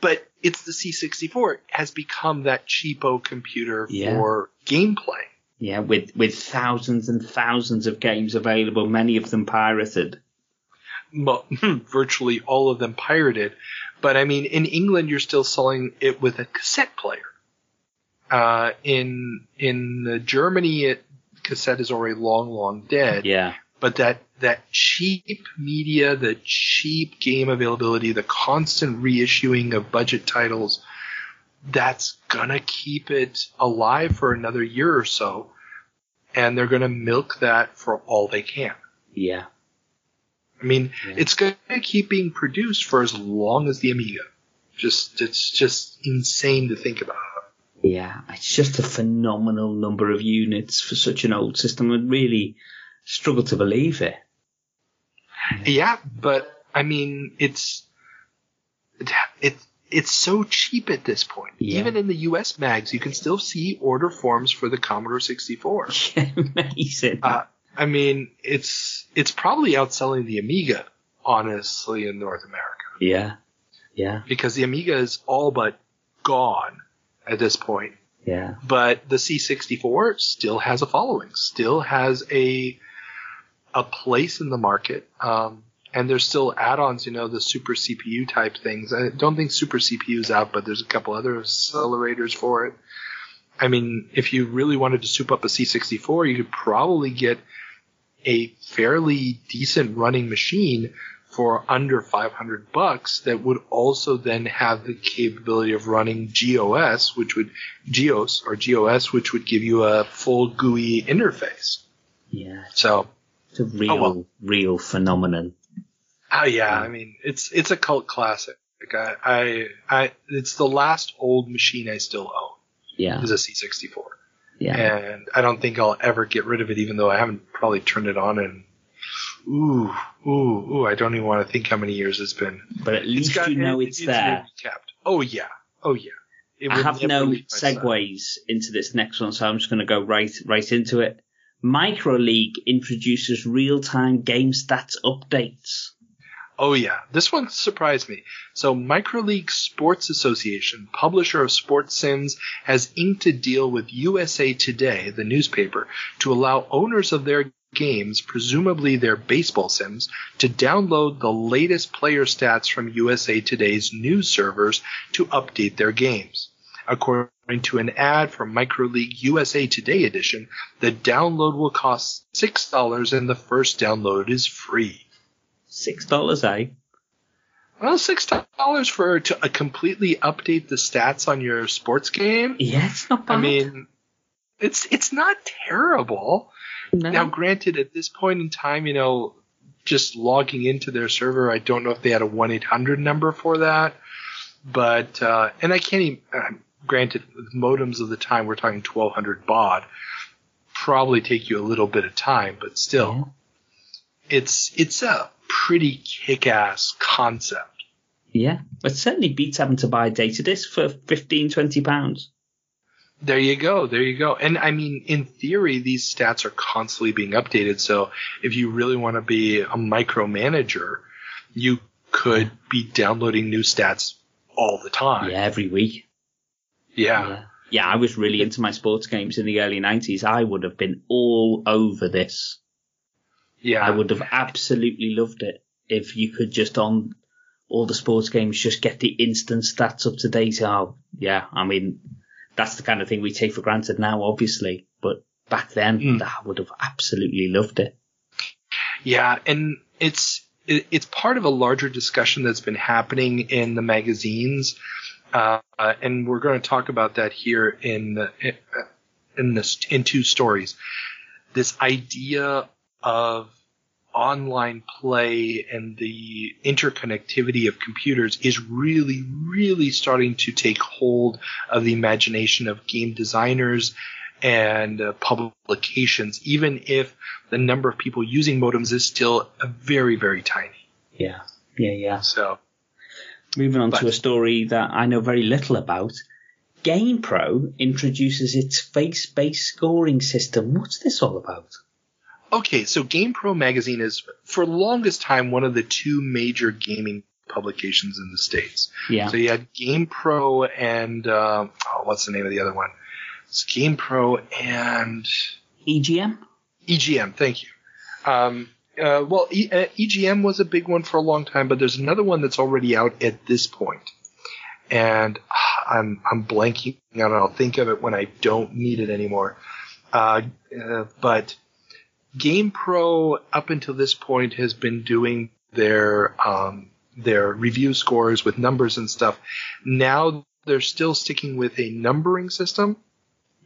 but it's the C64. It has become that cheapo computer for gameplay. Yeah, with thousands and thousands of games available, many of them pirated. Well, virtually all of them pirated. But I mean, in England, you're still selling it with a cassette player. In Germany, cassette is already long dead. Yeah. But that cheap media, the cheap game availability, the constant reissuing of budget titles, that's gonna keep it alive for another year or so, and they're gonna milk that for all they can. Yeah. I mean, it's gonna keep being produced for as long as the Amiga. It's just insane to think about. Yeah, it's just a phenomenal number of units for such an old system. I really struggle to believe it. Yeah, but I mean, it's so cheap at this point. Yeah. Even in the US mags, you can still see order forms for the Commodore 64. Amazing. I mean, it's probably outselling the Amiga, honestly, in North America. Yeah. Yeah. Because the Amiga is all but gone at this point. Yeah. But the C64 still has a following, still has a place in the market. And there's still add-ons, the Super CPU type things. I don't think Super CPU is out, but there's a couple other accelerators for it. I mean, if you really wanted to soup up a C64, you could probably get a fairly decent running machine for under $500 that would also then have the capability of running GOS, which would give you a full GUI interface. Yeah. So it's a real phenomenon. Oh yeah, I mean it's a cult classic. It's the last old machine I still own. Yeah. Is a C64. Yeah. And I don't think I'll ever get rid of it, even though I haven't probably turned it on in I don't even want to think how many years it's been. But at least it's there. Oh yeah. I have no segues into this next one, so I'm just going to go right into it. Microleague introduces real-time game stats updates. Oh yeah, this one surprised me. So Microleague Sports Association, publisher of sports sims, has inked a deal with USA Today, the newspaper, to allow owners of their games, presumably their baseball sims, to download the latest player stats from USA Today's news servers to update their games. According to an ad from MicroLeague USA Today edition, the download will cost $6 and the first download is free. $6, eh? Well, $6 for to completely update the stats on your sports game? Yeah, it's not bad. I mean, it's not terrible. No. Now, granted, at this point in time, just logging into their server, I don't know if they had a 1-800 number for that. But, and I can't even, granted, with modems of the time, we're talking 1200 baud, probably take you a little bit of time, but still, it's a pretty kick-ass concept. Yeah, it certainly beats having to buy a data disc for £15-20. There you go. And I mean, in theory, these stats are constantly being updated. So if you really want to be a micromanager, you could be downloading new stats all the time. Yeah, every week. Yeah. Yeah, I was really into my sports games in the early 90s. I would have been all over this. Yeah. I would have absolutely loved it if you could just on all the sports games just get the instant stats up to date. Oh, yeah, I mean, that's the kind of thing we take for granted now, obviously. But back then, I would have absolutely loved it. Yeah, and it's part of a larger discussion that's been happening in the magazines, and we're going to talk about that here in two stories. This idea of online play and the interconnectivity of computers is really, really starting to take hold of the imagination of game designers and publications, even if the number of people using modems is still very, very tiny. Yeah. So, moving on to a story that I know very little about. GamePro introduces its face-based scoring system. What's this all about? Okay, so GamePro magazine is, for the longest time, one of the two major gaming publications in the States. Yeah. So you had GamePro and, what's the name of the other one? It's GamePro and... EGM? EGM, thank you. EGM was a big one for a long time, but there's another one that's already out at this point. And I'm blanking on it. I'll think of it when I don't need it anymore. But GamePro, up until this point, has been doing their review scores with numbers and stuff. Now they're still sticking with a numbering system,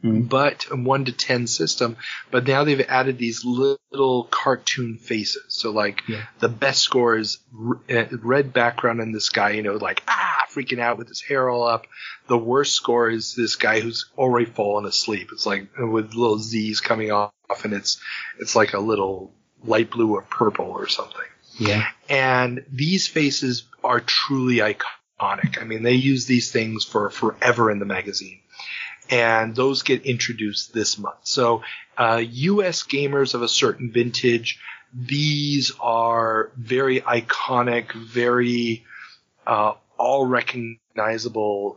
but a 1 to 10 system. But now they've added these little cartoon faces. So the best score is red background and this guy, freaking out with his hair all up. The worst score is this guy who's already fallen asleep. It's like with little Z's coming off, and it's like a little light blue or purple or something. Yeah. And these faces are truly iconic. I mean, they use these things for forever in the magazine. And those get introduced this month. So, US gamers of a certain vintage, these are very iconic, very, all recognizable,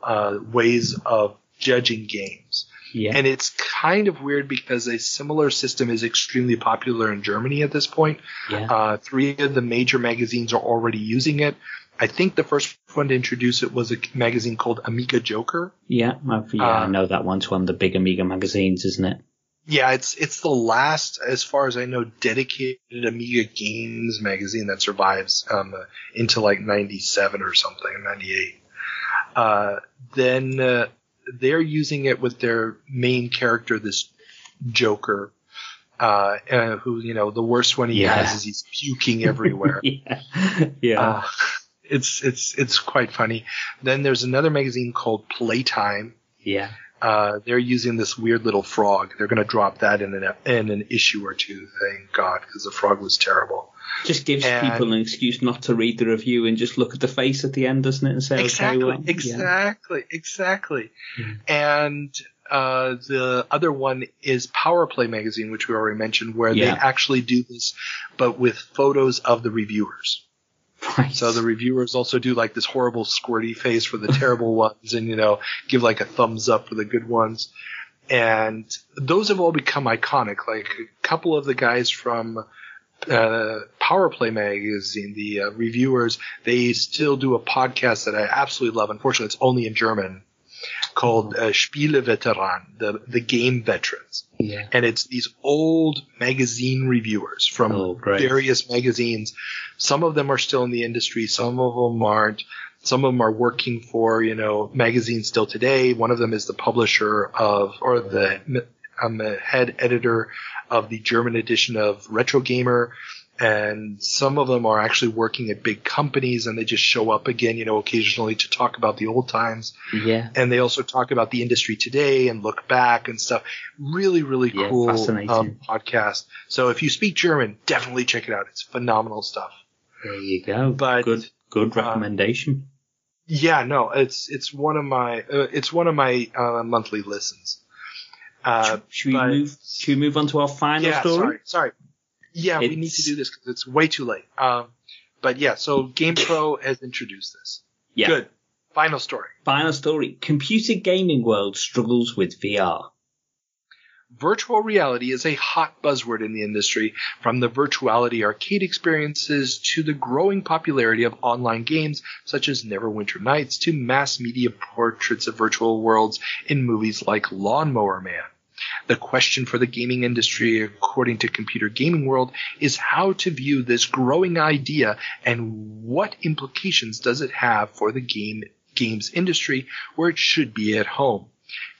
ways of judging games. Yeah. And it's kind of weird because a similar system is extremely popular in Germany at this point. Yeah. 3 of the major magazines are already using it. I think the first one to introduce it was a magazine called Amiga Joker. Yeah, I know that one's one of the big Amiga magazines, isn't it? Yeah, it's the last, as far as I know, dedicated Amiga games magazine that survives into 97 or something, 98. Then they're using it with their main character, this Joker, who, the worst one he has is he's puking everywhere. Yeah. It's quite funny. Then there's another magazine called Playtime. Yeah. They're using this weird little frog. They're going to drop that in an issue or two. Thank God, because the frog was terrible. Just gives people an excuse not to read the review and just look at the face at the end, doesn't it? And say, exactly. And the other one is Power Play magazine, which we already mentioned, where they actually do this, but with photos of the reviewers. Right. So the reviewers also do this horrible squirty face for the terrible ones and, give a thumbs up for the good ones. And those have all become iconic. Like a couple of the guys from Power Play magazine, the reviewers, they still do a podcast that I absolutely love. Unfortunately, it's only in German, called Spieleveteran, the game veterans. Yeah. And it's these old magazine reviewers from various magazines. Some of them are still in the industry. Some of them aren't. Some of them are working for, magazines still today. One of them is the publisher of, or the head editor of the German edition of Retro Gamer. And some of them are actually working at big companies, and they just show up again, occasionally to talk about the old times. Yeah. And they also talk about the industry today and look back and stuff. Really, really cool podcast. So if you speak German, definitely check it out. It's phenomenal stuff. There you go. But good recommendation. Yeah, no, it's one of my monthly listens. Should we move on to our final story? Sorry. Yeah, we need to do this because it's way too late. But yeah, so GamePro has introduced this. Yeah. Good. Final story. Computer gaming world struggles with VR. Virtual reality is a hot buzzword in the industry, from the virtuality arcade experiences to the growing popularity of online games such as Neverwinter Nights to mass media portraits of virtual worlds in movies like Lawnmower Man. The question for the gaming industry, according to Computer Gaming World, is how to view this growing idea and what implications does it have for the games industry where it should be at home.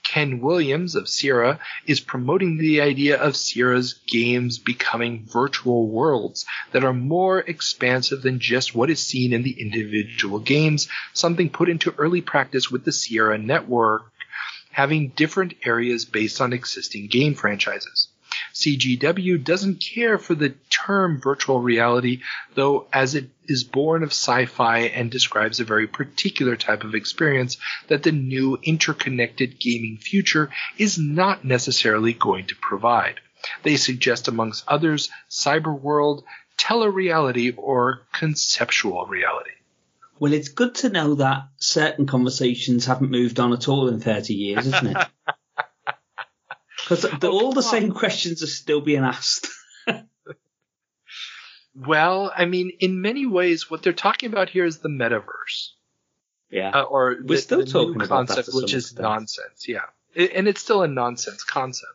Ken Williams of Sierra is promoting the idea of Sierra's games becoming virtual worlds that are more expansive than just what is seen in the individual games, something put into early practice with the Sierra network, having different areas based on existing game franchises. CGW doesn't care for the term virtual reality, though, as it is born of sci-fi and describes a very particular type of experience that the new interconnected gaming future is not necessarily going to provide. They suggest, amongst others, cyberworld, telereality, or conceptual reality. Well, it's good to know that certain conversations haven't moved on at all in 30 years, isn't it? Because all the same questions are still being asked. Well, I mean, in many ways, what they're talking about here is the metaverse. Yeah. Or we're still the talking new about concept, that which is nonsense. Yeah. And it's still a nonsense concept.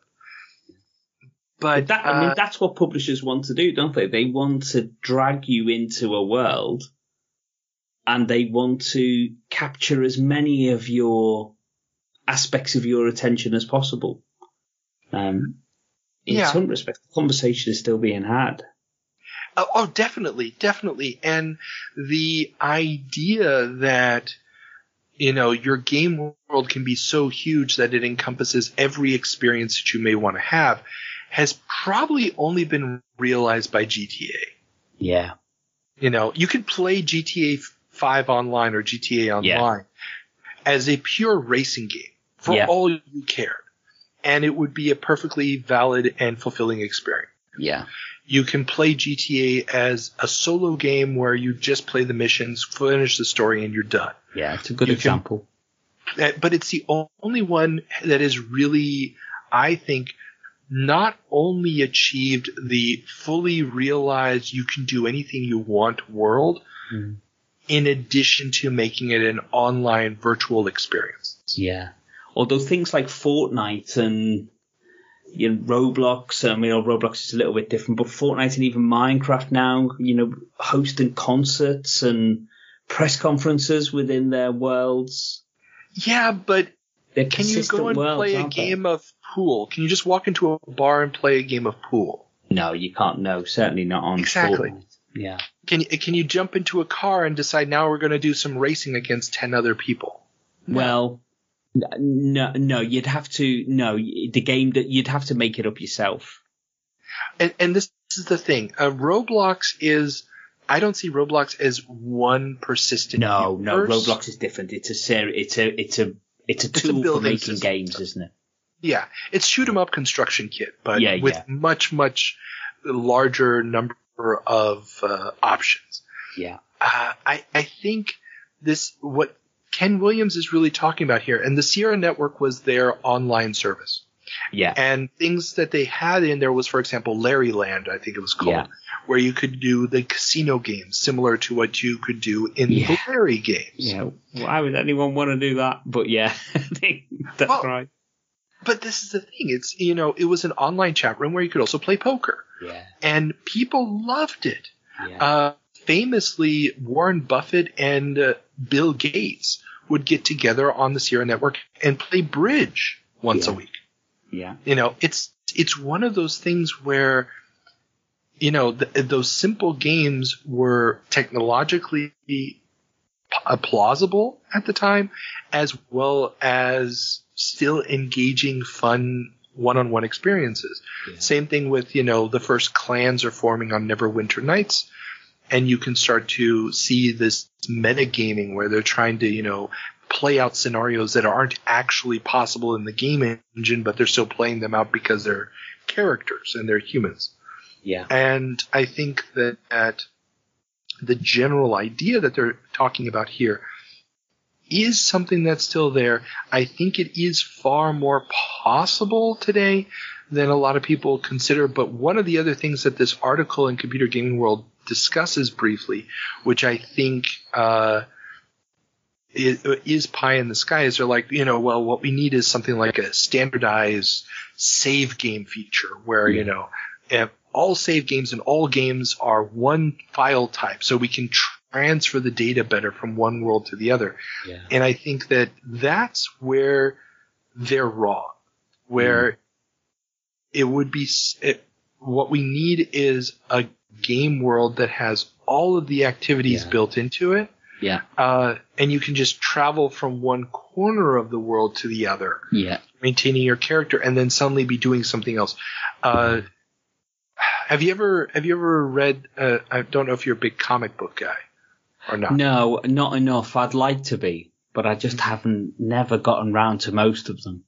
But that's what publishers want to do, don't they? They want to drag you into a world, and they want to capture as many of your aspects of your attention as possible. In some respects, the conversation is still being had. Oh, definitely. And the idea that, your game world can be so huge that it encompasses every experience that you may want to have has probably only been realized by GTA. Yeah. You could play GTA 5 online or GTA Online as a pure racing game for all you cared. And it would be a perfectly valid and fulfilling experience. Yeah. You can play GTA as a solo game where you just play the missions, finish the story, and you're done. Yeah, it's a good example. But it's the only one that is really, I think, not only achieved the fully realized you can do anything you want world, in addition to making it an online virtual experience. Yeah. Although things like Fortnite and Roblox, Roblox is a little bit different, but Fortnite and even Minecraft now, hosting concerts and press conferences within their worlds. Yeah, but can you go and play a game of pool? Can you just walk into a bar and play a game of pool? No, you can't. No, certainly not on Fortnite. Yeah. Can you jump into a car and decide now we're going to do some racing against 10 other people? Well, no, you'd have to. No, the game that you'd have to make it up yourself. And this is the thing. Roblox is. I don't see Roblox as one persistent. No, Roblox is different. It's a tool for making games, isn't it? Yeah, it's shoot 'em up construction kit, but with much larger number of options. Yeah. I think what Ken Williams is really talking about here, and the Sierra Network was their online service. Yeah. And things that they had in there was, for example, Larry Land, I think it was called, where you could do the casino games similar to what you could do in the Larry games. Yeah. Why would anyone want to do that? But yeah, I think that's right. But this is the thing. It's, it was an online chat room where you could also play poker. Yeah. And people loved it. Yeah. Famously, Warren Buffett and Bill Gates would get together on the Sierra Network and play bridge once a week. Yeah. It's one of those things where, those simple games were technologically plausible at the time, as well as still engaging, fun one-on-one experiences. Yeah. Same thing with, the first clans are forming on Neverwinter Nights, and you can start to see this metagaming where they're trying to, play out scenarios that aren't actually possible in the game engine, but they're still playing them out because they're characters and they're humans. Yeah. And I think that the general idea that they're talking about here is something that's still there. I think it is far more possible today than a lot of people consider. But one of the other things that this article in Computer Gaming World discusses briefly, which I think is pie in the sky, is they're like, what we need is something like a standardized save game feature where, all save games and all games are one file type, so we can transfer the data better from one world to the other. Yeah. And I think that that's where they're wrong, where it would be what we need is a game world that has all of the activities built into it. Yeah. And you can just travel from one corner of the world to the other. Yeah. Maintaining your character and then suddenly be doing something else. Have you ever read, I don't know if you're a big comic book guy or not. No, not enough. I'd like to be, but I just never gotten round to most of them.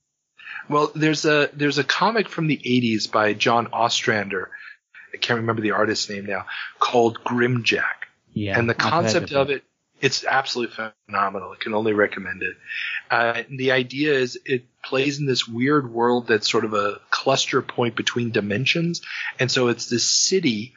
Well, there's a comic from the 80s by John Ostrander. I can't remember the artist's name now, called Grimjack. Yeah. And the concept of it, it's absolutely phenomenal. I can only recommend it. The idea is it plays in this weird world that's sort of a cluster point between dimensions. And so it's this city,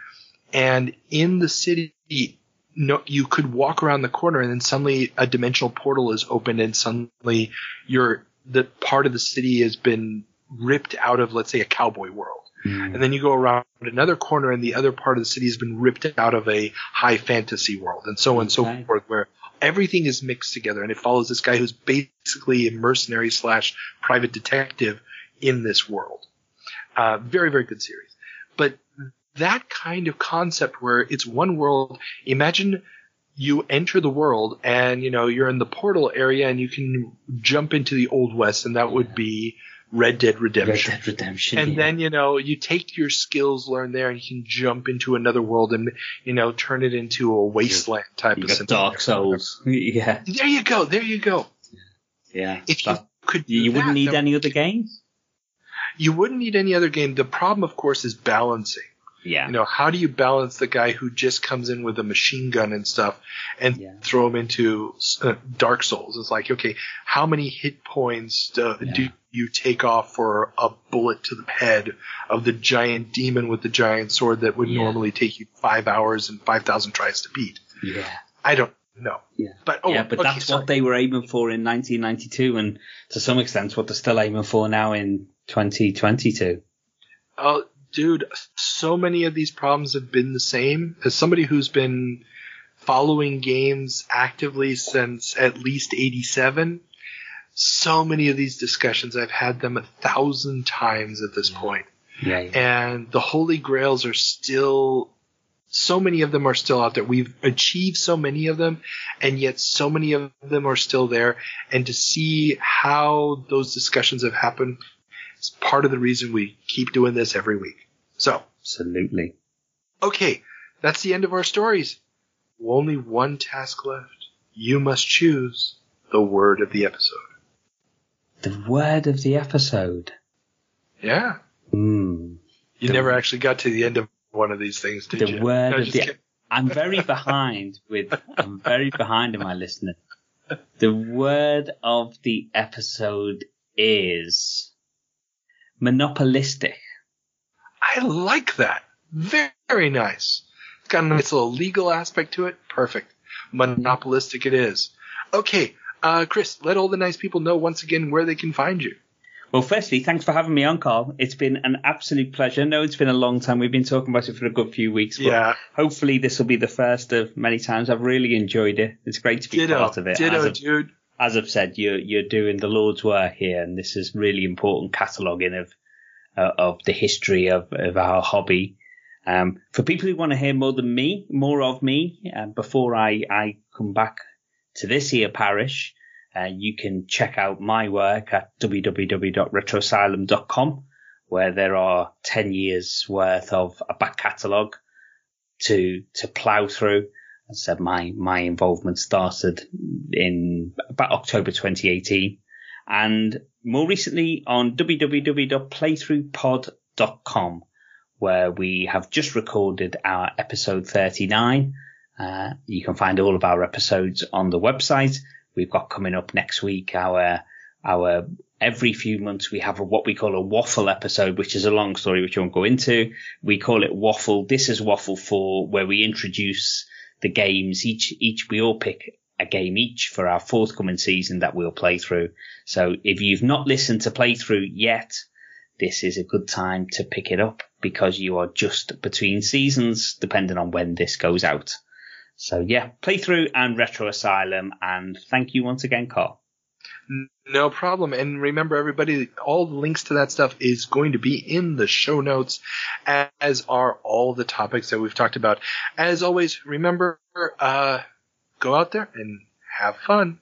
and in the city, you could walk around the corner and then suddenly a dimensional portal is opened and suddenly the part of the city has been ripped out of, let's say, a cowboy world. And then you go around another corner and the other part of the city has been ripped out of a high fantasy world, and so on and so forth, where everything is mixed together. And it follows this guy who's basically a mercenary / private detective in this world. Very, very good series. But that kind of concept where it's one world, imagine you enter the world and, you're in the portal area and you can jump into the Old West, and that would be Red Dead Redemption. And then, you take your skills learned there and you can jump into another world and, turn it into a wasteland type of scenario. Dark Souls. Yeah. There you go. Yeah. If you could do you wouldn't that, need any other games? You wouldn't need any other game. The problem, of course, is balancing. Yeah. How do you balance the guy who just comes in with a machine gun and stuff and throw him into Dark Souls? It's like, okay, how many hit points do you take off for a bullet to the head of the giant demon with the giant sword that would normally take you 5 hours and 5,000 tries to beat? Yeah. I don't know. Yeah. But that's what they were aiming for in 1992, and to some extent what they're still aiming for now in 2022. Oh, dude, so many of these problems have been the same. As somebody who's been following games actively since at least 87, so many of these discussions, I've had them 1,000 times at this point. Yeah. And the holy grails are still, so many of them are still out there. We've achieved so many of them, and yet so many of them are still there. And to see how those discussions have happened is part of the reason we keep doing this every week. So. Absolutely. Okay, that's the end of our stories. Only one task left. You must choose the word of the episode. The word of the episode? Yeah. You never actually got to the end of one of these things, did you? The word of the... I'm very behind in my listening. The word of the episode is monopolistic. I like that. Very, very nice. It's got a nice little legal aspect to it. Perfect. Monopolistic it is. Okay, Chris, let all the nice people know once again where they can find you. Well, firstly, thanks for having me on, Carl. It's been an absolute pleasure. I know it's been a long time. We've been talking about it for a good few weeks. But hopefully this will be the first of many times. I've really enjoyed it. It's great to be part of it. Dude. As I've said, you're doing the Lord's work here, and this is really important cataloguing of the history of our hobby. For people who want to hear more of me, before I come back to this here parish, you can check out my work at www.retroasylum.com, where there are 10 years worth of a back catalogue to plough through. As I said, my involvement started in about October 2018, and more recently on www.playthroughpod.com, where we have just recorded our episode 39. You can find all of our episodes on the website. We've got coming up next week our every few months we have what we call a waffle episode, which is a long story which I won't go into. We call it Waffle. This is Waffle 4, where we introduce the games. Each we all pick a game each for our forthcoming season that we'll play through. So if you've not listened to Playthrough yet, this is a good time to pick it up, because you are just between seasons, depending on when this goes out. So yeah, Playthrough and Retro Asylum, and thank you once again, Carl. No problem. And remember, everybody, all the links to that stuff is going to be in the show notes, as are all the topics that we've talked about. As always, remember, go out there and have fun.